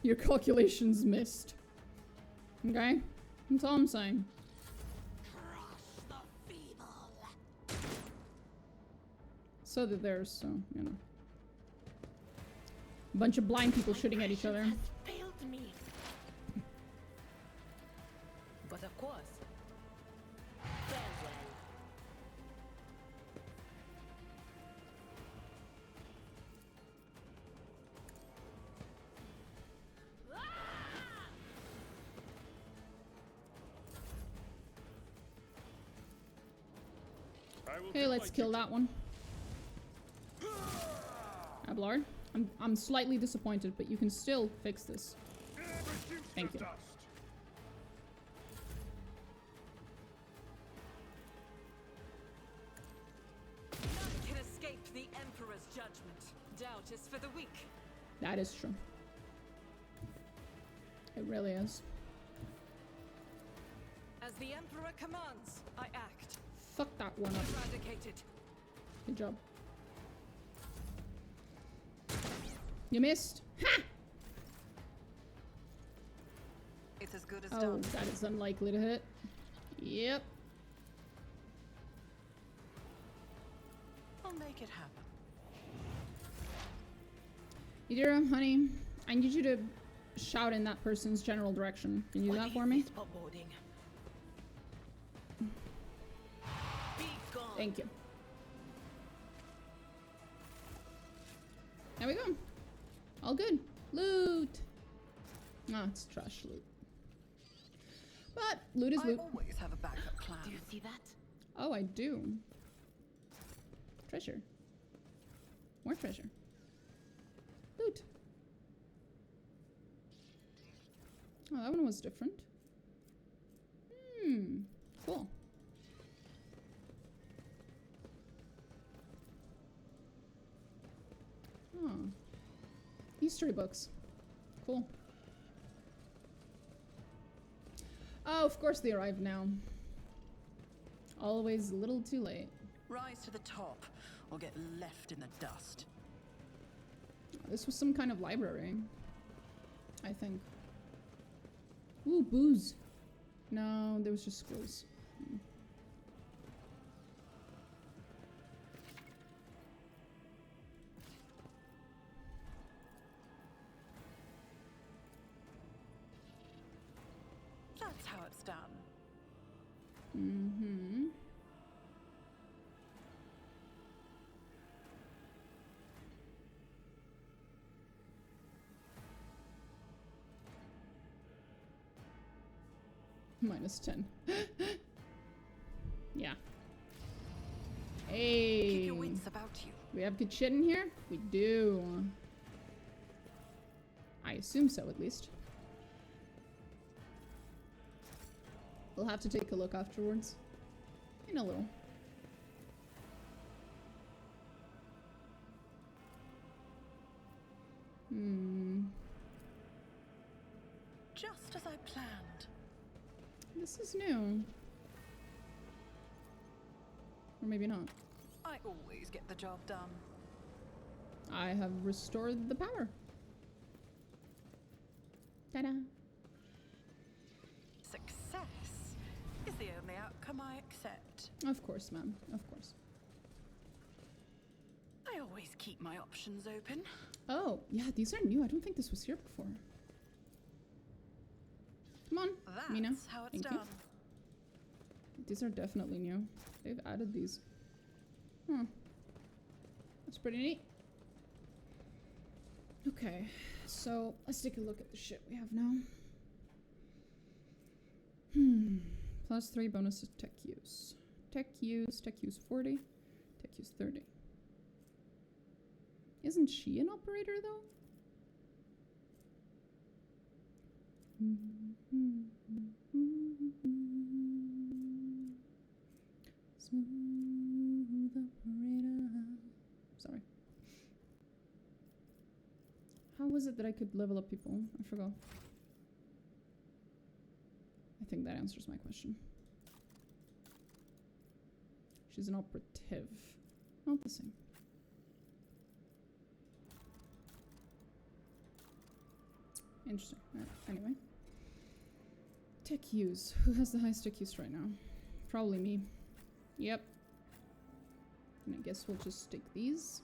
Your calculations missed. Okay? That's all I'm saying. So that there's, so, you know. A bunch of blind people shooting at each other. Failed me. But of course. Farewell. Okay, let's kill that one. Ablard, I'm slightly disappointed, but you can still fix this. Thank you. None can escape the Emperor's judgment. Doubt is for the weak. That is true. It really is. As the Emperor commands, I act. Fuck that one up. Eradicated. Good job. You missed. Ha! It's as good as Oh, done. that is unlikely to hit. Yep. I'll make it happen. Theodora, honey, I need you to shout in that person's general direction. Can you do that for me? Thank you. There we go. All good. Loot. Ah, it's trash loot. But loot is loot. I always have a backup plan. Do you see that? Oh, I do. Treasure. More treasure. Loot. Oh, that one was different. Cool. Oh. History books. Cool. Oh, of course they arrived now. Always a little too late. Rise to the top, or get left in the dust. This was some kind of library, I think. Ooh, booze. No, there was just scrolls. That's how it's done. Mm-hmm. -10. Yeah. Hey. Keep your wits about you. We have good shit in here? We do. I assume so, at least. We'll have to take a look afterwards. In a little. Just as I planned. This is new. Or maybe not. I always get the job done. I have restored the power. Ta-da. Success is the only outcome I accept. Of course, ma'am. Of course. I always keep my options open. Oh, yeah, these are new. I don't think this was here before. Come on, That's Mina. how it's Thank done. you. These are definitely new. They've added these. Huh. That's pretty neat. Okay, so let's take a look at the shit we have now. +3 bonus to tech use. Tech use 40. Tech use 30. Isn't she an operator though? Smooth operator. Sorry. How was it that I could level up people? I forgot. I think that answers my question. She's an operative. Not the same. Interesting. Anyway. Tech use. Who has the highest tech use right now? Probably me. Yep. And I guess we'll just stick these.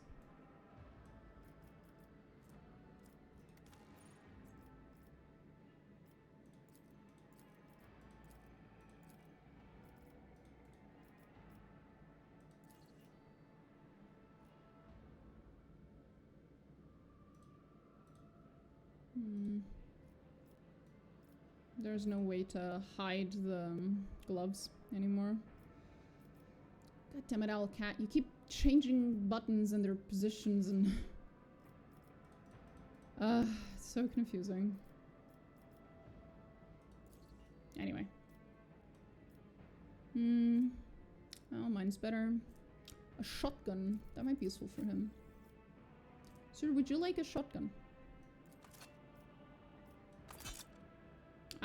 There's no way to hide the gloves anymore. God damn it, Owlcat. You keep changing buttons and their positions and... it's so confusing. Anyway. Oh, mine's better. A shotgun. That might be useful for him. Sir, would you like a shotgun?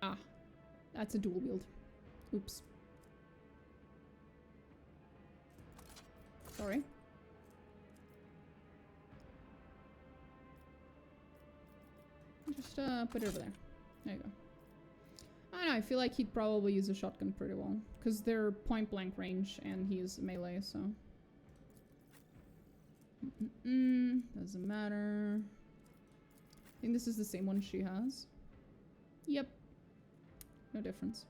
Ah, that's a dual wield. Oops. Sorry. Just put it over there. There you go. I don't know, I feel like he'd probably use a shotgun pretty well. Because they're point blank range and he's melee, so. Doesn't matter. I think this is the same one she has. Yep. No difference.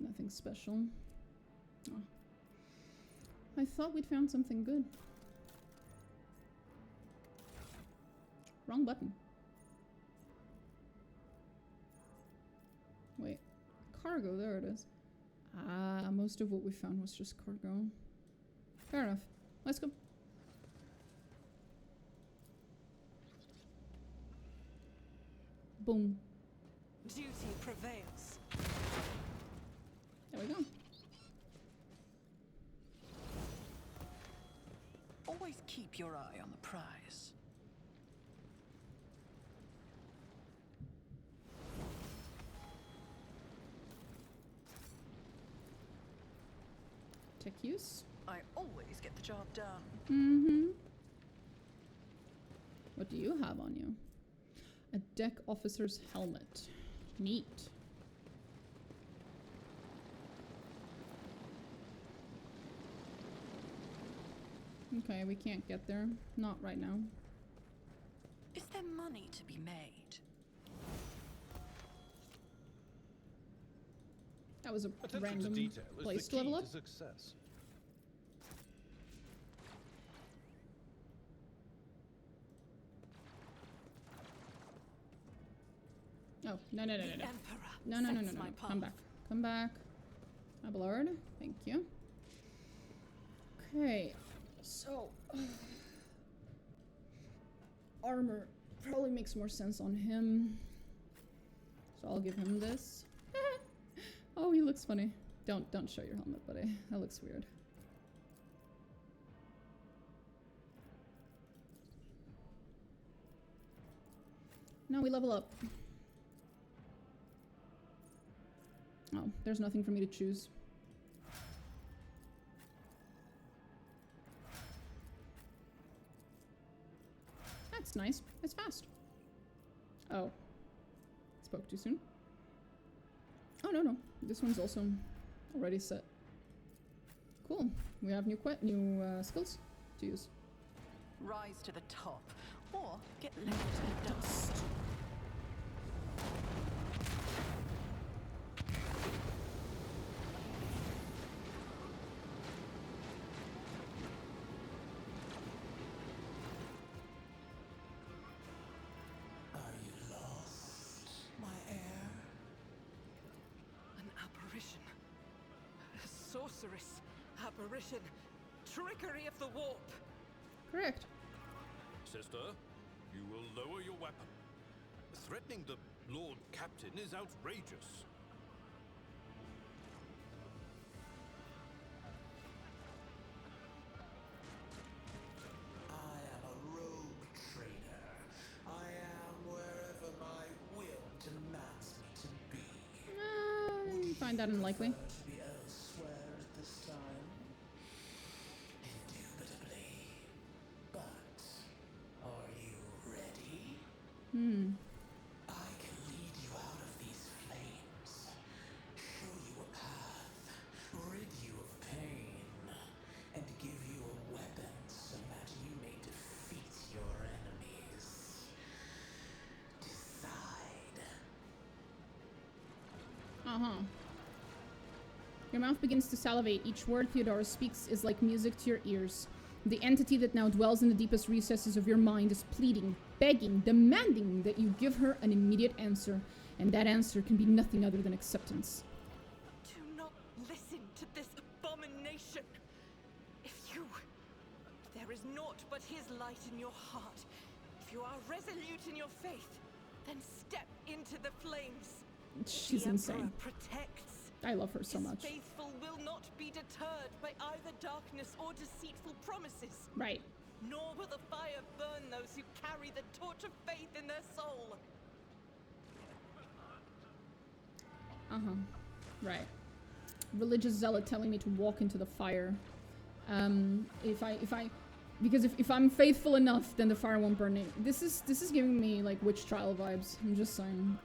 Nothing special. Oh. I thought we'd found something good. Wrong button. Wait. Cargo, there it is. Ah, most of what we found was just cargo. Fair enough. Let's go. Boom. Duty prevails. There we go. Always keep your eye on the prize. Tech use. I always get the job done. What do you have on you? A deck officer's helmet. Neat. Okay, we can't get there. Not right now. Is there money to be made? That was a Attention random to detail is place the to level key up. to success. Oh, no, no, no, no, The no. Emperor No, no, no, no, sets no, my no. path. Come back. Come back. My lord. Thank you. Okay. So... armor probably makes more sense on him. So I'll give him this. Oh, he looks funny. Don't show your helmet, buddy. That looks weird. Now we level up. Oh, there's nothing for me to choose. That's nice. It's fast. Oh. Spoke too soon? Oh, no, no. This one's also already set. Cool. We have new skills to use. Rise to the top, or get left in dust. Are you lost, my heir? An apparition. A sorceress. Apparition. Trickery of the warp. Correct. Sister, you will lower your weapon. Threatening the Lord Captain is outrageous. I am a rogue trader. I am wherever my will demands me to be. You find that unlikely. To be elsewhere at this time? Indubitably. But are you ready? I can lead you out of these flames, show you a path, rid you of pain, and give you a weapon so that you may defeat your enemies. Decide. Uh-huh. Your mouth begins to salivate. Each word Theodora speaks is like music to your ears. The entity that now dwells in the deepest recesses of your mind is pleading, begging, demanding that you give her an immediate answer. And that answer can be nothing other than acceptance. Do not listen to this abomination. If there is naught but his light in your heart. If you are resolute in your faith, then step into the flames. She's the insane. Emperor protects. I love her so His much. faithful will not be deterred by either darkness or deceitful promises. Right. Nor will the fire burn those who carry the torch of faith in their soul. Uh-huh. Right. Religious zealot telling me to walk into the fire. Because if I'm faithful enough, then the fire won't burn me. This is giving me like witch trial vibes. I'm just saying.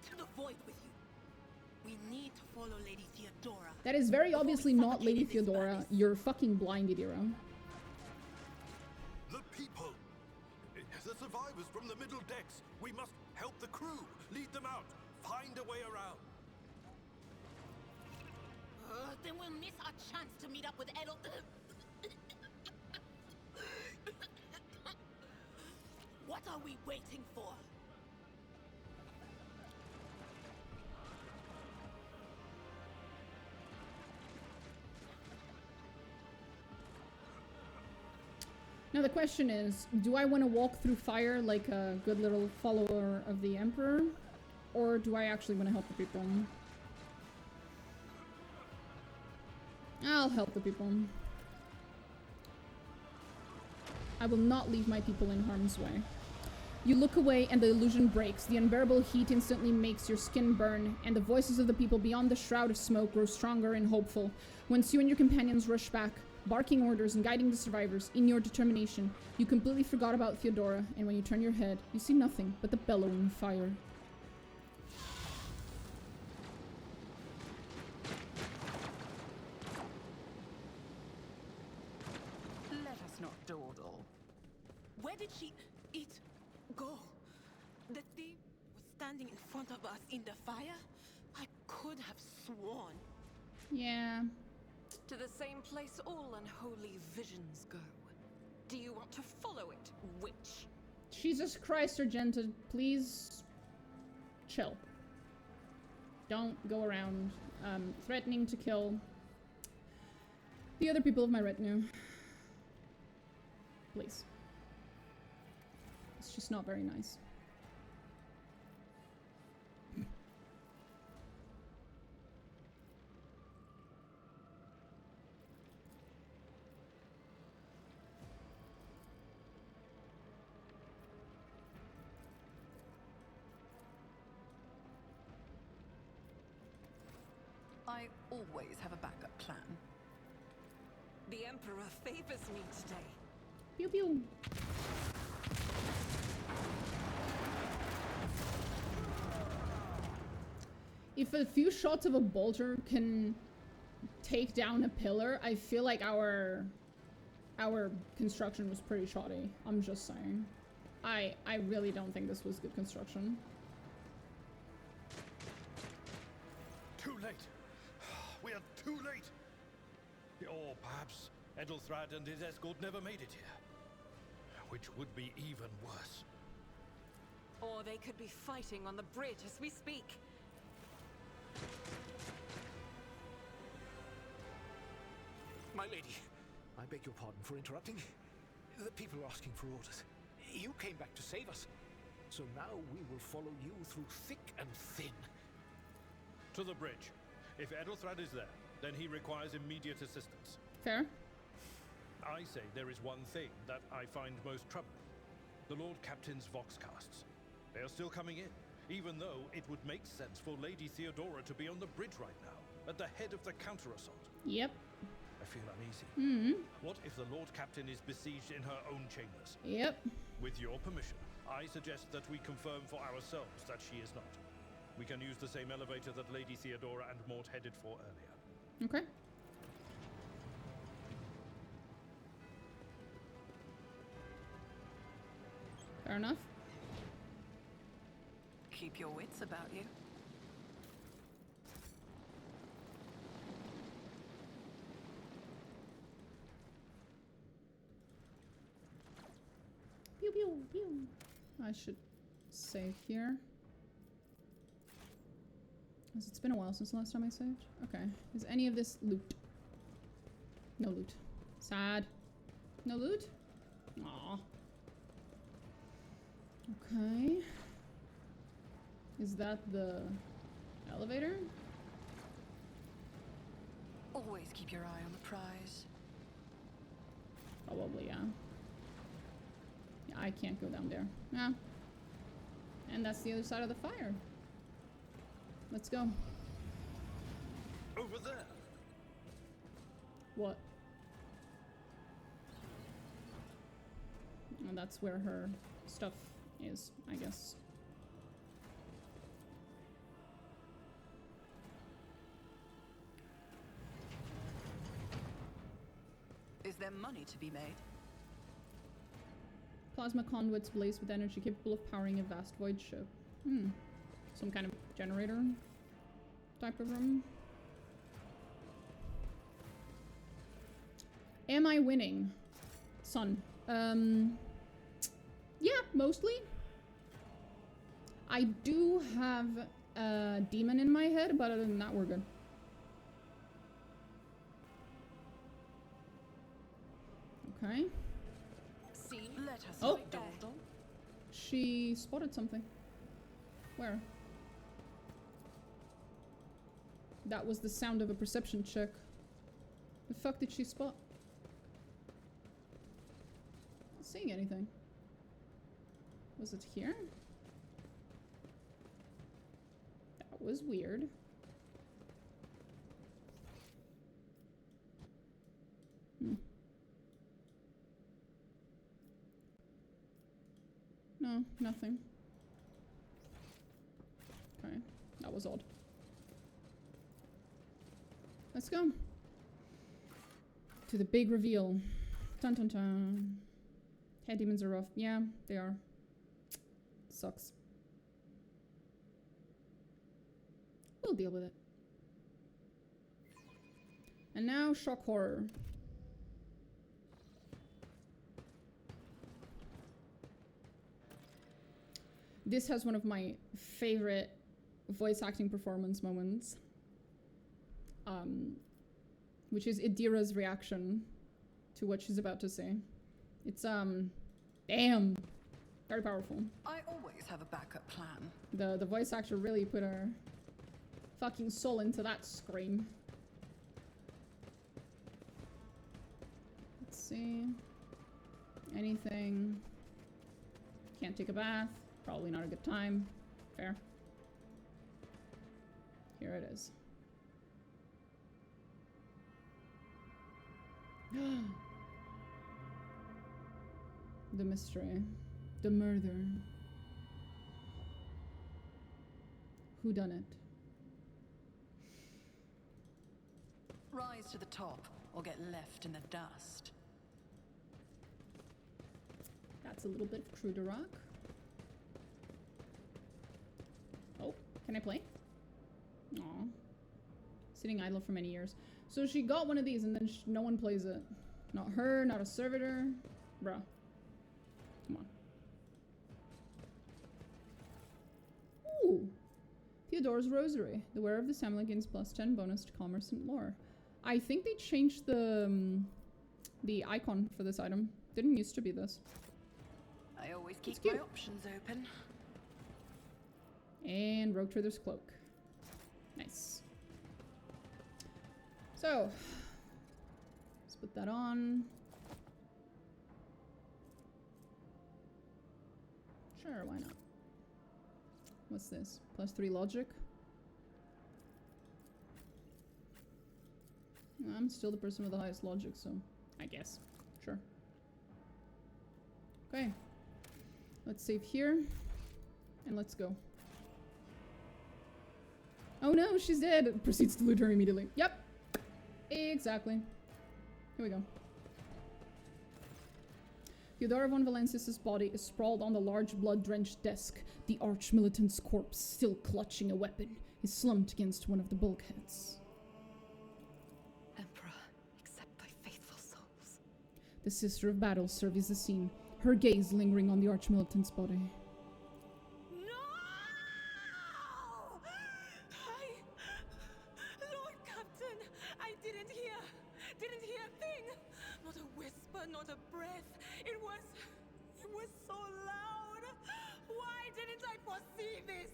To the void with you. We need to follow Lady Theodora. That is very obviously not Lady Theodora. You're fucking blind, Idira. The people! The survivors from the middle decks! We must help the crew! Lead them out! Find a way around! Then we'll miss our chance to meet up with Edel. What are we waiting for? Now the question is, do I want to walk through fire like a good little follower of the Emperor? Or do I actually want to help the people? I'll help the people. I will not leave my people in harm's way. You look away and the illusion breaks. The unbearable heat instantly makes your skin burn, and the voices of the people beyond the shroud of smoke grow stronger and hopeful. Once you and your companions rush back, barking orders and guiding the survivors in your determination, you completely forgot about Theodora, and when you turn your head, you see nothing but the bellowing fire. Let us not dawdle. Where did she go? The thing was standing in front of us in the fire? I could have sworn. Yeah. To the same place all unholy visions go. Do you want to follow it, witch? Jesus Christ, Argenta, please. chill. Don't go around threatening to kill the other people of my retinue. Please. It's just not very nice. I always have a backup plan. The Emperor favors me today. Pew pew. If a few shots of a bolter can take down a pillar, I feel like our construction was pretty shoddy. I'm just saying. I really don't think this was good construction. Too late. We are too late. Or perhaps Edelthrad and his escort never made it here. Which would be even worse. Or they could be fighting on the bridge as we speak. My lady, I beg your pardon for interrupting. The people are asking for orders. You came back to save us. So now we will follow you through thick and thin. To the bridge. If Edelthrad is there, then he requires immediate assistance. Fair. I say there is one thing that I find most troubling. The Lord Captain's Voxcasts. They are still coming in, even though it would make sense for Lady Theodora to be on the bridge right now, at the head of the counter-assault. Yep. I feel uneasy. Mm-hmm. What if the Lord Captain is besieged in her own chambers? Yep. With your permission, I suggest that we confirm for ourselves that she is not. We can use the same elevator that Lady Theodora and Mort headed for earlier. Okay. Fair enough. Keep your wits about you. Pew pew pew. I should save here. It's been a while since the last time I saved. Okay. Is any of this loot? No loot. Sad. No loot? Aw. Okay. Is that the elevator? Always keep your eye on the prize. Probably, yeah. Yeah, I can't go down there. Yeah. And that's the other side of the fire. Let's go. Over there. What? And that's where her stuff is, I guess. Is there money to be made? Plasma conduits blaze with energy capable of powering a vast void ship. Hmm. Some kind of generator type of room. Am I winning? Son. Yeah, mostly. I do have a demon in my head, but other than that, we're good. Okay. See? Let us Oh! dawdle. She spotted something. Where? That was the sound of a perception check. The fuck did she spot? Not seeing anything. Was it here? That was weird. No, nothing. Okay, that was odd. Let's go. To the big reveal. Dun dun dun. Head demons are rough. Yeah, they are. Sucks. We'll deal with it. And now shock horror. This has one of my favorite voice acting performance moments. Which is Idira's reaction to what she's about to say. It's, damn. Very powerful. I always have a backup plan. The voice actor really put her fucking soul into that scream. Let's see. Anything. Can't take a bath. Probably not a good time. Fair. Here it is. The mystery. The murder. Who done it? Rise to the top or get left in the dust. That's a little bit of cruder rock. Oh, can I play? Aw. Sitting idle for many years. So she got one of these and then no one plays it. Not her, not a servitor. Bruh. Come on. Ooh. Theodora's Rosary. The wearer of this amulet gains +10 bonus to commerce and lore. I think they changed the icon for this item. Didn't used to be this. I always keep my options open. And Rogue Trader's Cloak. Nice. So, let's put that on. Sure, why not? What's this? +3 logic? I'm still the person with the highest logic, so I guess. Sure. Okay. Let's save here. And let's go. Oh no, she's dead! Proceeds to loot her immediately. Yep. Exactly. Here we go. Theodora von Valencius's body is sprawled on the large blood-drenched desk. The arch-militant's corpse, still clutching a weapon, is slumped against one of the bulkheads. Emperor, accept thy faithful souls. The Sister of Battle surveys the scene, her gaze lingering on the arch-militant's body. Lord Captain, I didn't hear a thing. Not a whisper, not a breath. It was so loud. Why didn't I foresee this?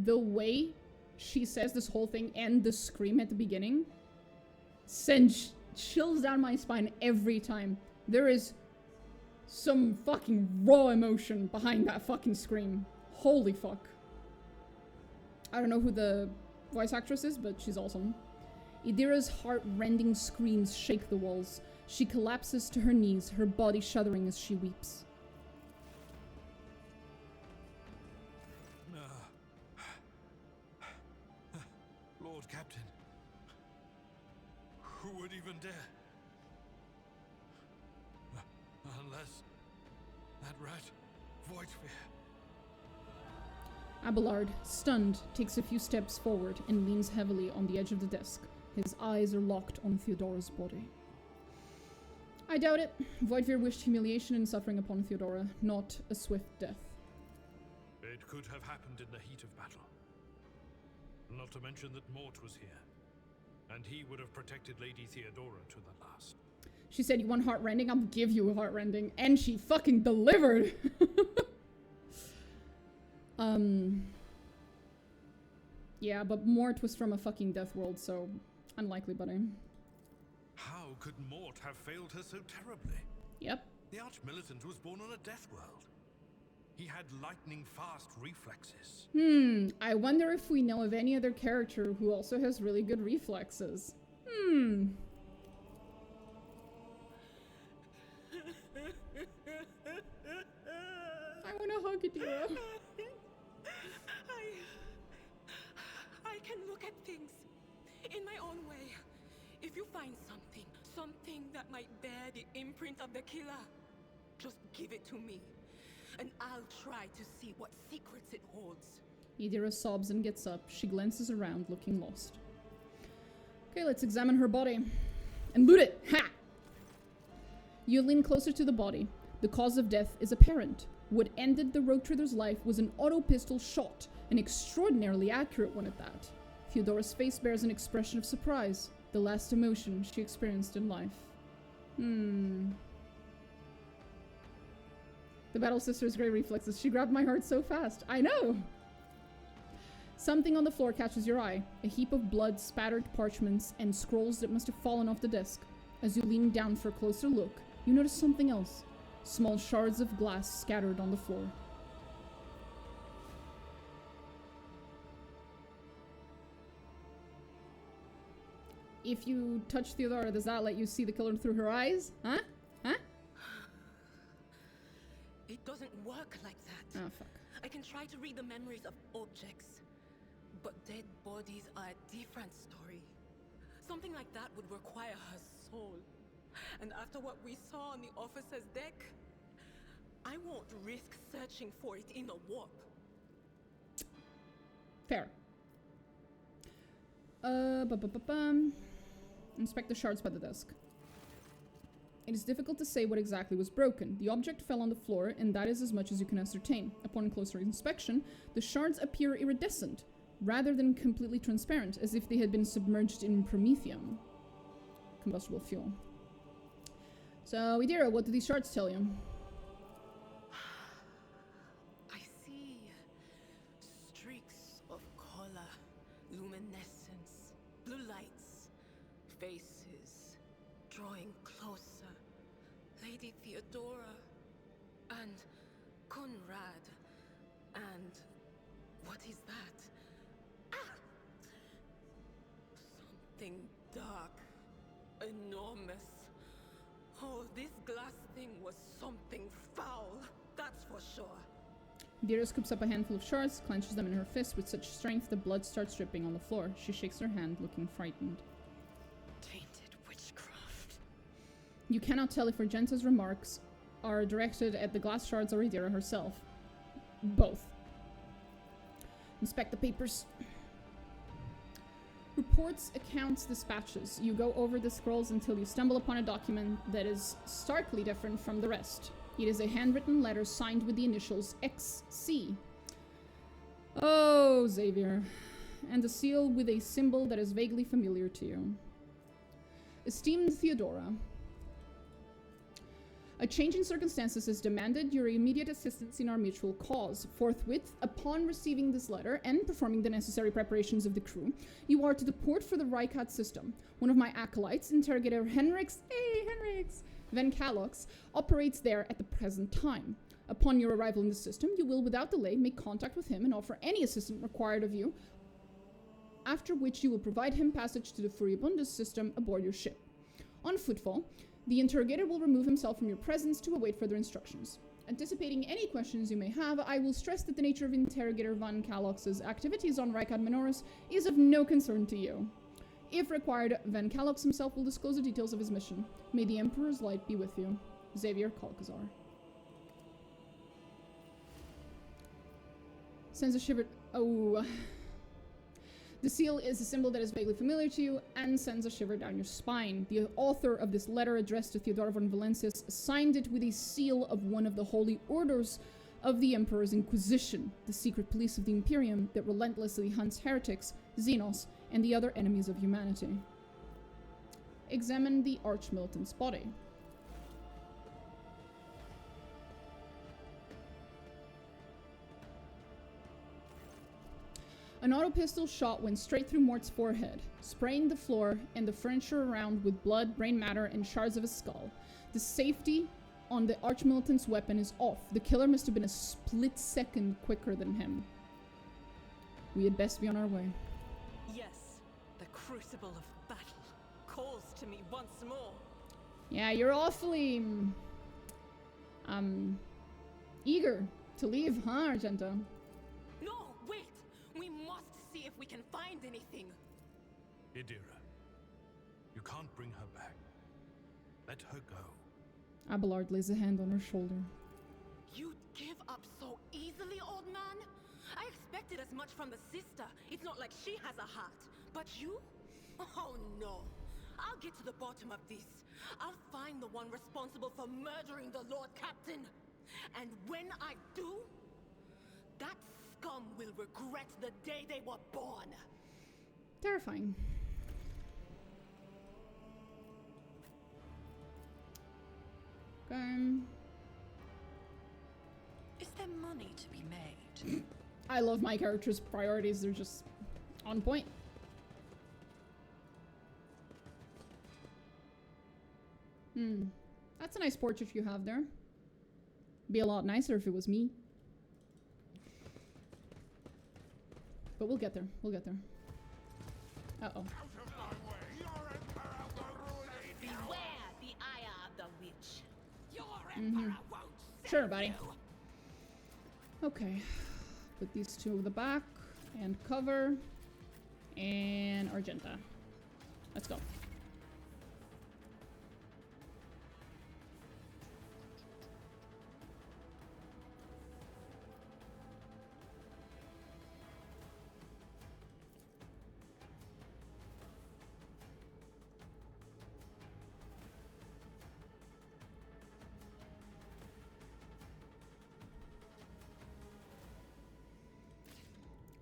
The way she says this whole thing and the scream at the beginning sends chills down my spine every time. There is some fucking raw emotion behind that fucking scream. Holy fuck. I don't know who the voice actress is, but she's awesome. Idira's heart-rending screams shake the walls. She collapses to her knees, her body shuddering as she weeps. Lord Captain, who would even dare? Unless that rat, Voidsphere. Abelard, stunned, takes a few steps forward and leans heavily on the edge of the desk. His eyes are locked on Theodora's body. I doubt it. Voidsphere wished humiliation and suffering upon Theodora, not a swift death. It could have happened in the heat of battle. Not to mention that Mort was here, and he would have protected Lady Theodora to the last. She said, you want heartrending? I'll give you a heartrending. And she fucking delivered! Yeah, but Mort was from a fucking death world, so unlikely, buddy. How could Mort have failed her so terribly? Yep. The Arch-Militant was born on a death world. He had lightning-fast reflexes. I wonder if we know of any other character who also has really good reflexes. I wanna hug Idira. I can look at things in my own way. If you find something that might bear the imprint of the killer, just give it to me, and I'll try to see what secrets it holds. Idira sobs and gets up. She glances around, looking lost. Okay, let's examine her body. And loot it! Ha! You lean closer to the body. The cause of death is apparent. What ended the rogue trader's life was an auto pistol shot, an extraordinarily accurate one at that. Theodora's face bears an expression of surprise, the last emotion she experienced in life. The Battle Sister's great reflexes. She grabbed my heart so fast. I know! Something on the floor catches your eye. A heap of blood, spattered parchments, and scrolls that must have fallen off the desk. As you lean down for a closer look, you notice something else. Small shards of glass scattered on the floor. If you touch Theodora, does that let you see the killer through her eyes? Huh? Huh? It doesn't work like that. Oh, fuck. I can try to read the memories of objects, but dead bodies are a different story. Something like that would require her soul. And after what we saw on the officer's deck, I won't risk searching for it in a warp. Fair. Inspect the shards by the desk. It is difficult to say what exactly was broken. The object fell on the floor, and that is as much as you can ascertain. Upon closer inspection, the shards appear iridescent, rather than completely transparent, as if they had been submerged in promethium. Combustible fuel. So, Idira, what do these shards tell you? I see streaks of color, luminescence, blue lights, faces, drawing closer. Lady Theodora, and Conrad, and what is that? Ah! Something dark, enormous. Oh, this glass thing was something foul, that's for sure. Idira scoops up a handful of shards, clenches them in her fist with such strength the blood starts dripping on the floor. She shakes her hand, looking frightened. Tainted witchcraft. You cannot tell if Argenta's remarks are directed at the glass shards or Idira herself. Both. Inspect the papers. Reports, accounts, dispatches. You go over the scrolls until you stumble upon a document that is starkly different from the rest. It is a handwritten letter signed with the initials XC. Oh, Xavier. And a seal with a symbol that is vaguely familiar to you. Esteemed Theodora, a change in circumstances has demanded your immediate assistance in our mutual cause. Forthwith, upon receiving this letter and performing the necessary preparations of the crew, you are to deport for the Rykat system. One of my acolytes, Interrogator Henrix Van Calox, operates there at the present time. Upon your arrival in the system, you will without delay make contact with him and offer any assistance required of you, after which you will provide him passage to the Furibundus system aboard your ship. On footfall, the interrogator will remove himself from your presence to await further instructions. Anticipating any questions you may have, I will stress that the nature of Interrogator Van Calox's activities on Rykad Minoris is of no concern to you. If required, Van Calox himself will disclose the details of his mission. May the Emperor's light be with you. Xavier Kalkazar. Sends a shiver. Oh. The seal is a symbol that is vaguely familiar to you and sends a shiver down your spine. The author of this letter addressed to Theodora von Valencius signed it with a seal of one of the holy orders of the Emperor's Inquisition, the secret police of the Imperium that relentlessly hunts heretics, Xenos, and the other enemies of humanity. Examine the Archmilitant's body. An auto pistol shot went straight through Mort's forehead, spraying the floor and the furniture around with blood, brain matter, and shards of his skull. The safety on the Archmilitant's weapon is off. The killer must have been a split second quicker than him. We had best be on our way. Yes, the crucible of battle calls to me once more. Yeah, you're awfully eager to leave, huh, Argenta? No, wait! We must see if we can find anything. Idira, you can't bring her back. Let her go. Abelard lays a hand on her shoulder. You'd give up so easily, old man? I expected as much from the sister. It's not like she has a heart. But you? Oh no. I'll get to the bottom of this. I'll find the one responsible for murdering the Lord Captain. And when I do, that scum will regret the day they were born. Terrifying. Okay. Is there money to be made? I love my character's priorities. They're just on point. That's a nice portrait you have there. Be a lot nicer if it was me. But we'll get there. We'll get there. Uh-oh. Beware the ire of the witch. Your emperor won't Sure, buddy. Okay. Put these two at the back and cover and Argenta. Let's go.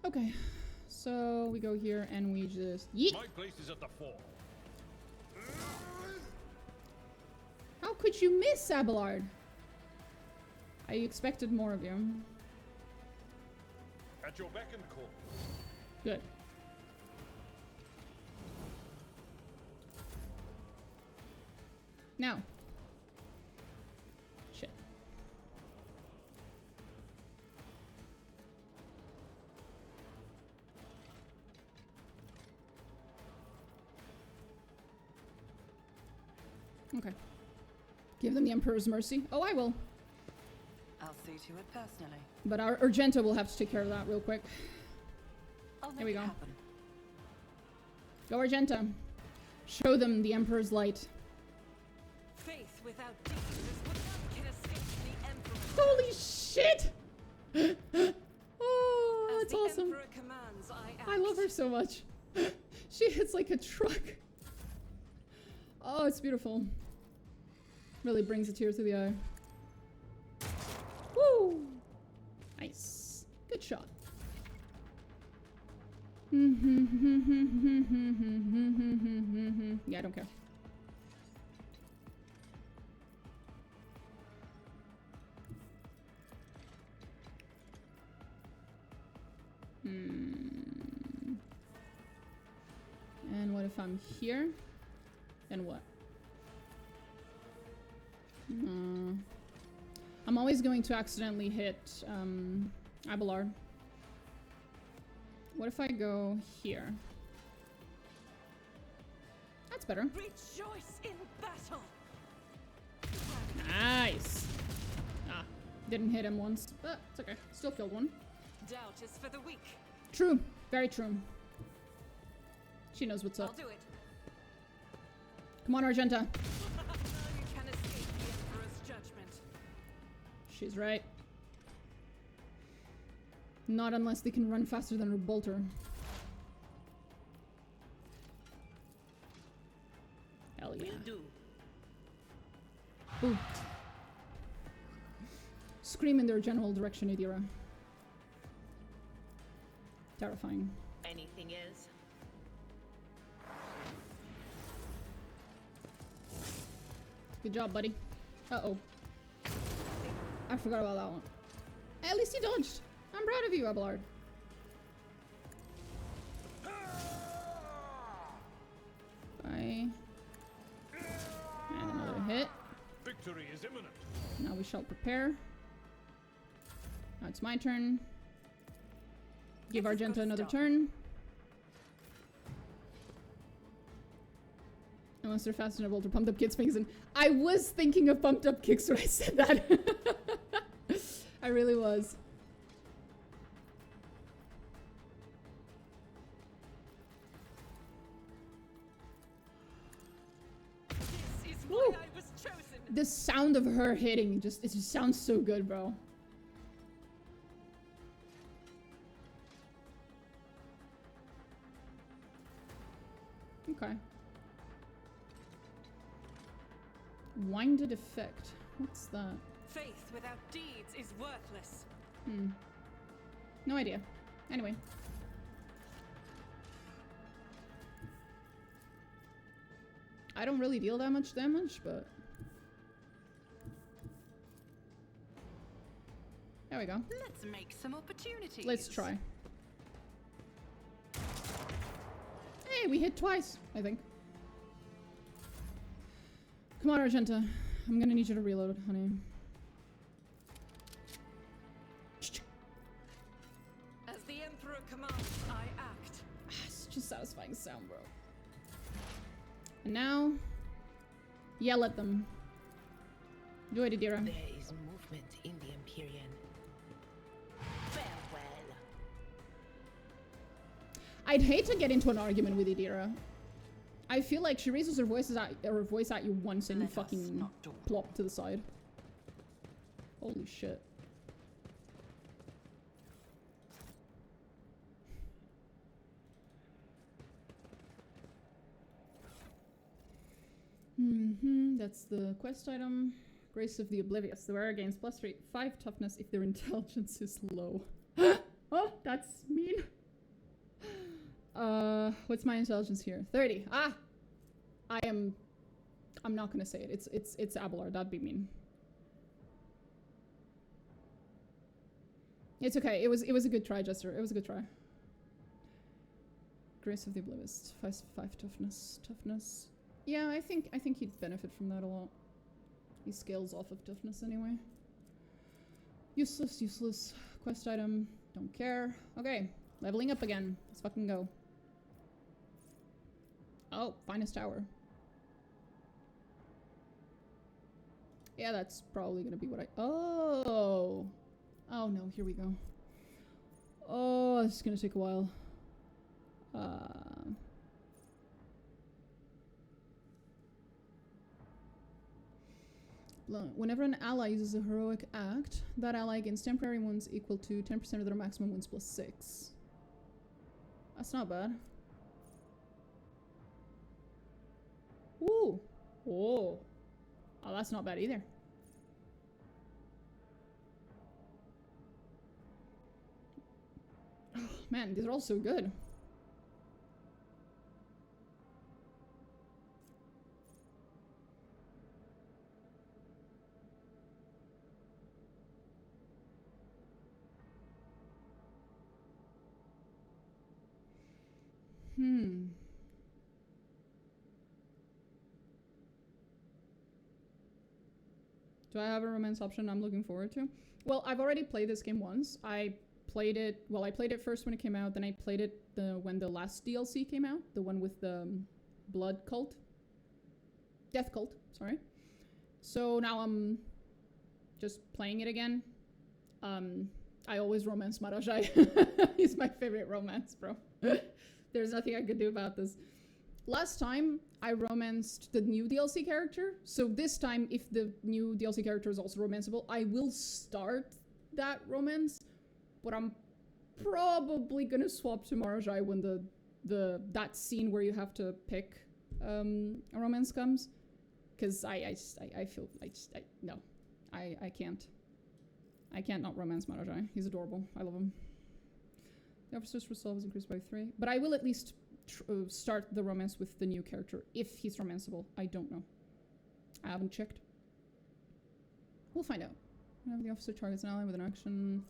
Okay, so we go here and we just yeet. My place is at the fore. How could you miss, Abelard? I expected more of you. At your beck and call. Good. Now. Shit. Okay. Give them the Emperor's mercy. Oh, I will. I'll see to it personally. But our Argenta will have to take care of that real quick. I'll make Here we it go. happen. Go, Argenta. Show them the Emperor's light. Faith without deeds is what can escape the Emperor. Holy shit! Oh, that's awesome. Emperor commands, I love her so much. She hits like a truck. Oh, it's beautiful. Really brings a tear to the eye. Woo! Nice. Good shot. Yeah, I don't care. And what if I'm here? Then what? I'm always going to accidentally hit Abelard. What if I go here? That's better. Rejoice in battle. Nice. Ah, didn't hit him once, but it's okay. Still killed one. Doubt is for the weak. True. Very true. She knows what's up. I'll do it. Come on, Argenta. None can escape the Emperor's judgment. She's right. Not unless they can run faster than her bolter. Hell yeah. Will do. Ooh. Scream in their general direction, Theodora. Terrifying. Anything is. Good job, buddy. Uh-oh. I forgot about that one. At least you dodged. I'm proud of you, Abelard. Bye. And another hit. Victory is imminent. Now we shall prepare. Now it's my turn. Give Argenta another turn. Unless they're fast enough to pumped up kicks things. And I was thinking of pumped up kicks when I said that. I really was. This is why I was chosen. The sound of her hitting it just sounds so good, bro. Okay. Winded effect. What's that? Faith without deeds is worthless. No idea. Anyway. I don't really deal that much damage, but... There we go. Let's make some opportunities. Let's try. Hey, we hit twice, I think. Come on, Argenta. I'm gonna need you to reload, honey. As the Emperor commands, I act. It's just satisfying sound, bro. And now, yell at them. Do it, Theodora. There is movement in the Empyrean. Farewell. I'd hate to get into an argument with Theodora. I feel like she raises her voice at you once and you fucking plop to the side. Holy shit. That's the quest item. Grace of the Oblivious. The wearer gains +5 toughness if their intelligence is low. Oh, that's mean. What's my intelligence here? 30. Ah! I'm not gonna say it. It's Abelard. That'd be mean. It's okay. It was a good try, Jester. It was a good try. Grace of the Oblivious. 5 toughness. Toughness. Yeah, I think he'd benefit from that a lot. He scales off of toughness anyway. Useless. Quest item. Don't care. Okay, leveling up again. Let's fucking go. Oh, finest tower. Yeah, that's probably gonna be what I... Oh! Oh no, here we go. Oh, this is gonna take a while. Whenever an ally uses a heroic act, that ally gains temporary wounds equal to 10% of their maximum wounds +6. That's not bad. Ooh. Oh. Oh, that's not bad either. Oh, man, these are all so good. Do I have a romance option I'm looking forward to? Well, I've already played this game once. I played it first when it came out, then I played it when the last DLC came out, the one with the blood cult. Death cult, sorry. So now I'm just playing it again. I always romance Marajai. He's my favorite romance, bro. There's nothing I could do about this. Last time, I romanced the new DLC character. So this time, if the new DLC character is also romanceable, I will start that romance. But I'm probably gonna swap to Marajai when that scene where you have to pick a romance comes. Because I feel, no. I can't. I can't not romance Marajai. He's adorable. I love him. The officer's resolve is increased by 3. But I will at least start the romance with the new character if he's romanceable. I don't know. I haven't checked. We'll find out. Whenever the officer targets an ally with an action.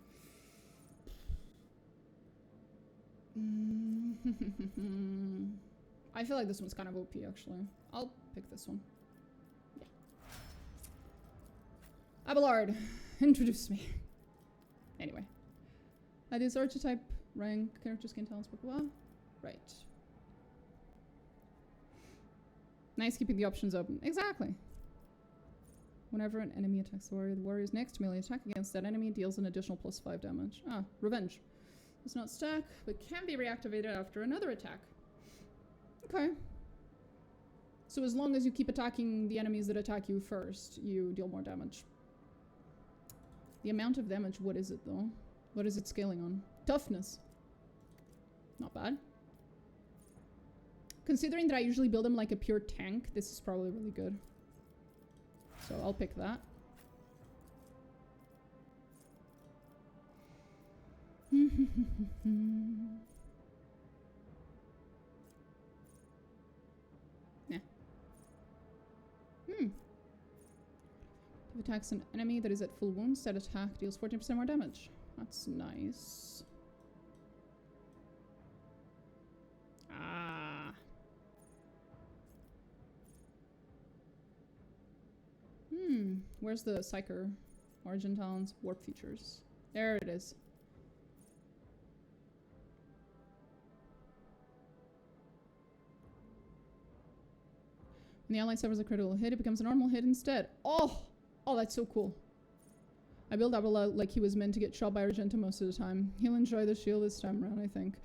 I feel like this one's kind of OP actually. I'll pick this one. Yeah. Abelard, introduce me. Anyway. This archetype, rank, character, skin, talents, blah blah blah. Right. Nice keeping the options open. Exactly. Whenever an enemy attacks the warrior's next melee attack against that enemy deals an additional +5 damage. Ah, revenge. Does not stack, but can be reactivated after another attack. Okay. So as long as you keep attacking the enemies that attack you first, you deal more damage. The amount of damage, what is it though? What is it scaling on? Toughness. Not bad. Considering that I usually build him like a pure tank, this is probably really good. So I'll pick that. Nah. If attacks an enemy that is at full wounds, that attack deals 14% more damage. That's nice. Ah. Where's the Psyker? Origin talents, warp features. There it is. When the ally suffers a critical hit, it becomes a normal hit instead. Oh! Oh, that's so cool. I build Abela like he was meant to get shot by Argenta most of the time. He'll enjoy the shield this time around, I think.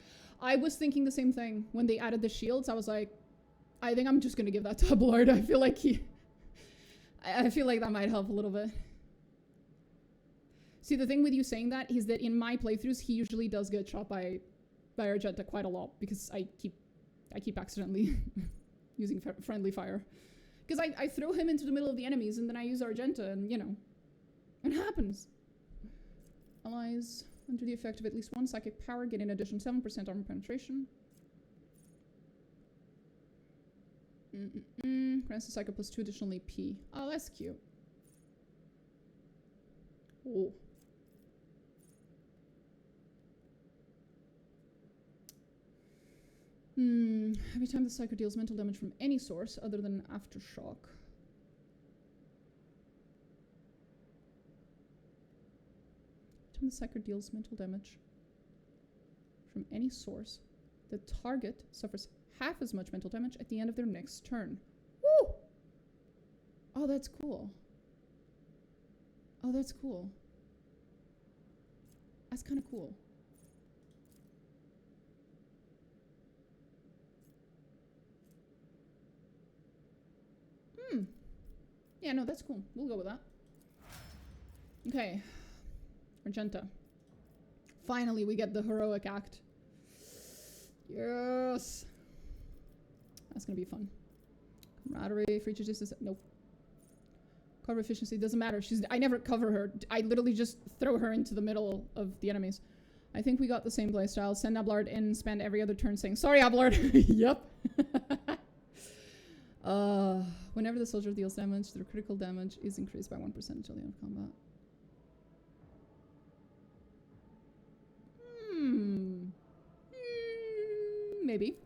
I was thinking the same thing. When they added the shields, I was like, I think I'm just gonna give that to Abelard. I feel like I feel like that might help a little bit. See, the thing with you saying that is that in my playthroughs, he usually does get shot by Argenta quite a lot because I keep accidentally using friendly fire. Because I throw him into the middle of the enemies and then I use Argenta and, you know, it happens. Allies under the effect of at least one psychic power get in addition 7% armor penetration. Grants the psychic plus 2 additional AP. Oh, that's cute. Oh. Every time the psycho deals mental damage from any source other than aftershock. Every time the psycho deals mental damage from any source, the target suffers half as much mental damage at the end of their next turn. Woo! Oh, that's cool. Oh, that's cool. That's kind of cool. Yeah, no, that's cool. We'll go with that. Okay. Argenta. Finally, we get the heroic act. Yes! That's gonna be fun. Camaraderie, free distance. Nope. Cover efficiency doesn't matter. I never cover her. I literally just throw her into the middle of the enemies. I think we got the same playstyle. Send Abelard in, spend every other turn saying, sorry, Abelard. Yep. Whenever the soldier deals damage, their critical damage is increased by 1% until the end of combat. Maybe.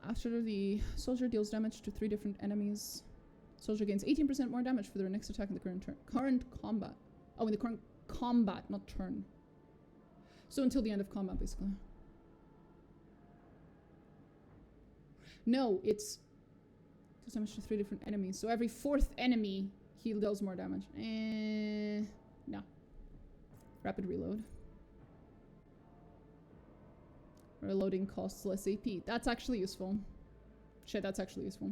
After the soldier deals damage to 3 different enemies, soldier gains 18% more damage for their next attack in the current combat. Oh, in the current combat, not turn. So until the end of combat, basically. No, it's deals damage to 3 different enemies. So every 4th enemy, he deals more damage. No. Rapid reload. Reloading costs less AP. That's actually useful. Shit, that's actually useful.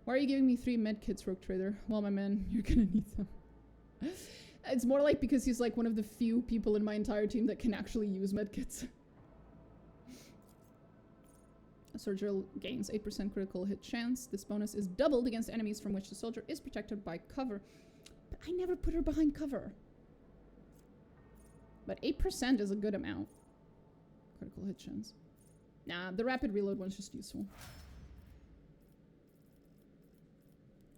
Why are you giving me 3 medkits, Rogue Trader? Well, my man, you're gonna need them. It's more like because he's like one of the few people in my entire team that can actually use medkits. A soldier gains 8% critical hit chance. This bonus is doubled against enemies from which the soldier is protected by cover. But I never put her behind cover. But 8% is a good amount. Critical hit chance. Nah, the rapid reload one's just useful.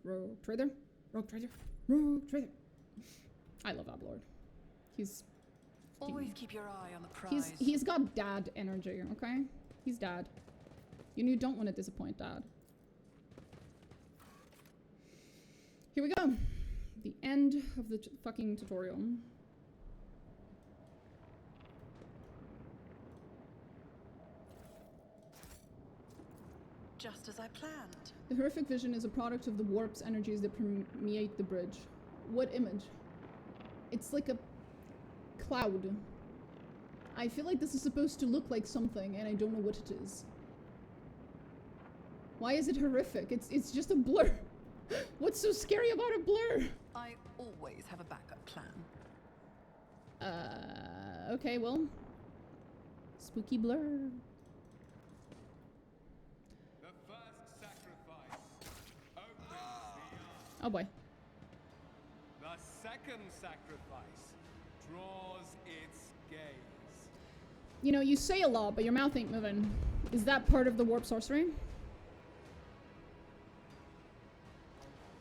Rogue Trader. Rogue Trader. Rogue Trader. I love Abelard. He's... Always keep your eye on the prize. He's got dad energy, okay? He's dad. You don't want to disappoint dad. Here we go. The end of the fucking tutorial. Just as I planned. The horrific vision is a product of the warp's energies that permeate the bridge. What image? It's like a cloud. I feel like this is supposed to look like something, and I don't know what it is. Why is it horrific? It's just a blur. What's so scary about a blur? I always have a backup plan. Okay, well. Spooky blur. The first sacrifice opens Oh boy. The second sacrifice draws its gaze. You know, you say a lot, but your mouth ain't moving. Is that part of the warp sorcery?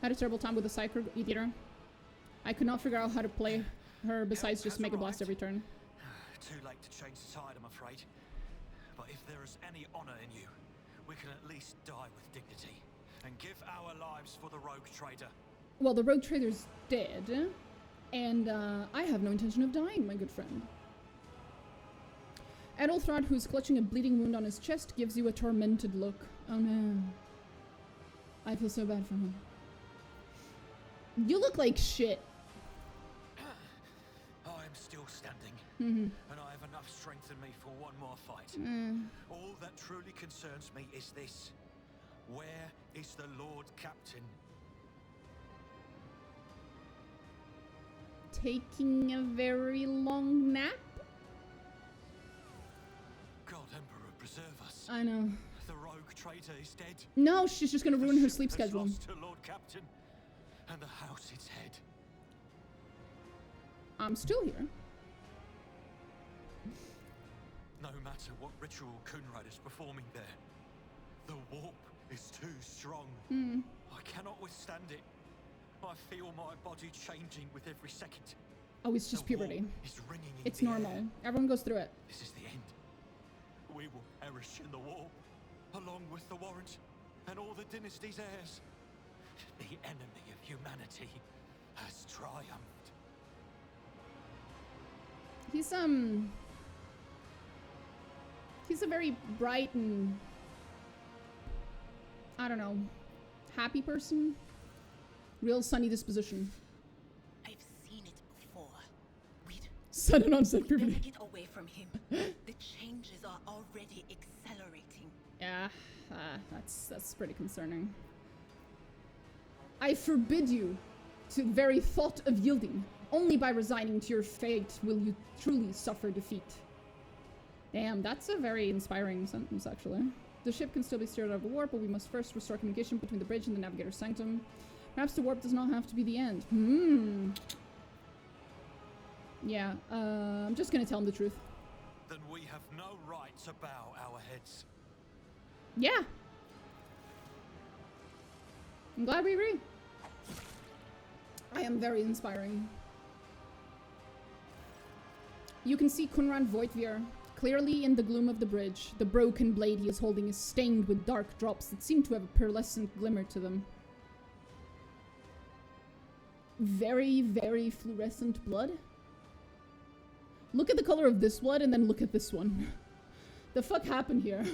Had a terrible time with the Psycho Eater. I could not figure out how to play her besides just Mega Blast every turn. Too late to change the tide, I'm afraid. But if there is any honor in you, we can at least die with dignity and give our lives for the rogue trader. Well, the rogue trader's dead, and I have no intention of dying, my good friend. Adelthrod, who's clutching a bleeding wound on his chest, gives you a tormented look. Oh no. I feel so bad for him. You look like shit. I am still standing, Mhm. and I have enough strength in me for one more fight. All that truly concerns me is this. Where is the Lord Captain? Taking a very long nap? God Emperor preserve us. I know. The rogue traitor is dead. No, she's just gonna ruin her sleep Has schedule. lost her Lord Captain, and the house its head. I'm still here. No matter what ritual Kunrad is performing there, the warp is too strong. I cannot withstand it. I feel my body changing with every second. Oh, it's just puberty. Is ringing in It's the normal. air. Everyone goes through it. This is the end. We will perish in the warp, along with the warrant and all the dynasty's heirs. The enemy of humanity has triumphed. He's a very bright and, I don't know, happy person. Real sunny disposition. I've seen it before. We'd Sudden onset never puberty. get away from him. The changes are already accelerating. Yeah, that's pretty concerning. I forbid you to the very thought of yielding. Only by resigning to your fate will you truly suffer defeat. Damn, that's a very inspiring sentence, actually. The ship can still be steered out of the warp, but we must first restore communication between the bridge and the Navigator's Sanctum. Perhaps the warp does not have to be the end. Yeah, I'm just gonna tell him the truth. Then we have no right to bow our heads. Yeah. I'm glad we agree. I am very inspiring. You can see Kunran Voitvir clearly in the gloom of the bridge. The broken blade he is holding is stained with dark drops that seem to have a pearlescent glimmer to them. Very, very fluorescent blood. Look at the color of this blood and then look at this one. The fuck happened here?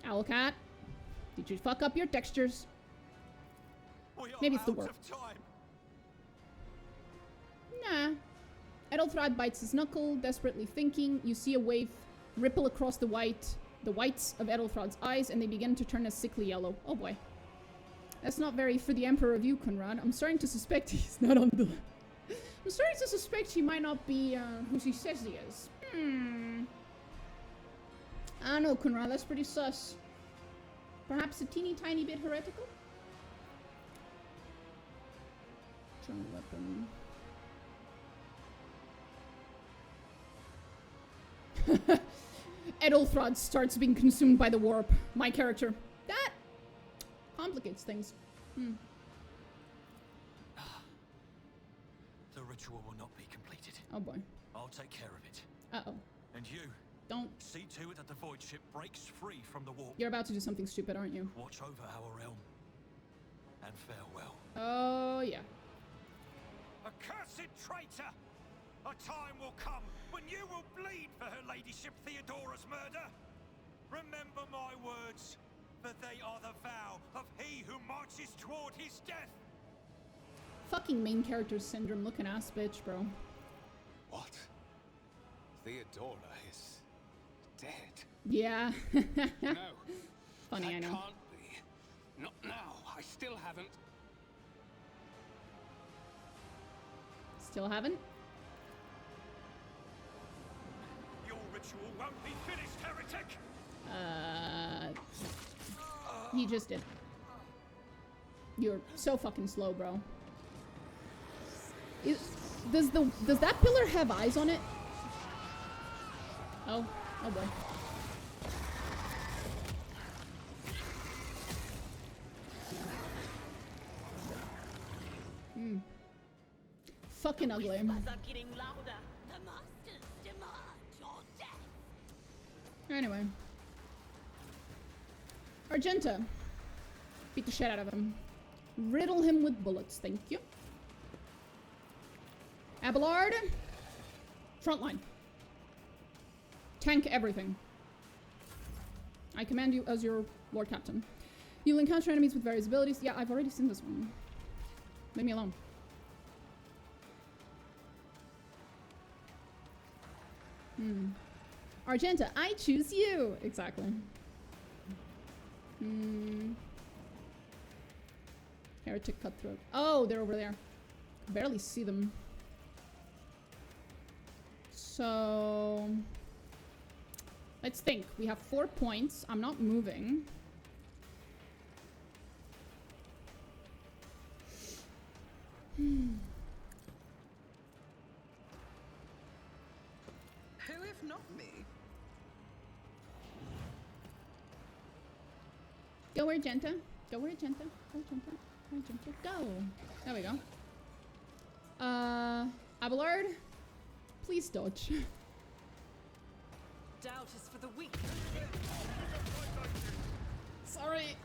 Owlcat, did you fuck up your textures? Maybe it's the warp. Nah. Edelthrod bites his knuckle, desperately thinking. You see a wave ripple across the whites of Edelthrod's eyes, and they begin to turn a sickly yellow. Oh boy. That's not very for the Emperor of you, Conrad. I'm starting to suspect he's not on the... I'm starting to suspect he might not be who he says he is. I don't know, Conrad. That's pretty sus. Perhaps a teeny tiny bit heretical? Charm weapon. Edelthrod starts being consumed by the warp. My character. That complicates things. The ritual will not be completed. Oh boy. I'll take care of it. Uh-oh. And you? Don't. See to it that the void ship breaks free from the warp. You're about to do something stupid, aren't you? Watch over our realm. And farewell. Oh, yeah. Accursed traitor! A time will come when you will bleed for her ladyship Theodora's murder. Remember my words, for they are the vow of he who marches toward his death. Fucking main character syndrome looking ass bitch, bro. What? Theodora is dead? Yeah. No. Funny, I know. Can't be. Not now. I still haven't. Still haven't? Your ritual won't be finished, heretic! He just did. You're so fucking slow, bro. Does that pillar have eyes on it? Oh. Oh boy. Hmm. Fucking ugly. Whispers are getting louder. The monsters demand your death. Anyway. Argenta. Beat the shit out of him. Riddle him with bullets, thank you. Abelard. Frontline. Tank everything. I command you as your Lord Captain. You'll encounter enemies with various abilities. Yeah, I've already seen this one. Leave me alone. Argenta, I choose you! Exactly. Heretic Cutthroat. Oh, they're over there. Barely see them. So... let's think. We have 4 points. I'm not moving. Who if not me? Go, Argenta. Go, Argenta. Go, Argenta. Go, Argenta. Go. There we go. Abelard, please dodge. Doubt is for the weak. Sorry.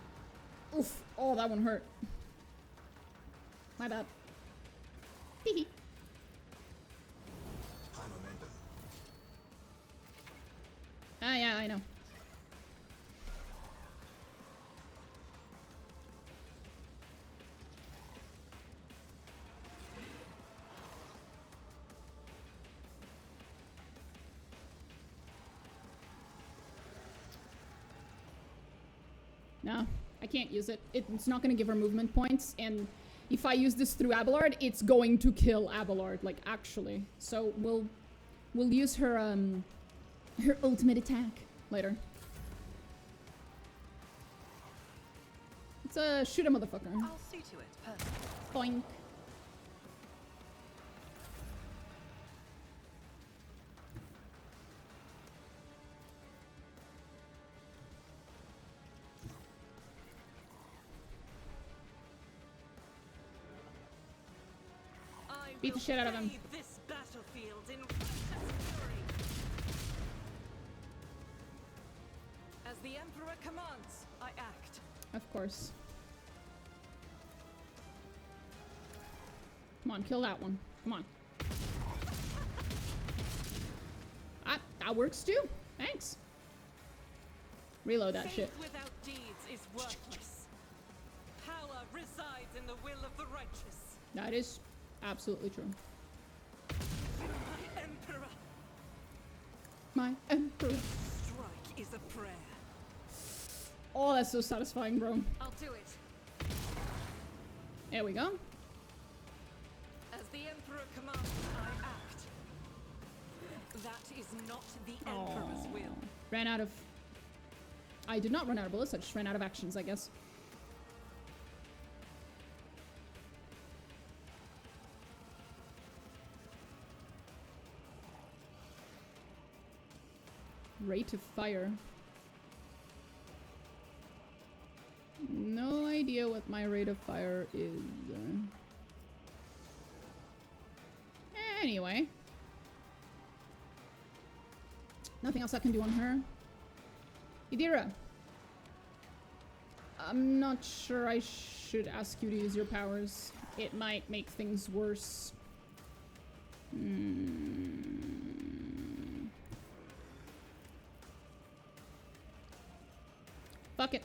Oof. Oh, that one hurt. My bad. Hee Ah, yeah, I know. No, I can't use it. It's not going to give her movement points, and if I use this through Abelard, it's going to kill Abelard, like, actually. So we'll use her, her ultimate attack later. Let's, shoot a motherfucker. I'll see to it, personally. Boink. Beat the shit out of him. This battlefield in fury. As the Emperor commands, I act. Of course. Come on, kill that one. Come on. Ah, that works too. Thanks. Reload that shit. Faith without deeds is worthless. Power resides in the will of the righteous. That is absolutely true. My Emperor. My Emperor. Strike is a prayer. Oh, that's so satisfying, bro. I'll do it. There we go. As the Emperor commands, I act. That is not the Emperor's will. Ran out of... I did not run out of bullets, I just ran out of actions, I guess. Rate of fire. No idea what my rate of fire is. Anyway. Nothing else I can do on her. Theodora. I'm not sure I should ask you to use your powers. It might make things worse. Fuck it.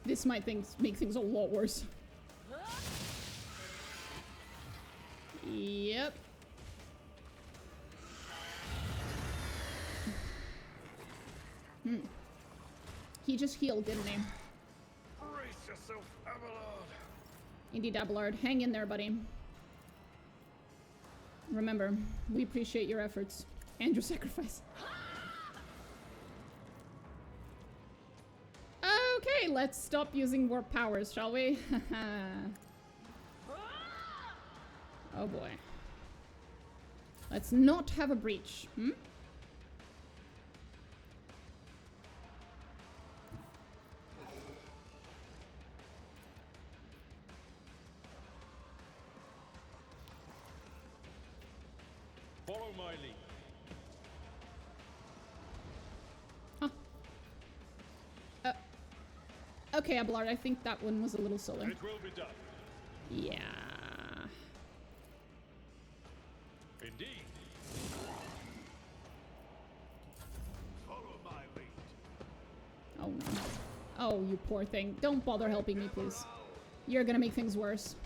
This might make things a lot worse. Yep. He just healed, didn't he? Brace yourself, Abelard. Indeed, Abelard. Hang in there, buddy. Remember, we appreciate your efforts and your sacrifice. Okay, let's stop using warp powers, shall we? Oh boy. Let's not have a breach. Hmm? Follow my lead. Okay, Abelard, I think that one was a little silly. It will be done. Yeah. Indeed. Follow my lead. Oh no. Oh, you poor thing. Don't bother helping me, please. You're gonna make things worse.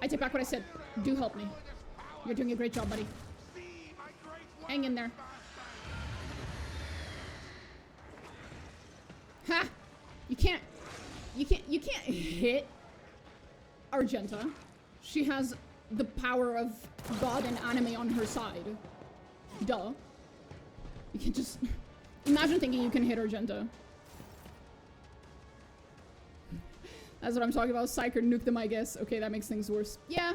I take back what I said. Do help me. You're doing a great job, buddy. Hang in there. Ha! You can't hit Argenta. She has the power of God and anime on her side. Duh. You can just imagine thinking you can hit Argenta. That's what I'm talking about. Psyker nuked them, I guess. Okay, that makes things worse. Yeah.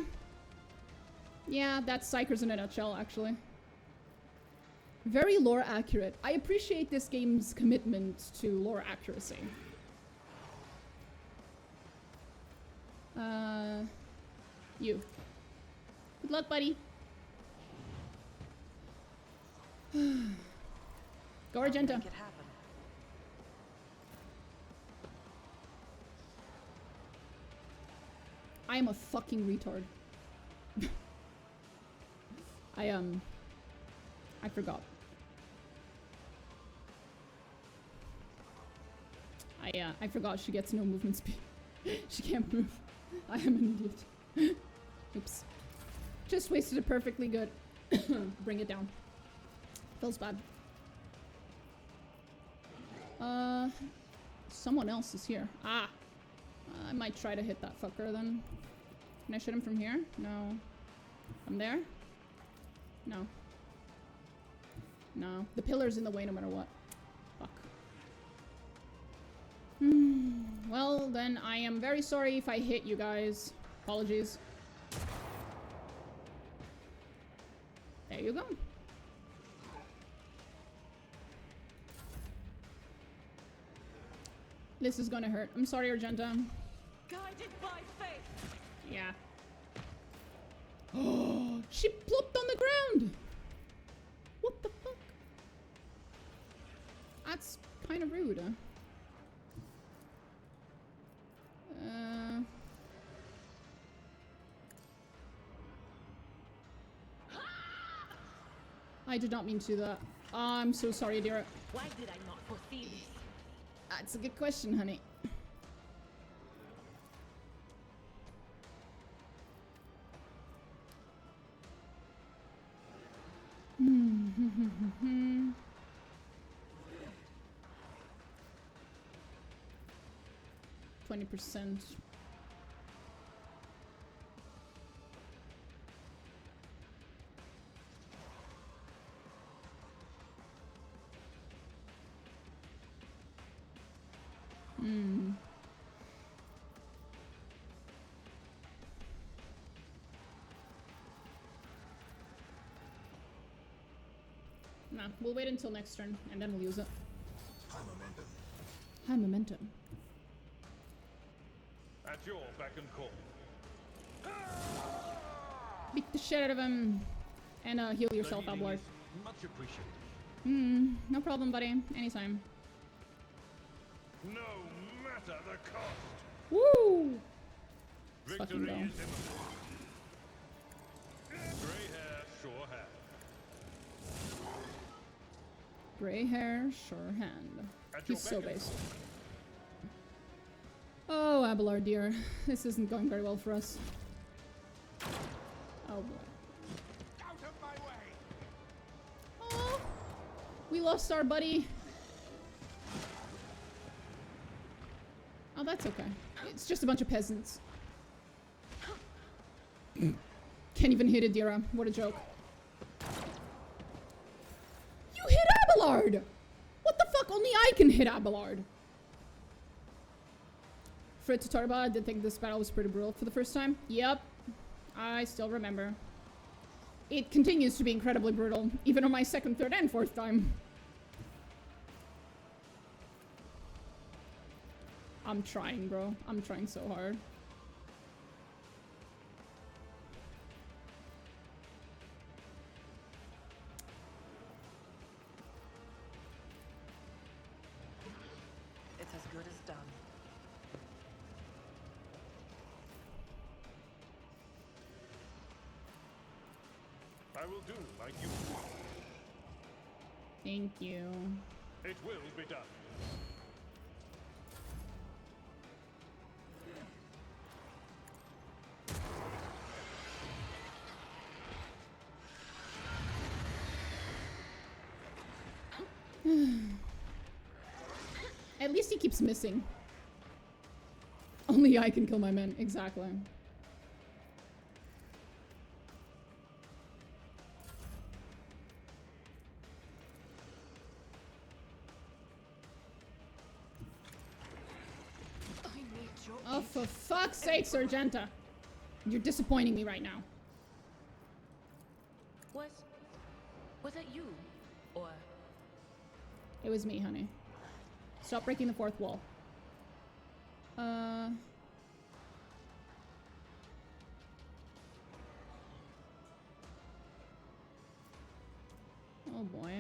Yeah, that's Psychers in a nutshell, actually. Very lore accurate. I appreciate this game's commitment to lore accuracy. You. Good luck, buddy. Go, Argenta. Make it happen. I am a fucking retard. I forgot. I forgot she gets no movement speed. She can't move. I am an idiot. Oops. Just wasted it perfectly good. Bring it down. Feels bad. Someone else is here. Ah. I might try to hit that fucker then. Can I shoot him from here? No. From there? No. No. The pillar's in the way no matter what. Fuck. Well, then I am very sorry if I hit you guys. Apologies. There you go. This is gonna hurt. I'm sorry, Argenta. Guided by faith. Yeah. Oh, she plopped on the ground. What the fuck? That's kind of rude, huh? I did not mean to do that. I'm so sorry, dear. Why did I not foresee this? That's a good question, honey. Hmm. 20%. Nah, we'll wait until next turn and then we'll use it. High momentum. High momentum. At your beck and call. Beat the shit out of him. And heal yourself, Abelard. Much appreciated. No problem, buddy. Anytime. No matter the cost. Woo! Let's Victory fucking go. is imminent. Grey hair, sure hand. Gray hair, sure hand. He's so based. Oh, Abelard, dear. This isn't going very well for us. Oh, boy. Out of my way! Oh, we lost our buddy. Oh, that's okay. It's just a bunch of peasants. Can't even hit Adira. What a joke. You hit Abelard! What the fuck? Only I can hit Abelard. For Theodora, I did think this battle was pretty brutal for the first time. Yep. I still remember. it continues to be incredibly brutal, even on my second, third, and fourth time. I'm trying, bro. I'm trying so hard. It's as good as done. I will do my duty. Thank you. It will be done. At least he keeps missing. Only I can kill my men. Exactly. Oh, for fuck's sake, Sargenta. You're disappointing me right now. Was it you? Or... It was me, honey. Stop breaking the fourth wall. Oh boy.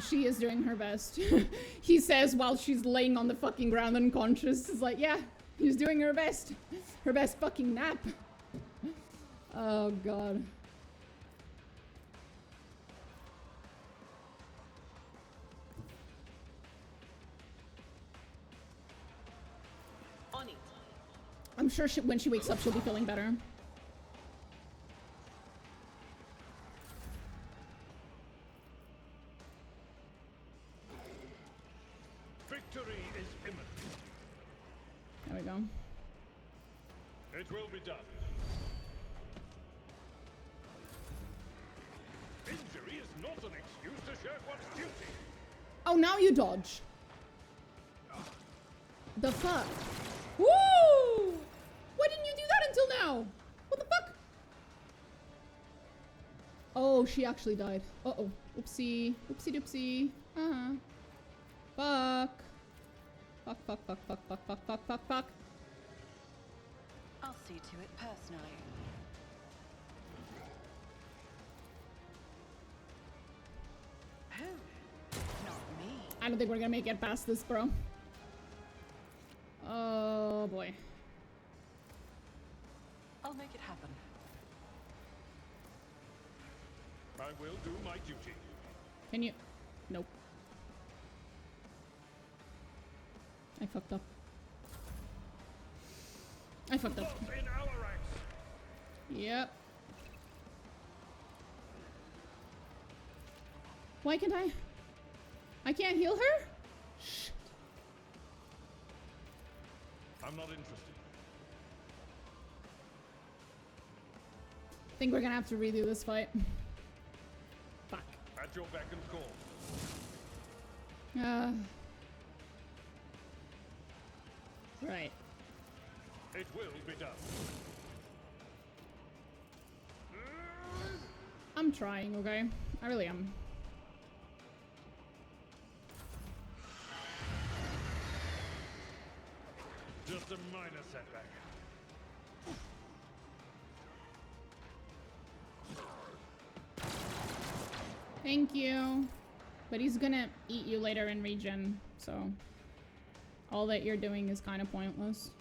She is doing her best. He says while she's laying on the fucking ground unconscious. It's like, yeah, he's doing her best. Her best fucking nap. Oh god. On it. I'm sure when she wakes up, she'll be feeling better. Victory is imminent. There we go. It will be done. Injury is not an excuse to shirk one's duty. Oh, now you dodge. The fuck? Woo! Why didn't you do that until now? What the fuck? Oh, she actually died. Uh-oh. Oopsie. Oopsie doopsie. Uh-huh. Fuck. Fuck, fuck, fuck, fuck, fuck, fuck, fuck, fuck, fuck. I'll see to it personally. Who? Not me. I don't think we're gonna make it past this, bro. Oh boy. I'll make it happen. I will do my duty. Can you? Nope. I fucked up. I fucked up. In our ranks. Yep. Why can't I? I can't heal her? Shit. I'm not interested. I think we're gonna have to redo this fight. Fuck. At your beck and call. Right. It will be done. I'm trying, okay? I really am. Just a minor setback. Thank you. But he's gonna eat you later in regen, so all that you're doing is kind of pointless.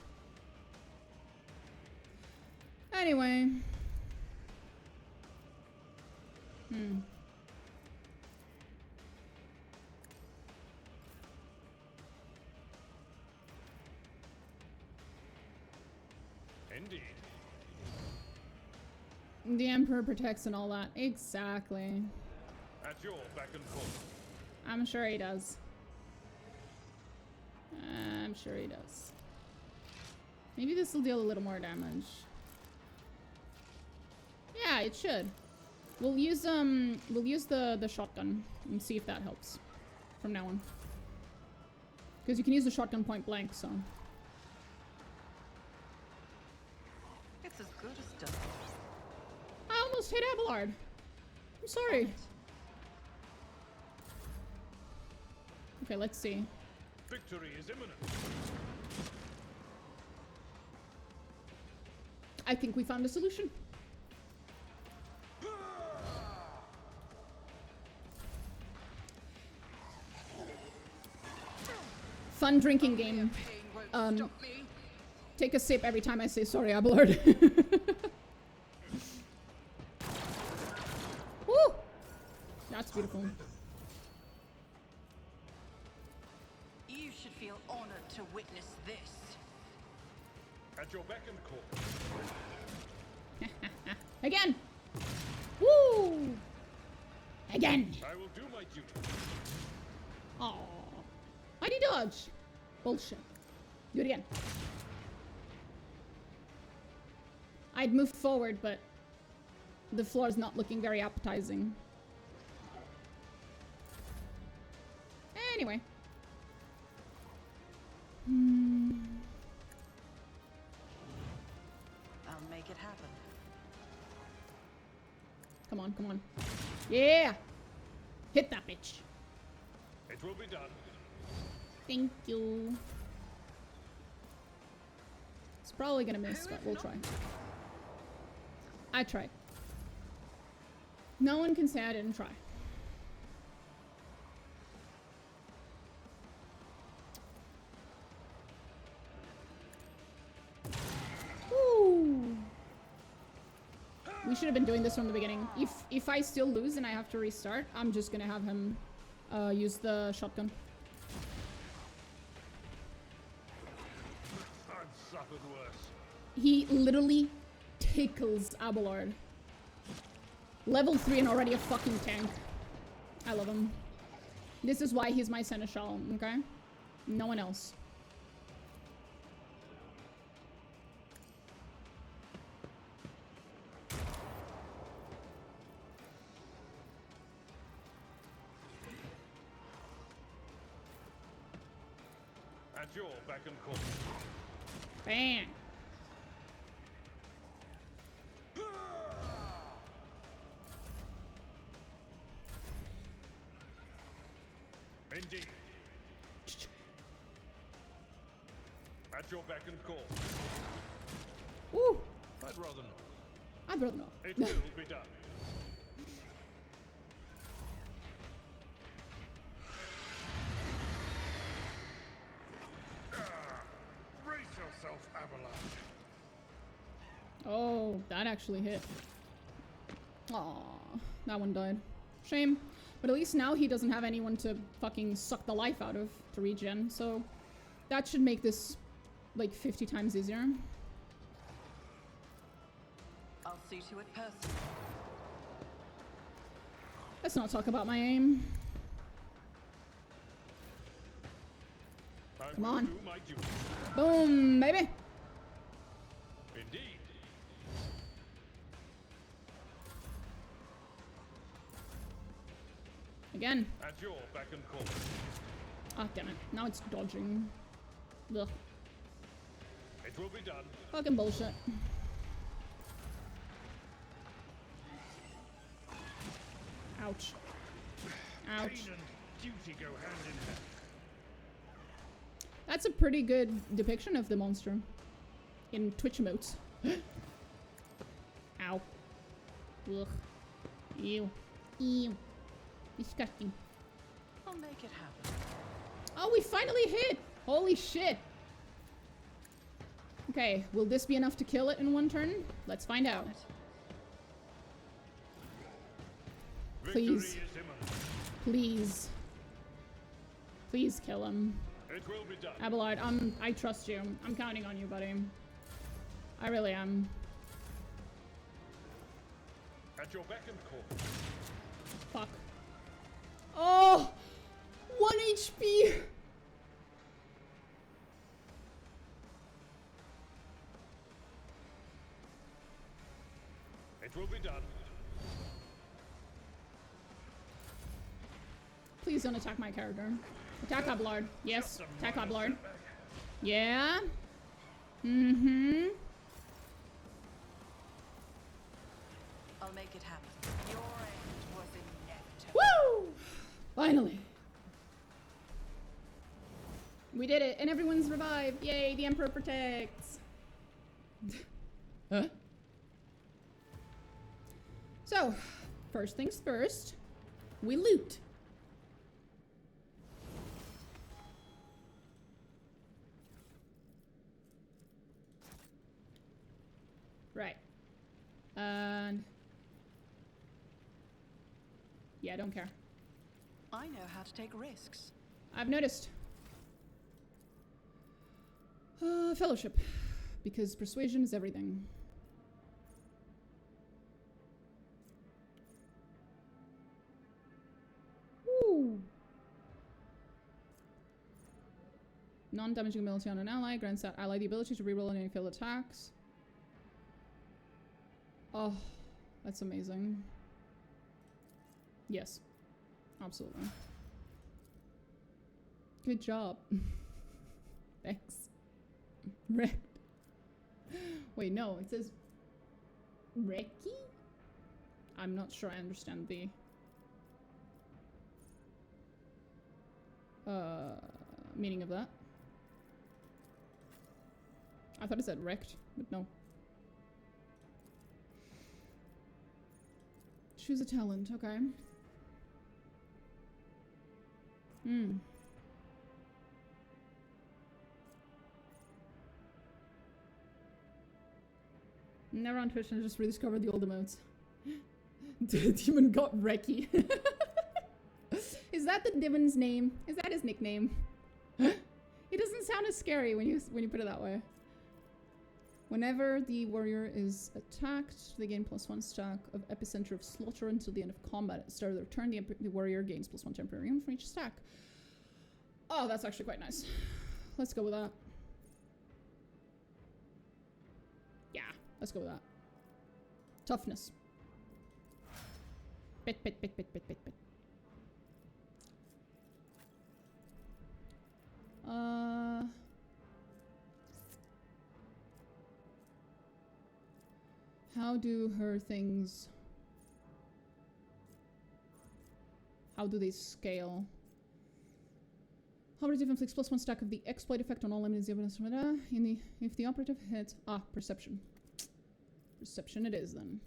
Anyway. Indeed. The Emperor protects and all that. Exactly. At your beck and call. I'm sure he does. I'm sure he does. Maybe this will deal a little more damage. Yeah, it should. We'll use the shotgun and see if that helps from now on. Because you can use the shotgun point blank, so. almost hit Abelard. I'm sorry. Okay, let's see. Victory is imminent. I think we found a solution. Fun drinking game. Take a sip every time I say sorry, Abelard. Woo! That's beautiful. You should feel honored to witness this. At your beck and call. Again! Woo! Again! I will do my duty. Aww. Why'd he dodge? Bullshit. Do it again. I'd move forward, but the floor is not looking very appetizing. Anyway. I'll make it happen. Come on, come on. Yeah! Hit that bitch. It will be done. Thank you. It's probably gonna miss, but we'll try. I tried. No one can say I didn't try. Ooh. We should have been doing this from the beginning. If I still lose and I have to restart, I'm just gonna have him use the shotgun. I've suffered worse. He literally tickles Abelard. Level 3 and already a fucking tank. I love him. This is why he's my seneschal, okay? No one else. At your beck and call. Bang! Indeed. At your beck and call. Ooh! I'd rather not. I'd rather not. It will be done. Brace yourself, Abelard. Oh, that actually hit. Aw, that one died. Shame. But at least now he doesn't have anyone to fucking suck the life out of to regen, so that should make this like 50 times easier. I'll see to it personally. Let's not talk about my aim. Come on. Boom, baby. Indeed. Again. At your beck and call. Ah, damn it. Now it's dodging. Ugh. It will be done. Fucking bullshit. Ouch. Ouch. Pain and duty go hand in hand. That's a pretty good depiction of the monster in Twitch emotes. Ow. Ugh. Ew. Ew. Disgusting. I'll make it happen. Oh, we finally hit! Holy shit! Okay, will this be enough to kill it in one turn? Let's find out. Please. Please. Please kill him. It will be done. Abelard, I trust you. I'm counting on you, buddy. I really am. At your beck and call. Fuck. Oh! 1 HP! It will be done. Please don't attack my character. Attack Abelard. Yes. Attack Abelard. Yeah. Mm-hmm. I'll make it happen. Your end was inevitable. Woo! Finally. We did it, and everyone's revived. Yay, the Emperor protects. Huh? So, first things first, we loot. Right. And yeah, I don't care. I know how to take risks. I've noticed. Fellowship. Because persuasion is everything. Woo! Non-damaging ability on an ally grants that ally the ability to reroll any failed attacks. Oh, that's amazing. Yes. Absolutely. Good job. Thanks. Wrecked. Wait, no, it says Reiki? I'm not sure I understand the meaning of that. I thought it said wrecked, but no. Choose a talent, okay. Hmm. Never on Twitch and just rediscovered the old emotes. The demon got Reiki. Is that the demon's name? Is that his nickname? It doesn't sound as scary when you put it that way. Whenever the warrior is attacked, they gain +1 stack of epicenter of slaughter until the end of combat. At the start of their turn, the warrior gains +1 temporary for each stack. Oh, that's actually quite nice. Let's go with that. Yeah, let's go with that. Toughness. Bit. How do her things... How do they scale? Operative inflicts +1 stack of the exploit effect on all enemies if the operative hits... Ah, perception. Perception it is, then.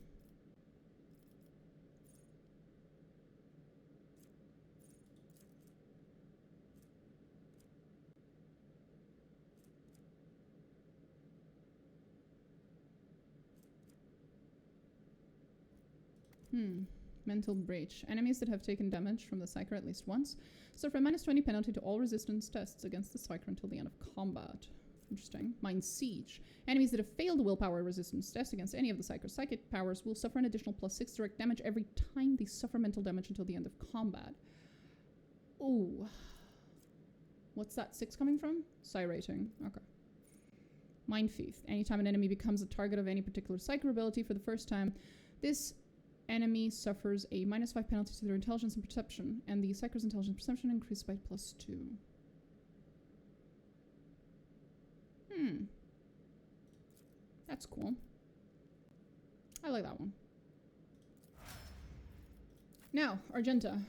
Mental breach. Enemies that have taken damage from the Psyker at least once suffer a -20 penalty to all resistance tests against the Psyker until the end of combat. Interesting. Mind Siege. Enemies that have failed a willpower resistance test against any of the Psyker's psychic powers will suffer an additional +6 direct damage every time they suffer mental damage until the end of combat. Ooh. What's that 6 coming from? Psi rating. Okay. Mind Thief. Anytime an enemy becomes a target of any particular Psyker ability for the first time, this enemy suffers a -5 penalty to their intelligence and perception, and the Psyker's intelligence and perception increased by +2. That's cool. I like that one. Now, Argenta,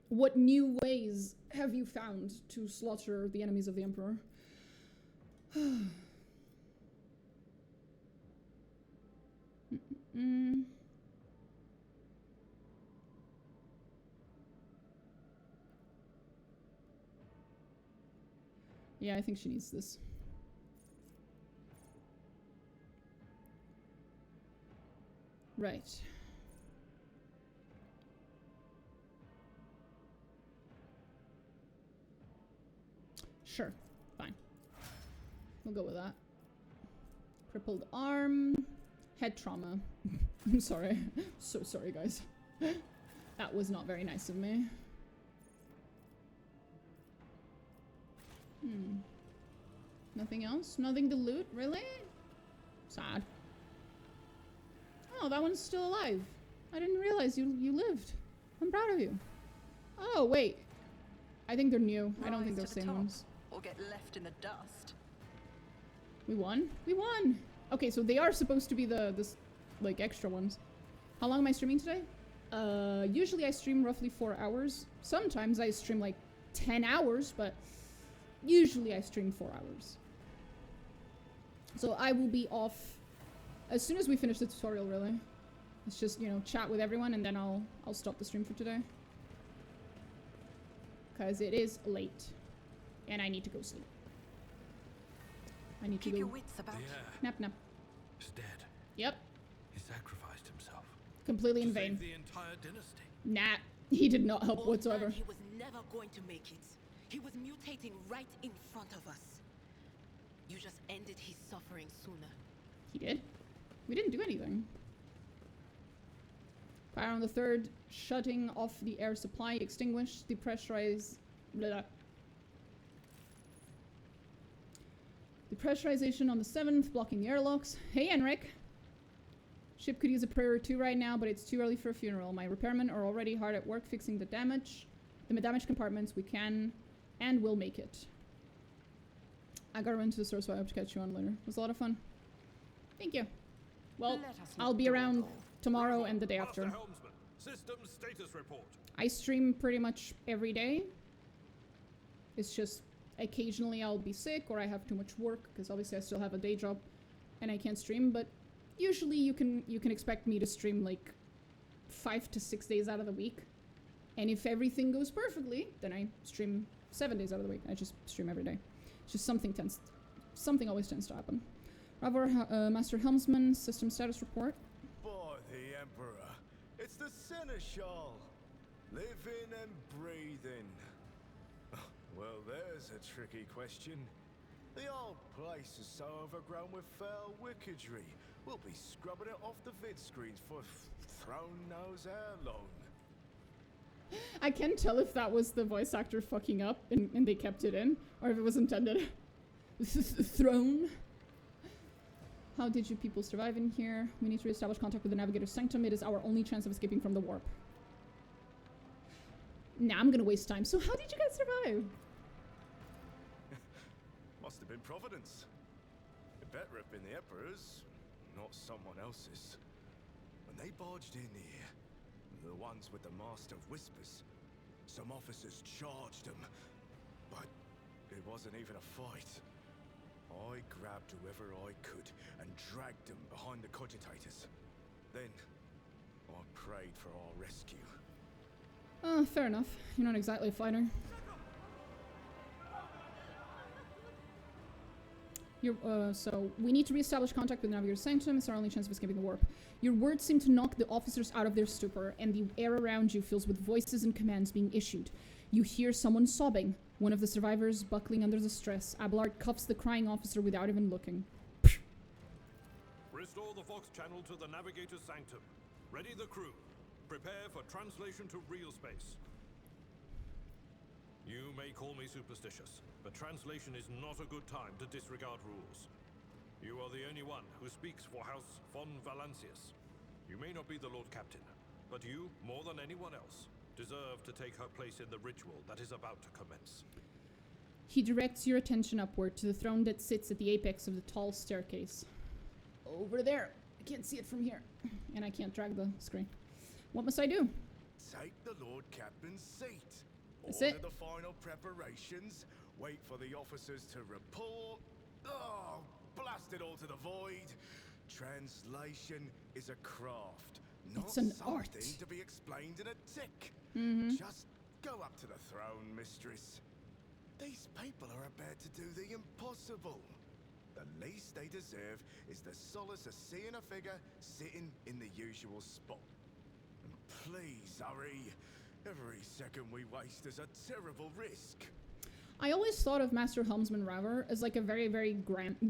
what new ways have you found to slaughter the enemies of the Emperor? Yeah, I think she needs this. Right. Sure, fine. We'll go with that. Crippled arm. Head trauma. I'm sorry. So sorry, guys. That was not very nice of me. Nothing else? Nothing to loot? Really? Sad. Oh, that one's still alive. I didn't realize you lived. I'm proud of you. Oh, wait. I think they're new. I don't think they're the same ones. Or get left in the dust. We won? We won! Okay, so they are supposed to be this, like, extra ones. How long am I streaming today? Usually I stream roughly 4 hours. Sometimes I stream like 10 hours, but usually I stream 4 hours. So I will be off as soon as we finish the tutorial, really. Let's just, you know, chat with everyone and then I'll stop the stream for today. Because it is late. And I need to go sleep. I need to go... Keep your wits about you. Nap, nap. He's dead. Yep. He sacrificed himself. Completely in to vain. save the entire dynasty. Nah, he did not help whatsoever. He was never going to make it. He was mutating right in front of us. You just ended his suffering sooner. He did? We didn't do anything. Fire on the 3rd, shutting off the air supply, extinguish, depressurize... Blah. Depressurization on the 7th, blocking the airlocks. Hey, Enric! Ship could use a prayer or two right now, but it's too early for a funeral. My repairmen are already hard at work fixing the damage. The damaged compartments. We can and will make it. I gotta run to the store, so I hope to catch you on later. It was a lot of fun. Thank you. Well, I'll be around tomorrow and the day after. Master Helmsman, systems status report. I stream pretty much every day. It's just occasionally I'll be sick or I have too much work because obviously I still have a day job and I can't stream, but usually you can expect me to stream like 5 to 6 days out of the week. And if everything goes perfectly, then I stream 7 days out of the week. I just stream every day. It's just something always tends to happen. Ravor, Master Helmsman, system status report. By the Emperor, it's the Seneschal, living and breathing. Well, there's a tricky question. The old place is so overgrown with foul wickedry. We'll be scrubbing it off the vid screens for throne knows how long. I can't tell if that was the voice actor fucking up and they kept it in, or if it was intended. Throne. How did you people survive in here? We need to reestablish contact with the Navigator's Sanctum. It is our only chance of escaping from the warp. Nah, I'm gonna waste time. So how did you guys survive? Must have been Providence. It better have been the Emperor's, not someone else's. When they barged in here, the ones with the Master of Whispers, some officers charged them. But it wasn't even a fight. I grabbed whoever I could and dragged them behind the cogitators. Then, I prayed for our rescue. Fair enough. You're not exactly a fighter. So, we need to reestablish contact with the Navigator's Sanctum. It's our only chance of escaping the warp. Your words seem to knock the officers out of their stupor, and the air around you fills with voices and commands being issued. You hear someone sobbing. One of the survivors buckling under the stress. Abelard cuffs the crying officer without even looking. Restore the Vox channel to the Navigator's Sanctum. Ready the crew. Prepare for translation to real space. You may call me superstitious, but translation is not a good time to disregard rules. You are the only one who speaks for House von Valancius. You may not be the Lord Captain, but you, more than anyone else, deserve to take her place in the ritual that is about to commence. He directs your attention upward to the throne that sits at the apex of the tall staircase. Over there. I can't see it from here. And I can't drag the screen. What must I do? Take the Lord Captain's seat. That's Order it. the final preparations. Wait for the officers to report. Oh, blast it all to the void. Translation is a craft, not It's an something art. to be explained in a tick. Just go up to the throne, mistress. These people are about to do the impossible. The least they deserve is the solace of seeing a figure sitting in the usual spot. And please hurry. Every second we waste is a terrible risk. I always thought of Master Helmsman Ravor as like a very, very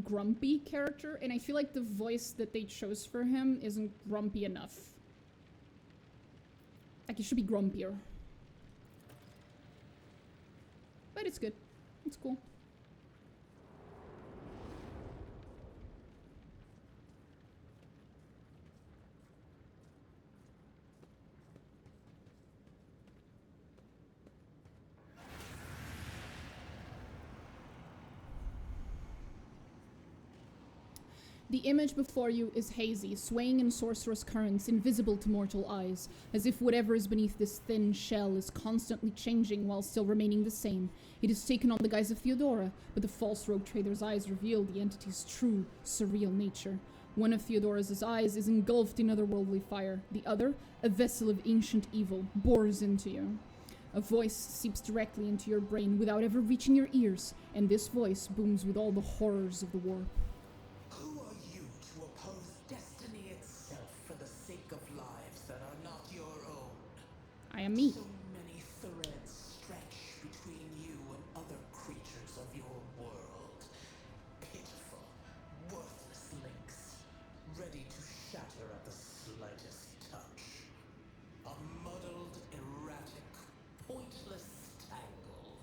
grumpy character, and I feel like the voice that they chose for him isn't grumpy enough. Like, it should be grumpier. But it's good. It's cool. The image before you is hazy, swaying in sorcerous currents, invisible to mortal eyes, as if whatever is beneath this thin shell is constantly changing while still remaining the same. It has taken on the guise of Theodora, but the false rogue trader's eyes reveal the entity's true, surreal nature. One of Theodora's eyes is engulfed in otherworldly fire. The other, a vessel of ancient evil, bores into you. A voice seeps directly into your brain without ever reaching your ears, and this voice booms with all the horrors of the warp. Who are you to oppose destiny itself for the sake of lives that are not your own? I am me. So many threads stretch between you and other creatures of your world. Pitiful, worthless links, ready to shatter at the slightest touch. A muddled, erratic, pointless tangle.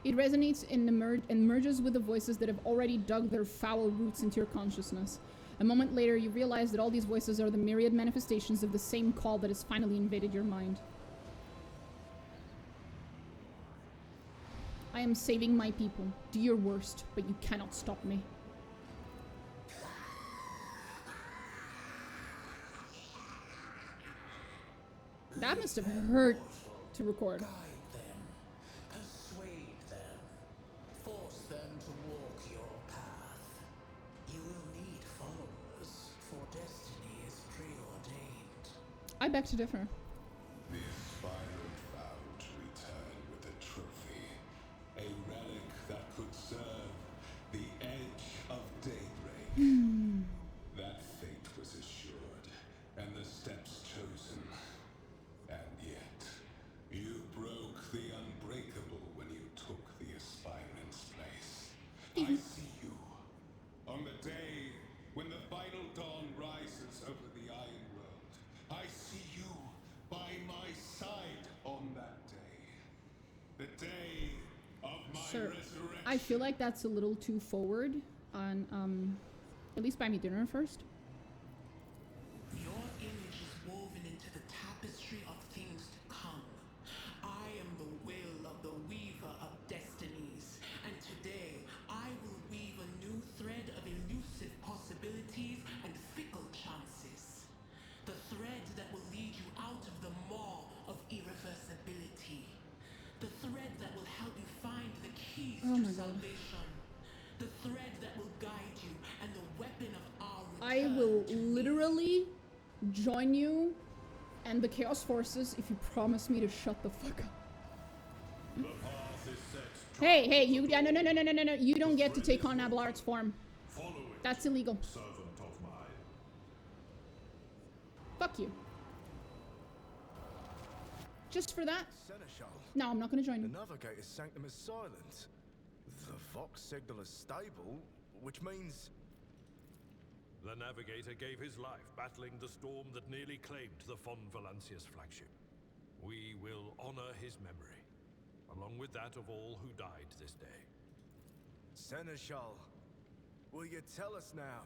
It resonates and merges with the voices that have already dug their foul roots into your consciousness. A moment later, you realize that all these voices are the myriad manifestations of the same call that has finally invaded your mind. I am saving my people. Do your worst, but you cannot stop me. That must have hurt to record. Guide them, persuade them, force them to walk your path. You will need followers, for destiny is preordained. I beg to differ. The aspirant vowed to return with a trophy, a relic that could serve the edge of daybreak. That fate was assured, and the steps chosen. And yet, you broke the unbreakable when you took the aspirant's place. I see you. On the day when the final dawn rises over the Iron World, I see you by my side on that day. The day of my Sir, resurrection. I feel like that's a little too forward on, at least buy me dinner first. Your image is woven into the tapestry of things to come. I am the will of the weaver of destinies, and today I will weave a new thread of elusive possibilities and fickle chances. The thread that will lead you out of the maw of irreversibility. The thread that will help you find the keys Oh to my God. salvation. The thread that will guide you and the weapon of our I return will to me. literally join you and the Chaos Forces if you promise me to shut the fuck up. The path is set. Hey, you, yeah, no, you don't get to take on Abelard's form. Follow it, That's illegal. servant of mine. Fuck you. Just for that? Seneschal. No, I'm not gonna join The him. navigator's sanctum is silent. The Vox signal is stable, which means... The navigator gave his life battling the storm that nearly claimed the Von Valancius flagship. We will honor his memory, along with that of all who died this day. Seneschal, will you tell us now?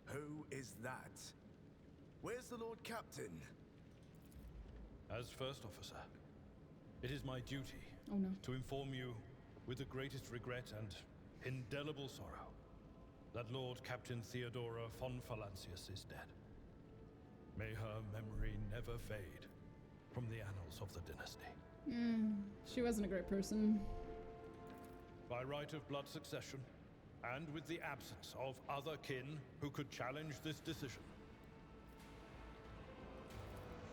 Who is that? Where's the Lord Captain? As First Officer, it is my duty Oh no. to inform you, with the greatest regret and indelible sorrow, that Lord Captain Theodora von Valancius is dead. May her memory never fade from the annals of the dynasty. She wasn't a great person. By right of blood succession, and with the absence of other kin who could challenge this decision,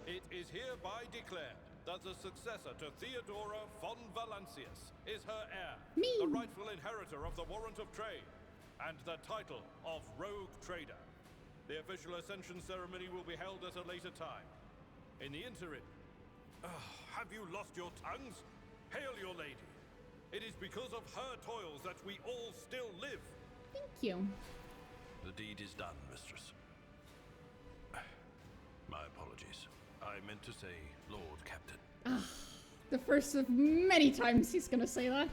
it is hereby declared that the successor to Theodora von Valancius is her heir, the rightful inheritor of the warrant of trade, and the title of Rogue Trader. The official ascension ceremony will be held at a later time. In the interim, have you lost your tongues? Hail your lady. It is because of her toils that we all still live. Thank you. The deed is done, mistress. My apologies. I meant to say Lord Captain. The first of many times he's gonna say that.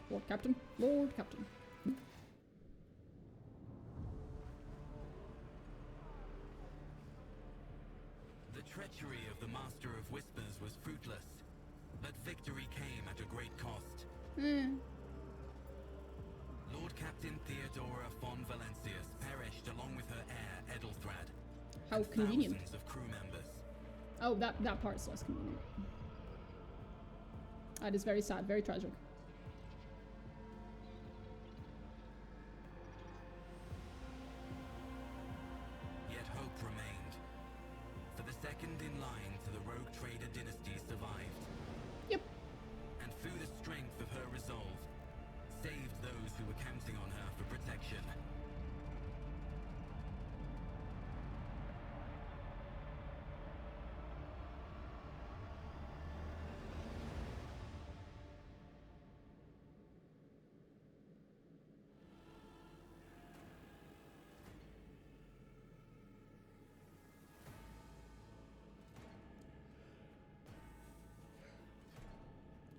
Lord Captain, Lord Captain. The treachery of the Master of Whispers was fruitless, but victory came at a great cost. Lord Captain Theodora Theodora von Valencius perished along with her heir, Edelthrad. How convenient. Thousands of crew members. Oh, that part's less convenient. That is very sad, very tragic. Yet hope remained. For the second in line to the rogue trader dynasty survived. Yep. And through the strength of her resolve, saved those who were counting on her for protection.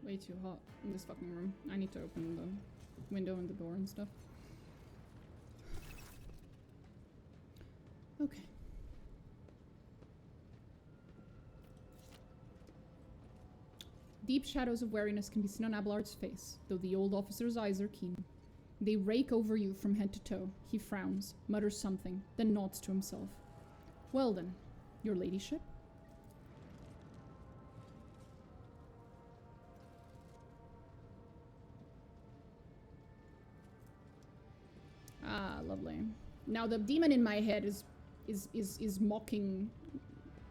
Way too hot in this fucking room. I need to open the window and the door and stuff. Okay. Deep shadows of wariness can be seen on Abelard's face, though the old officer's eyes are keen. They rake over you from head to toe. He frowns, mutters something, then nods to himself. Well then, your ladyship? Ah, lovely. Now the demon in my head is mocking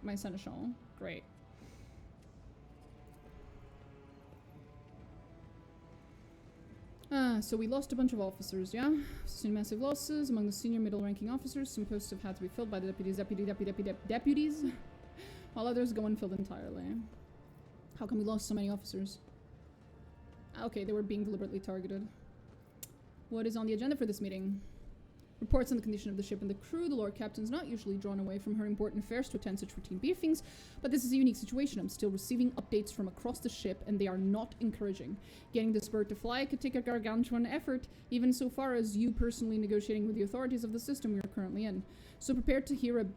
my seneschal. Great. So we lost a bunch of officers, yeah? Sustained massive losses among the senior middle-ranking officers. Some posts have had to be filled by the deputies, while others go unfilled entirely. How come we lost so many officers? Okay, they were being deliberately targeted. What is on the agenda for this meeting? Reports on the condition of the ship and the crew. The Lord Captain's not usually drawn away from her important affairs to attend such routine briefings, but this is a unique situation. I'm still receiving updates from across the ship, and they are not encouraging. Getting this bird to fly could take a gargantuan effort, even so far as you personally negotiating with the authorities of the system we are currently in. So prepare to hear a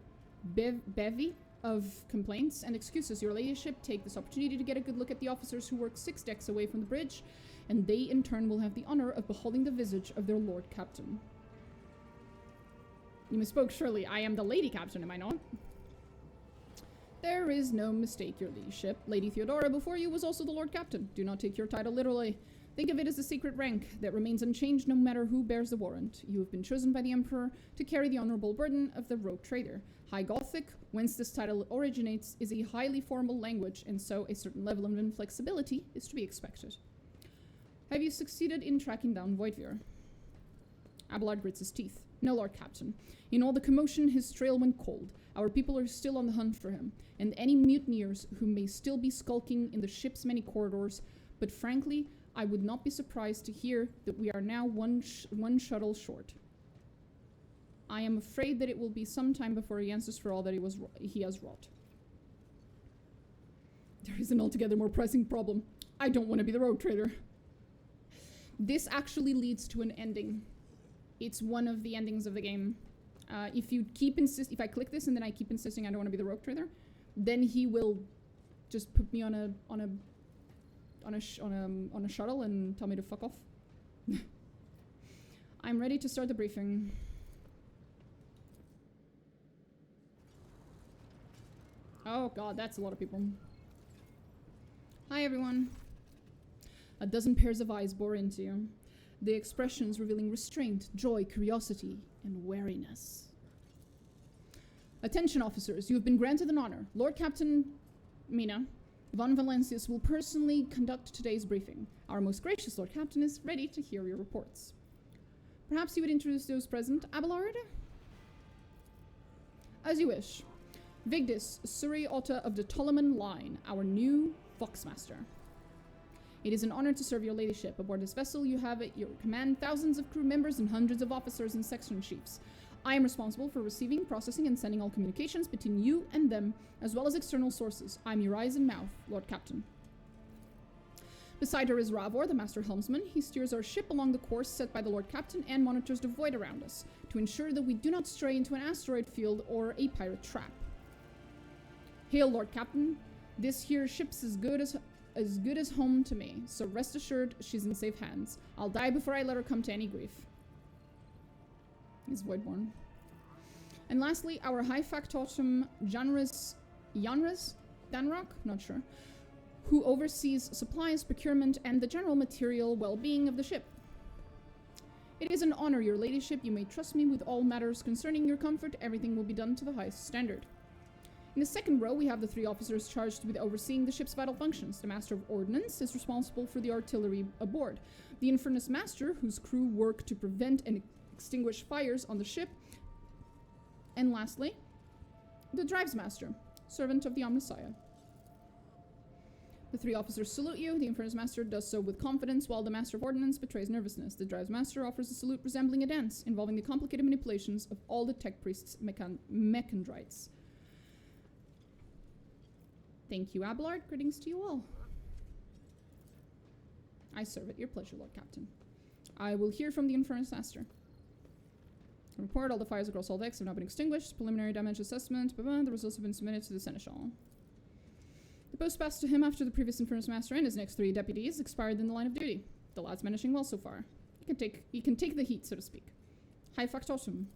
bevy of complaints and excuses. Your ladyship, take this opportunity to get a good look at the officers who work 6 decks away from the bridge, and they in turn will have the honor of beholding the visage of their Lord Captain. You misspoke, surely. I am the Lady Captain, am I not? There is no mistake, your ladyship. Lady Theodora before you was also the Lord Captain. Do not take your title literally. Think of it as a secret rank that remains unchanged no matter who bears the warrant. You have been chosen by the Emperor to carry the honorable burden of the rogue trader. High Gothic, whence this title originates, is a highly formal language, and so a certain level of inflexibility is to be expected. Have you succeeded in tracking down Voidveer? Abelard grits his teeth. No, Lord Captain. In all the commotion, his trail went cold. Our people are still on the hunt for him, and any mutineers who may still be skulking in the ship's many corridors. But frankly, I would not be surprised to hear that we are now one shuttle short. I am afraid that it will be some time before he answers for all that he has wrought. There is an altogether more pressing problem. I don't want to be the rogue trader. This actually leads to an ending. It's one of the endings of the game. If I click this and then I keep insisting I don't want to be the rogue trader, then he will just put me on a shuttle and tell me to fuck off. I'm ready to start the briefing. Oh god, that's a lot of people. Hi everyone. A dozen pairs of eyes bore into you. The expressions revealing restraint, joy, curiosity, and wariness. Attention officers, you have been granted an honor. Lord Captain Mina von Valencius will personally conduct today's briefing. Our most gracious Lord Captain is ready to hear your reports. Perhaps you would introduce those present, Abelard? As you wish. Vigdis, Suri Otta of the Ptoleman line, our new Foxmaster. It is an honor to serve your ladyship. Aboard this vessel, you have at your command thousands of crew members and hundreds of officers and section chiefs. I am responsible for receiving, processing, and sending all communications between you and them, as well as external sources. I'm your eyes and mouth, Lord Captain. Beside her is Ravor, the Master Helmsman. He steers our ship along the course set by the Lord Captain and monitors the void around us, to ensure that we do not stray into an asteroid field or a pirate trap. Hail, Lord Captain. This here ship's as good as home to me, so rest assured she's in safe hands. I'll die before I let her come to any grief. He's Voidborn. And lastly, our high factotum Janris Danrock, not sure, who oversees supplies, procurement, and the general material well-being of the ship. It is an honor, your ladyship. You may trust me with all matters concerning your comfort. Everything will be done to the highest standard. In the second row, we have the 3 officers charged with overseeing the ship's vital functions. The Master of Ordnance is responsible for the artillery aboard. The Infernus Master, whose crew work to prevent and extinguish fires on the ship. And lastly, the Drives Master, servant of the Omnissiah. The 3 officers salute you. The Infernus Master does so with confidence, while the Master of Ordnance betrays nervousness. The Drives Master offers a salute resembling a dance, involving the complicated manipulations of all the tech priests' mechandrites. Thank you, Abelard. Greetings to you all. I serve at your pleasure, Lord Captain. I will hear from the Infernus Master. Report, all the fires across all decks have now been extinguished. Preliminary damage assessment, the results have been submitted to the Seneschal. The post passed to him after the previous Infernus Master and his next 3 deputies expired in the line of duty. The lad's managing well so far. He can take the heat, so to speak. High factotum.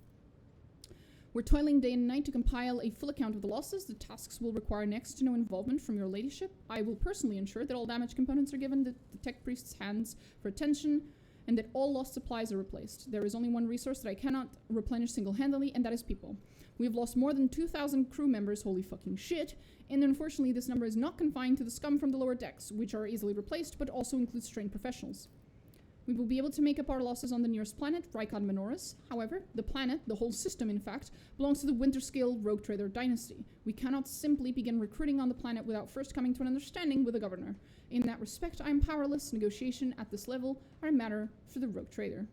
We're toiling day and night to compile a full account of the losses. The tasks will require next to no involvement from your ladyship. I will personally ensure that all damaged components are given the tech priest's hands for attention, and that all lost supplies are replaced. There is only one resource that I cannot replenish single-handedly, and that is people. We have lost more than 2,000 crew members, holy fucking shit, and unfortunately this number is not confined to the scum from the lower decks, which are easily replaced, but also includes trained professionals. We will be able to make up our losses on the nearest planet, Rykon Minoris. However, the planet, the whole system in fact, belongs to the Winterscale Rogue Trader dynasty. We cannot simply begin recruiting on the planet without first coming to an understanding with the governor. In that respect, I am powerless. Negotiation at this level are a matter for the Rogue Trader.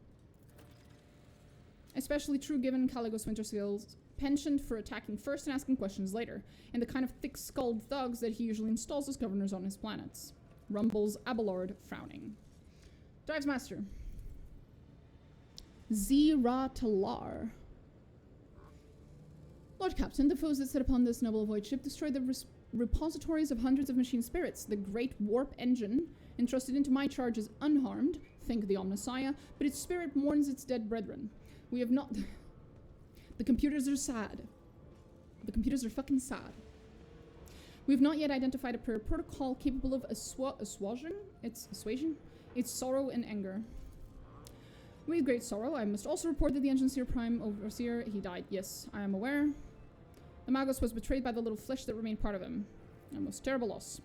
Especially true given Caligos Winterscale's penchant for attacking first and asking questions later, and the kind of thick-skulled thugs that he usually installs as governors on his planets. Rumbles Abelard, frowning. Drives Master. Zira-Talar. Lord Captain, the foes that set upon this noble void ship destroyed the repositories of hundreds of machine spirits. The great warp engine, entrusted into my charge, is unharmed, thank the Omnissiah, but its spirit mourns its dead brethren. We have not... The computers are sad. The computers are fucking sad. We have not yet identified a prayer protocol capable of assuaging its sorrow and anger. With great sorrow, I must also report that the Engineer Prime Overseer, he died. Yes, I am aware. The Magos was betrayed by the little flesh that remained part of him. A most terrible loss.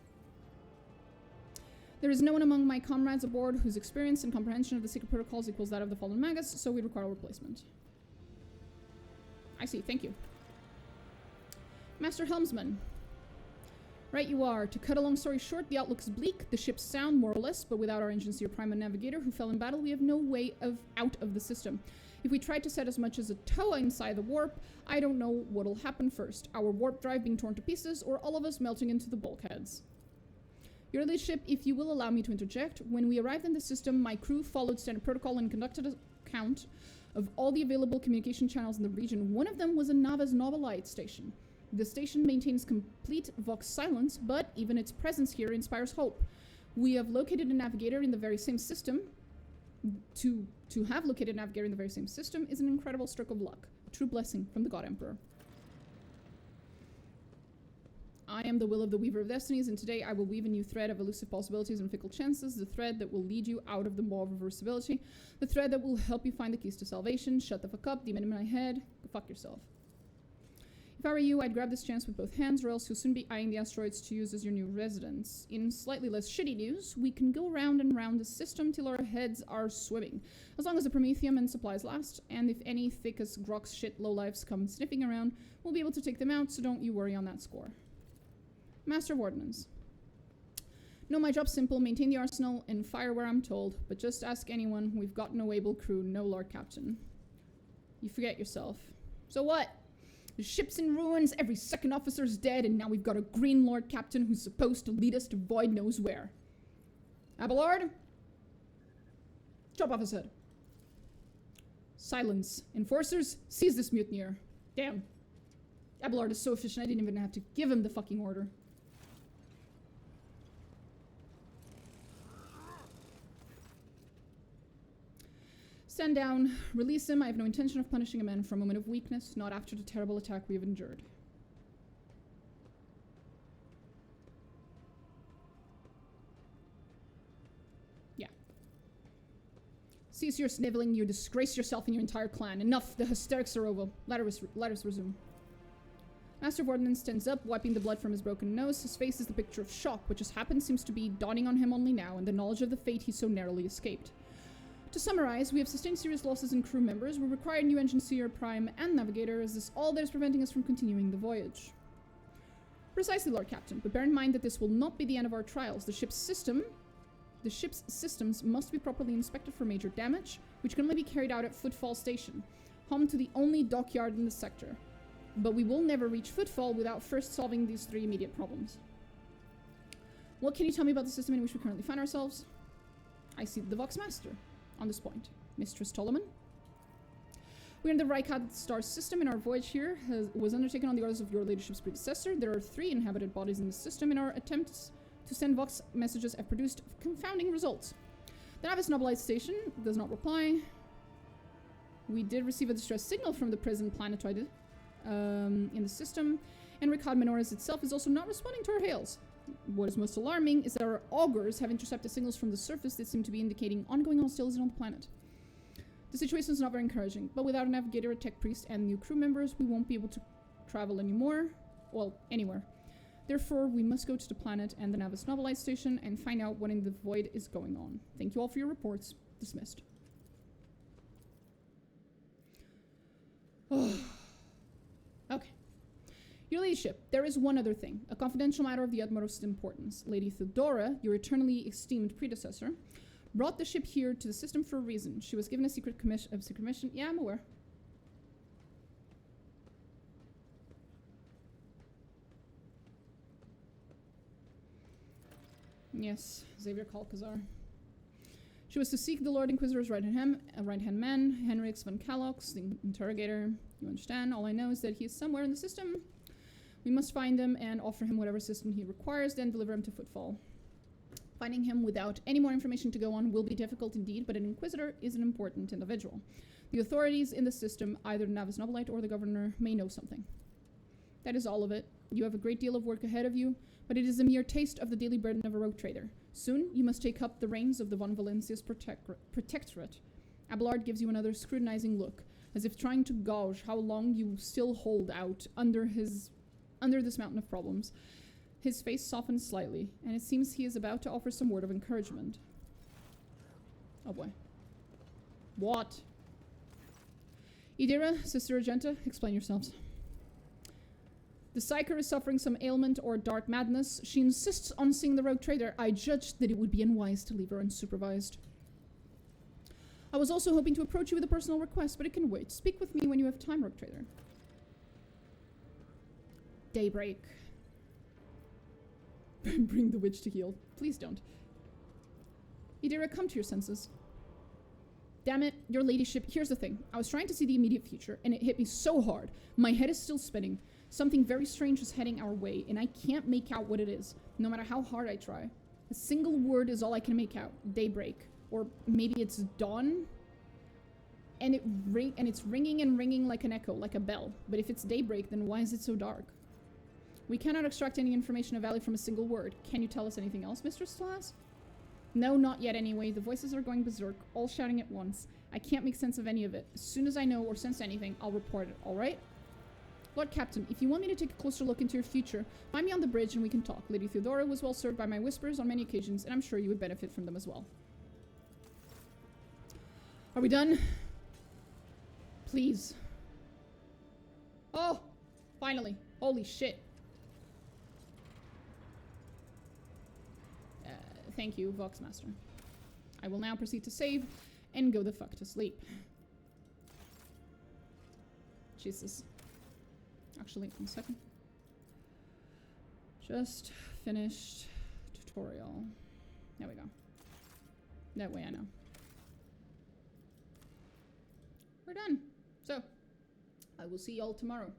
There is no one among my comrades aboard whose experience and comprehension of the secret protocols equals that of the fallen Magus, so we require a replacement. I see, thank you. Master Helmsman. Right you are. To cut a long story short, the outlook is bleak, the ship's sound, more or less, but without our Engineer Prime and Navigator, who fell in battle, we have no way out of the system. If we tried to set as much as a toe inside the warp, I don't know what'll happen first. Our warp drive being torn to pieces, or all of us melting into the bulkheads. Your ladyship, if you will allow me to interject, when we arrived in the system, my crew followed standard protocol and conducted a count of all the available communication channels in the region. One of them was a Navas Novelite station. The station maintains complete Vox silence, but even its presence here inspires hope. We have located a navigator in the very same system. To have located a navigator in the very same system is an incredible stroke of luck. A true blessing from the God Emperor. I am the will of the Weaver of Destinies, and today I will weave a new thread of elusive possibilities and fickle chances, the thread that will lead you out of the maw of reversibility, the thread that will help you find the keys to salvation. Shut the fuck up, demon in my head. Go fuck yourself. If I were you, I'd grab this chance with both hands, or else you'll soon be eyeing the asteroids to use as your new residence. In slightly less shitty news, we can go round and round the system till our heads are swimming. As long as the Promethium and supplies last, and if any thick as Grox shit lowlifes come sniffing around, we'll be able to take them out, so don't you worry on that score. Master of Ordnance. No, my job's simple, maintain the arsenal and fire where I'm told, but just ask anyone, we've got no able crew, no Lord Captain. You forget yourself. So what? The ship's in ruins, every second officer's dead, and now we've got a green Lord Captain who's supposed to lead us to void knows where. Abelard? Chop off his head. Silence. Enforcers, seize this mutineer. Damn. Abelard is so efficient I didn't even have to give him the fucking order. Stand down. Release him. I have no intention of punishing a man for a moment of weakness, not after the terrible attack we have endured. Yeah. Cease your sniveling. You disgrace yourself and your entire clan. Enough. The hysterics are over. Let us resume. Master of Ordnance stands up, wiping the blood from his broken nose. His face is the picture of shock. What just happened seems to be dawning on him only now, and the knowledge of the fate he so narrowly escaped. To summarize, we have sustained serious losses in crew members. We require a new engine seer, prime, and navigator. Is this all that is preventing us from continuing the voyage? Precisely, Lord Captain, but bear in mind that this will not be the end of our trials. The ship's systems must be properly inspected for major damage, which can only be carried out at Footfall Station, home to the only dockyard in the sector. But we will never reach Footfall without first solving these 3 immediate problems. What can you tell me about the system in which we currently find ourselves? I see the Vox Master on this point. Mistress Toloman? We're in the Reichad star system, and our voyage here was undertaken on the orders of your ladyship's predecessor. There are 3 inhabited bodies in the system, and our attempts to send Vox messages have produced confounding results. The Navis Nobilite station does not reply. We did receive a distress signal from the present planetoid in the system, and Ricard Minoris itself is also not responding to our hails. What is most alarming is that our augurs have intercepted signals from the surface that seem to be indicating ongoing hostility on the planet. The situation is not very encouraging, but without a navigator, a tech priest, and new crew members, we won't be able to travel anymore. Well, anywhere. Therefore, we must go to the planet and the Navis Nobilite station and find out what in the void is going on. Thank you all for your reports. Dismissed. Okay. Your ladyship, there is one other thing. A confidential matter of the utmost importance. Lady Theodora, your eternally esteemed predecessor, brought the ship here to the system for a reason. She was given a secret mission. Yeah, I'm aware. Yes, Xavier Kalkazar. She was to seek the Lord Inquisitor's right-hand man, Henrix von Kalox, the interrogator. You understand? All I know is that he is somewhere in the system. We must find him and offer him whatever assistance he requires, then deliver him to Footfall. Finding him without any more information to go on will be difficult indeed, but an Inquisitor is an important individual. The authorities in the system, either the Navis Nobilite or the Governor, may know something. That is all of it. You have a great deal of work ahead of you, but it is a mere taste of the daily burden of a rogue trader. Soon, you must take up the reins of the von Valencia's protectorate. Abelard gives you another scrutinizing look, as if trying to gauge how long you still hold out under this mountain of problems. His face softens slightly, and it seems he is about to offer some word of encouragement. Oh boy. What? Idira, Sister Argenta, explain yourselves. The Psyker is suffering some ailment or dark madness. She insists on seeing the rogue trader. I judged that it would be unwise to leave her unsupervised. I was also hoping to approach you with a personal request, but it can wait. Speak with me when you have time, rogue trader. Daybreak. Bring the witch to heal. Please don't. Idira, come to your senses. Damn it, your ladyship, here's the thing. I was trying to see the immediate future, and it hit me so hard. My head is still spinning. Something very strange is heading our way, and I can't make out what it is, no matter how hard I try. A single word is all I can make out. Daybreak. Or maybe it's dawn? And it's ringing and ringing like an echo, like a bell. But if it's daybreak, then why is it so dark? We cannot extract any information of value from a single word. Can you tell us anything else, Mistress Slaas? No, not yet anyway. The voices are going berserk, all shouting at once. I can't make sense of any of it. As soon as I know or sense anything, I'll report it, alright? Lord Captain, if you want me to take a closer look into your future, find me on the bridge and we can talk. Lady Theodora was well served by my whispers on many occasions, and I'm sure you would benefit from them as well. Are we done? Please. Oh! Finally. Holy shit. Thank you, Voxmaster. I will now proceed to save and go the fuck to sleep. Jesus. Actually, 1 second. Just finished tutorial. There we go. That way I know. We're done. So, I will see y'all tomorrow.